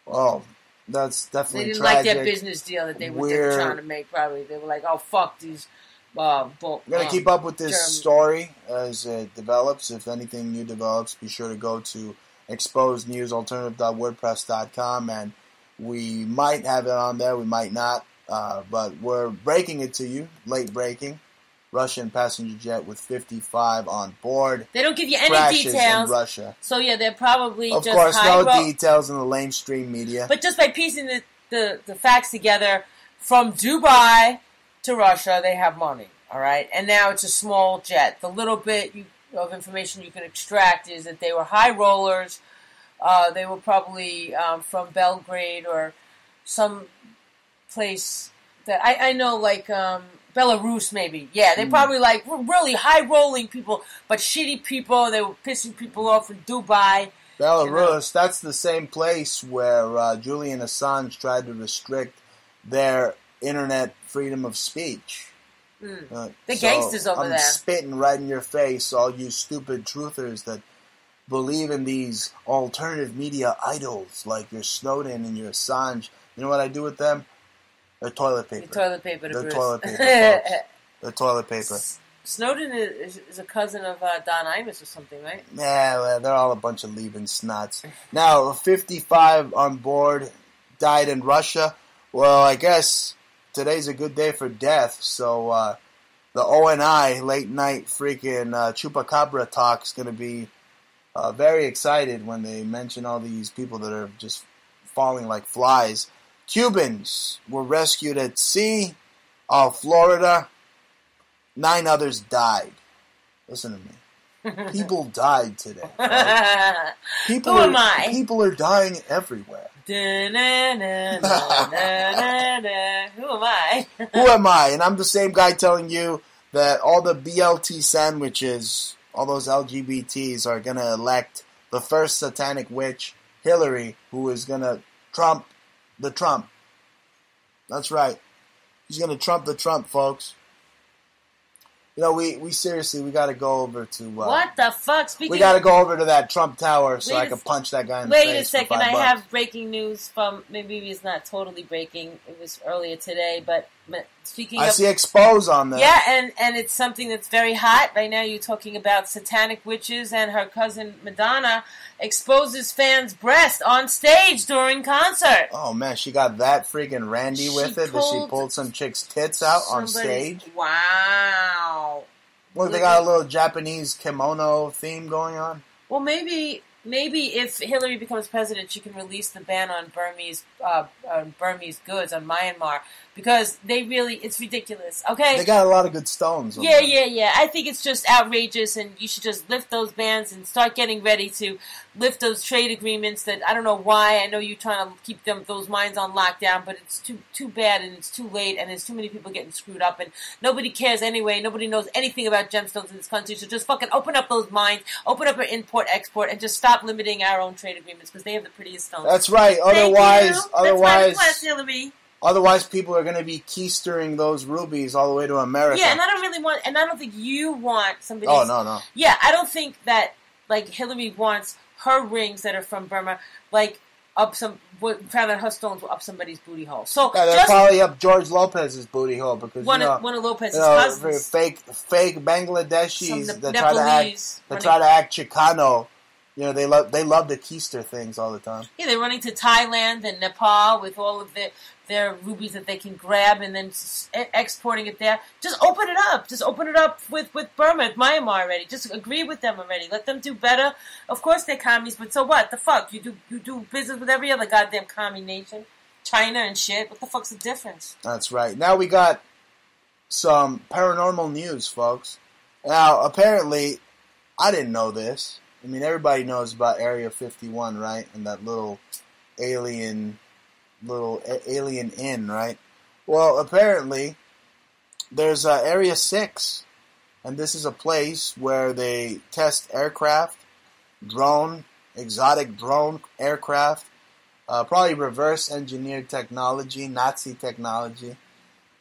Oh, that's definitely They didn't tragic. like their business deal that they were trying to make, probably. They were like, oh, fuck these... We're going to keep up with this story as it develops. If anything new develops, be sure to go to exposednewsalternative.wordpress.com, and we might have it on there, we might not, but we're breaking it to you, late breaking. Russian passenger jet with 55 on board. They don't give you any details. In Russia. So yeah, they're probably of course no details in the lamestream media. But just by piecing the facts together, from Dubai to Russia, they have money. All right, and now it's a small jet. The little bit of information you can extract is that they were high rollers. They were probably from Belgrade or some place that I know, like. Belarus, maybe. Yeah, they probably were really high-rolling people, but shitty people. They were pissing people off in Dubai. Belarus, that's the same place where Julian Assange tried to restrict their internet freedom of speech. The gangsters over there. I'm spitting right in your face, all you stupid truthers that believe in these alternative media idols like your Snowden and your Assange. You know what I do with them? They're toilet paper. Toilet paper to Bruce. Toilet paper, folks. They're toilet paper. Snowden is a cousin of Don Imus or something, right? Yeah, well, they're all a bunch of leaving snuts. Now, 55 on board died in Russia. Well, I guess today's a good day for death, so the ONI late night freaking Chupacabra talk is going to be very excited when they mention all these people that are just falling like flies. Cubans were rescued at sea off Florida. 9 others died. Listen to me. People died today. Right? Who am I? People are dying everywhere. Who am I? Who am I? And I'm the same guy telling you that all the BLT sandwiches, all those LGBTs are going to elect the first satanic witch, Hillary, who is going to trump the Trump. That's right. He's going to trump the Trump, folks. You know, we seriously, we got to go over to... what the fuck? We got to go over to that Trump Tower so I can punch that guy in the face. Wait a second. I have breaking news from... Maybe it's not totally breaking. It was earlier today, but speaking of... I see Expose on there. Yeah, and it's something that's very hot. Right now you're talking about satanic witches, and her cousin Madonna exposes fans' breast on stage during concert. Oh, man, she got that freaking Randy with it? That she pulled some chick's tits out on stage? Wow. Look, they got a little Japanese kimono theme going on. Well, maybe if Hillary becomes president, she can release the ban on Burmese goods on Myanmar, because it's ridiculous. Okay, they got a lot of good stones. Yeah. I think it's just outrageous, and you should just lift those bans and start getting ready to lift those trade agreements. That I don't know why. I know you're trying to keep those mines on lockdown, but it's too bad, and it's too late, and there's too many people getting screwed up, and nobody cares anyway. Nobody knows anything about gemstones in this country, so just fucking open up those mines, open up our import-export, and just stop limiting our own trade agreements, because they have the prettiest stones. That's right. Otherwise, That's why Hillary. Otherwise, people are going to be keistering those rubies all the way to America. Yeah, and I don't really want, and I don't think you want somebody. Oh, no. Yeah, I don't think that, like, Hillary wants her rings that are from Burma, like, found out her stones were up somebody's booty hole. So yeah, they're probably up George Lopez's booty hole because one of Lopez's cousins, fake Bangladeshis that try to act Chicano. You know, they love to keister things all the time. Yeah, they're running to Thailand and Nepal with all of their rubies that they can grab and then exporting it there. Just open it up. Just open it up with Burma, Myanmar already. Just agree with them already. Let them do better. Of course they're commies, but so what? The fuck? You do business with every other goddamn commie nation. China and shit. What the fuck's the difference? That's right. Now we got some paranormal news, folks. Now, apparently, I didn't know this. I mean, everybody knows about Area 51, right? And that little alien inn, right? Well, apparently, there's Area 6, and this is a place where they test aircraft, exotic drone aircraft, probably reverse-engineered technology, Nazi technology,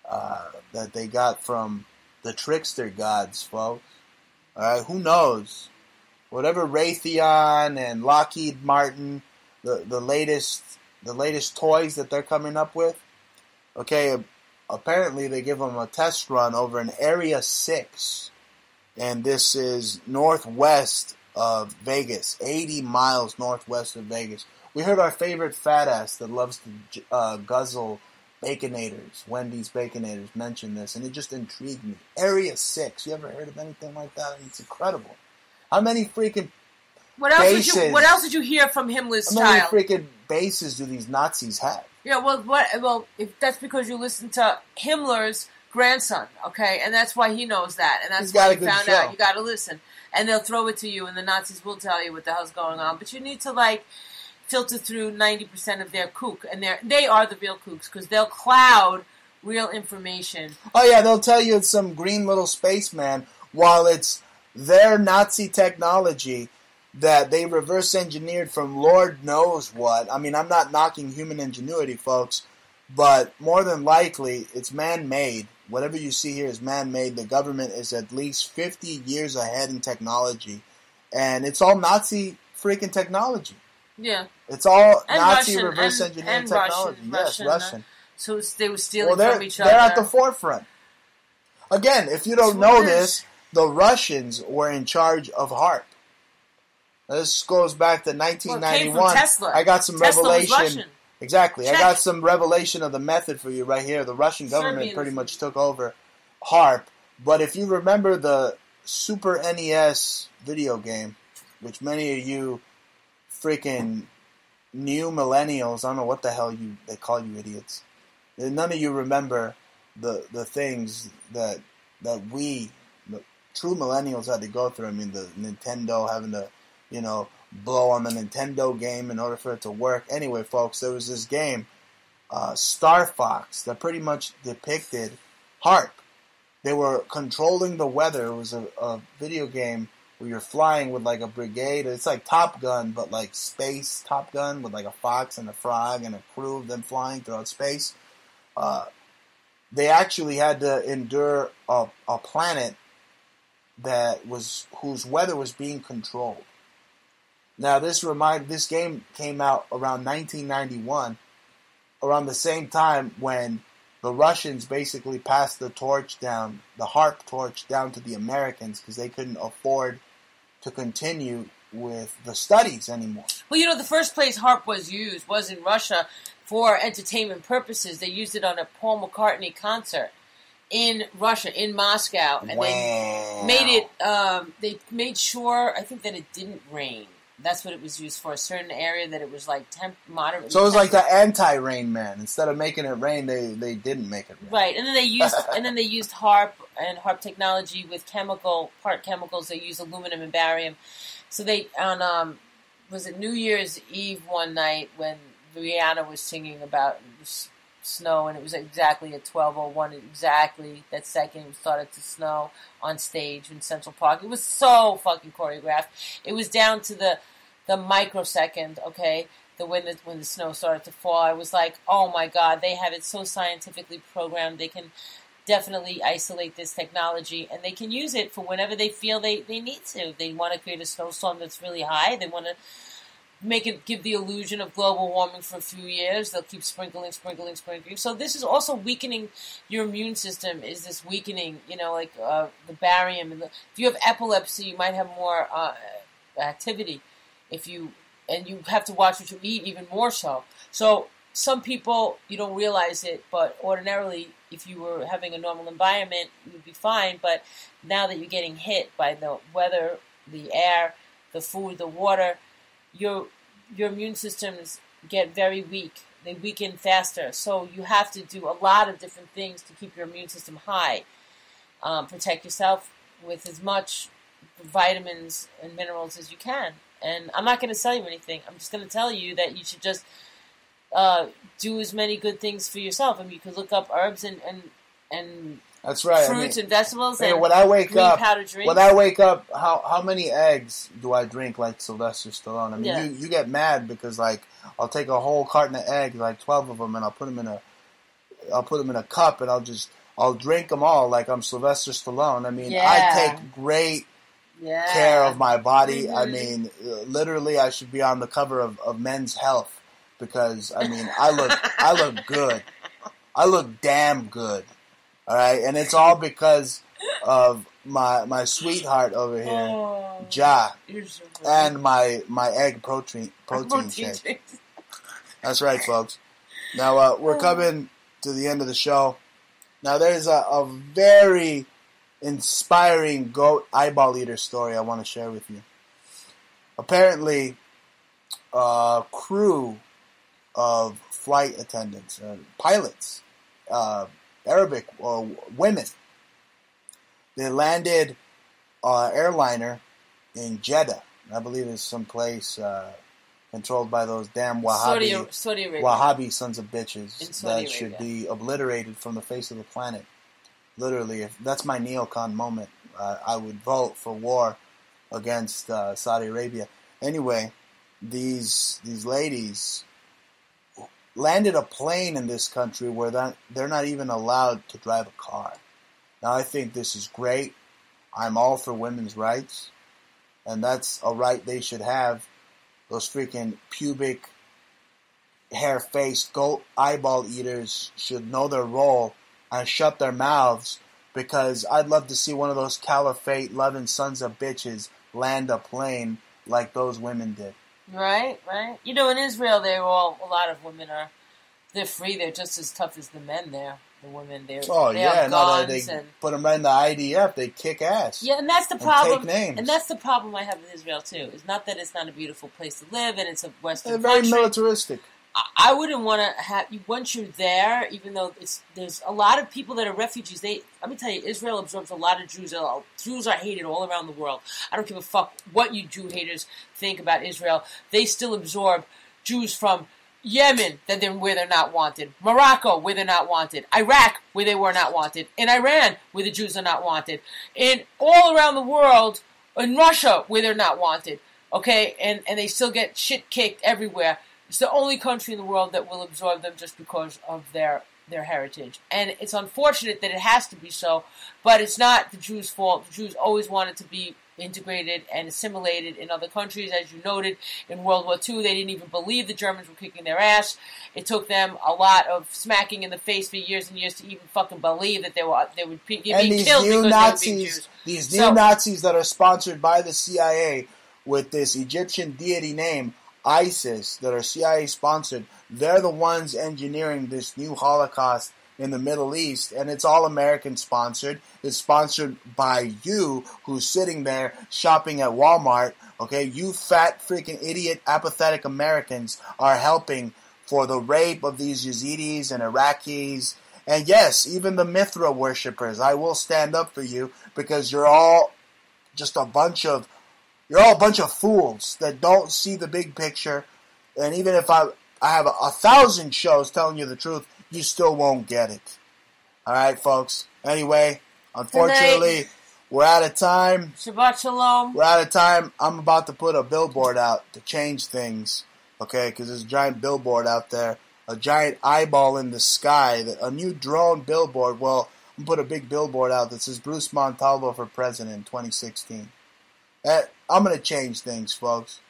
that they got from the trickster gods, folks. All right, who knows? Whatever Raytheon and Lockheed Martin, the latest toys that they're coming up with, okay, apparently they give them a test run over in Area 6, and this is northwest of Vegas, 80 miles northwest of Vegas. We heard our favorite fat ass that loves to guzzle Baconators, Wendy's Baconators, mention this, and it just intrigued me. Area 6, you ever heard of anything like that? I mean, it's incredible. How many freaking bases? What else did you hear from Himmler's child? How many freaking bases do these Nazis have? Yeah, well, if that's because you listen to Himmler's grandson, okay, and that's why he knows that, and that's why he found out. You got to listen, and they'll throw it to you, and the Nazis will tell you what the hell's going on. But you need to filter through 90% of their kook, and they are the real kooks because they'll cloud real information. Oh yeah, they'll tell you it's some green little spaceman while it's their Nazi technology that they reverse engineered from Lord knows what. I mean, I'm not knocking human ingenuity, folks, but more than likely it's man-made. Whatever you see here is man-made. The government is at least 50 years ahead in technology, and it's all Nazi freaking technology. Yeah. It's all and Nazi Russian, reverse engineered technology. Russian. So they were stealing from each other. They're at the forefront. Again, if you don't know this, the Russians were in charge of HARP. This goes back to 1991. Well, it came from Tesla. I got some revelation. Was Russian. Exactly. Check. I got some revelation of the method for you right here. The Russian government pretty much took over HARP. But if you remember the Super NES video game, which many of you freaking new millennials, I don't know what the hell they call you idiots. None of you remember the things that we, the true millennials, had to go through. I mean, the Nintendo having to, blow on the Nintendo game in order for it to work. Anyway, folks, there was this game, Star Fox, that pretty much depicted HARP. They were controlling the weather. It was a video game where you're flying with like a brigade. It's like Top Gun, but like space Top Gun with like a fox and a frog and a crew of them flying throughout space. They actually had to endure a planet whose weather was being controlled. Now, this game came out around 1991, around the same time when the Russians basically passed the HARP torch down to the Americans because they couldn't afford to continue with the studies anymore. Well, the first place HARP was used was in Russia for entertainment purposes. They used it on a Paul McCartney concert in Russia, in Moscow, and they made it. They made sure, I think, that it didn't rain. That's what it was used for. A certain area that it was like moderate. So it was like the anti-Rain Man. Instead of making it rain, they didn't make it rain. Right, and then they used HARP and HARP technology with part chemicals. They used aluminum and barium. So they was it New Year's Eve one night when Rihanna was singing about snow, and it was exactly at 12:01, exactly that second it started to snow on stage in Central Park. It was so fucking choreographed. It was down to the microsecond, okay, when the snow started to fall. I was like, oh my God, they have it so scientifically programmed. They can definitely isolate this technology, and they can use it for whenever they feel they need to. If they want to create a snowstorm that's really high, they want to give the illusion of global warming for a few years. They'll keep sprinkling. So this is also weakening your immune system. Is this weakening, like the barium? And if you have epilepsy, you might have more activity. And you have to watch what you eat even more so. So some people, you don't realize it, but ordinarily, if you were having a normal environment, you would be fine. But now that you're getting hit by the weather, the air, the food, the water, your immune systems get very weak. They weaken faster. So you have to do a lot of different things to keep your immune system high. Protect yourself with as much vitamins and minerals as you can. And I'm not going to sell you anything. I'm just going to tell you that you should just do as many good things for yourself. I mean, you could look up herbs and that's right. fruits and vegetables and when I wake green up, powder drinks. When I wake up, how many eggs do I drink like Sylvester Stallone? I mean, Yeah. you get mad because like I'll take a whole carton of eggs, like 12 of them, and I'll put them in a cup, and I'll drink them all like I'm Sylvester Stallone. I mean, I take great care of my body. Mm-hmm. I mean, literally, I should be on the cover of Men's Health because I mean, I look good. I look damn good. All right, and it's all because of my sweetheart over here, Ja, and my egg protein shake. That's right, folks. Now we're coming to the end of the show. Now there's a very inspiring goat eyeball eater story I want to share with you. Apparently, a crew of flight attendants, pilots, Arabic women, they landed an airliner in Jeddah. I believe it's someplace controlled by those damn Saudi Arabia. Wahhabi sons of bitches that Arabia. should be obliterated from the face of the planet. Literally, if that's my neocon moment, I would vote for war against Saudi Arabia. Anyway, these ladies landed a plane in this country where they're not even allowed to drive a car. Now, I think this is great. I'm all for women's rights, and that's a right they should have. Those freaking pubic, hair-faced goat eyeball eaters should know their role and shut their mouths, because I'd love to see one of those caliphate-loving sons of bitches land a plane like those women did. Right. You know, in Israel, a lot of women they're free. They're just as tough as the men there. The women, they have guns they put them right in the IDF. They kick ass. Yeah, and that's the problem. Take names. And that's the problem I have with Israel too. It's not that it's not a beautiful place to live, and it's a Western They're very country. militaristic. I wouldn't want to have you once you're there. Even though there's a lot of people that are refugees. Let me tell you, Israel absorbs a lot of Jews. Jews are hated all around the world. I don't give a fuck what you Jew haters think about Israel. They still absorb Jews from Yemen, where they're not wanted. Morocco, where they're not wanted. Iraq, where they were not wanted. In Iran, where the Jews are not wanted. And all around the world, in Russia, where they're not wanted. Okay? And they still get shit kicked everywhere. It's the only country in the world that will absorb them just because of their heritage. And it's unfortunate that it has to be so, but it's not the Jews' fault. The Jews always wanted to be integrated and assimilated in other countries. As you noted, in World War II, they didn't even believe the Germans were kicking their ass. It took them a lot of smacking in the face for years and years to even fucking believe that they would be being killed because they were being Jews. These new Nazis that are sponsored by the CIA with this Egyptian deity name, ISIS, that are CIA sponsored, they're the ones engineering this new Holocaust in the Middle East, and it's all American sponsored. It's sponsored by you, who's sitting there shopping at Walmart. Okay, you fat freaking idiot, apathetic Americans are helping for the rape of these Yazidis and Iraqis, and yes, even the Mithra worshippers. I will stand up for you because you're all just a bunch of fools that don't see the big picture. And even if I have 1,000 shows telling you the truth, you still won't get it. All right, folks. Anyway, unfortunately, we're out of time. Shabbat shalom. We're out of time. I'm about to put a billboard out to change things. okay? Because there's a giant billboard out there, a giant eyeball in the sky, a new drone billboard. Well, I'm going to put a big billboard out that says Bruce Montalvo for president in 2016. I'm going to change things, folks.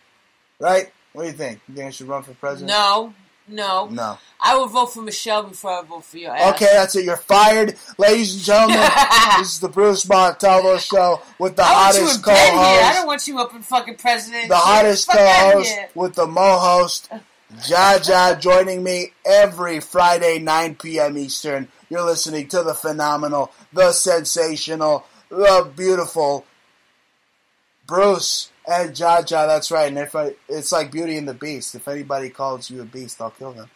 Right? What do you think? You think I should run for president? No. I would vote for Michelle before I vote for your ass. Okay, that's it. You're fired. Ladies and gentlemen, this is the Bruce Montalvo Show with the hottest co-host. I don't want you up in fucking president. The hottest co-host with the mo-host, Jaja, joining me every Friday, 9 p.m. Eastern. You're listening to the phenomenal, the sensational, the beautiful Bruce and Jaja. That's right. And it's like Beauty and the Beast. If anybody calls you a beast, I'll kill them.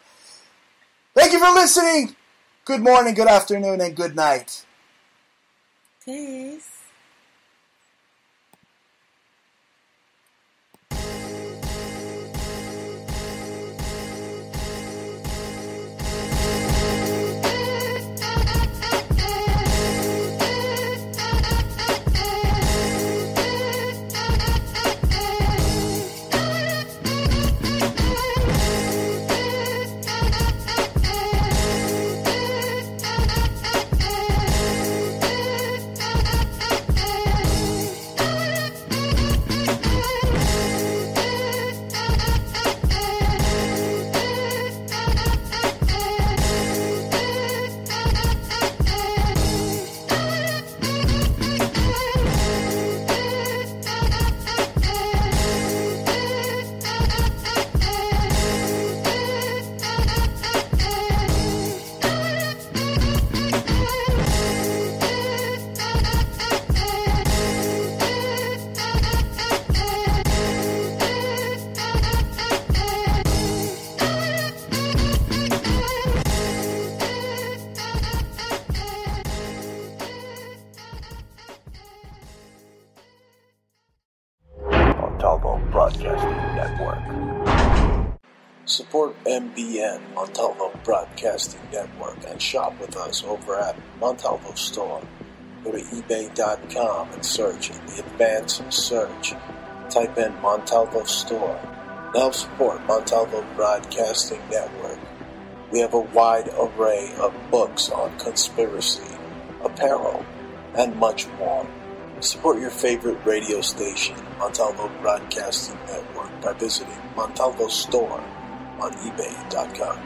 Thank you for listening. Good morning, good afternoon, and good night. Peace. Montalvo Broadcasting Network. Support MBN, Montalvo Broadcasting Network, and shop with us over at Montalvo Store. Go to ebay.com and search in the advanced search. Type in Montalvo Store. Now support Montalvo Broadcasting Network. We have a wide array of books on conspiracy, apparel, and much more. Support your favorite radio station, Montalvo Broadcasting Network, by visiting Montalvo Store on ebay.com.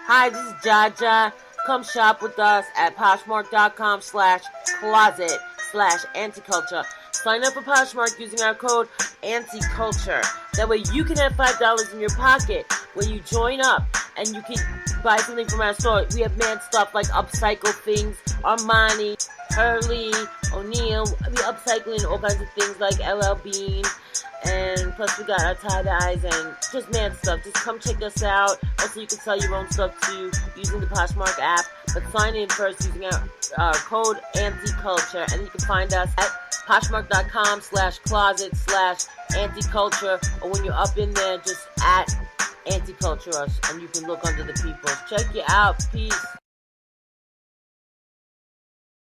Hi, this is Jaja. Come shop with us at Poshmark.com/closet/anticulture. Sign up for Poshmark using our code ANTICULTURE. That way you can have $5 in your pocket when you join up and you can buy something from our store. We have mad stuff like upcycle things, Armani, Hurley, O'Neill. We upcycling all kinds of things like LL Bean. And plus we got our tie-dyes and just mad stuff. Just come check us out. Also you can sell your own stuff too using the Poshmark app. But sign in first using our code ANTICULTURE. And you can find us at Poshmark.com/closet/anticulture. Or when you're up in there, just at Anticulture us. And you can look under the peoples. Check you out. Peace.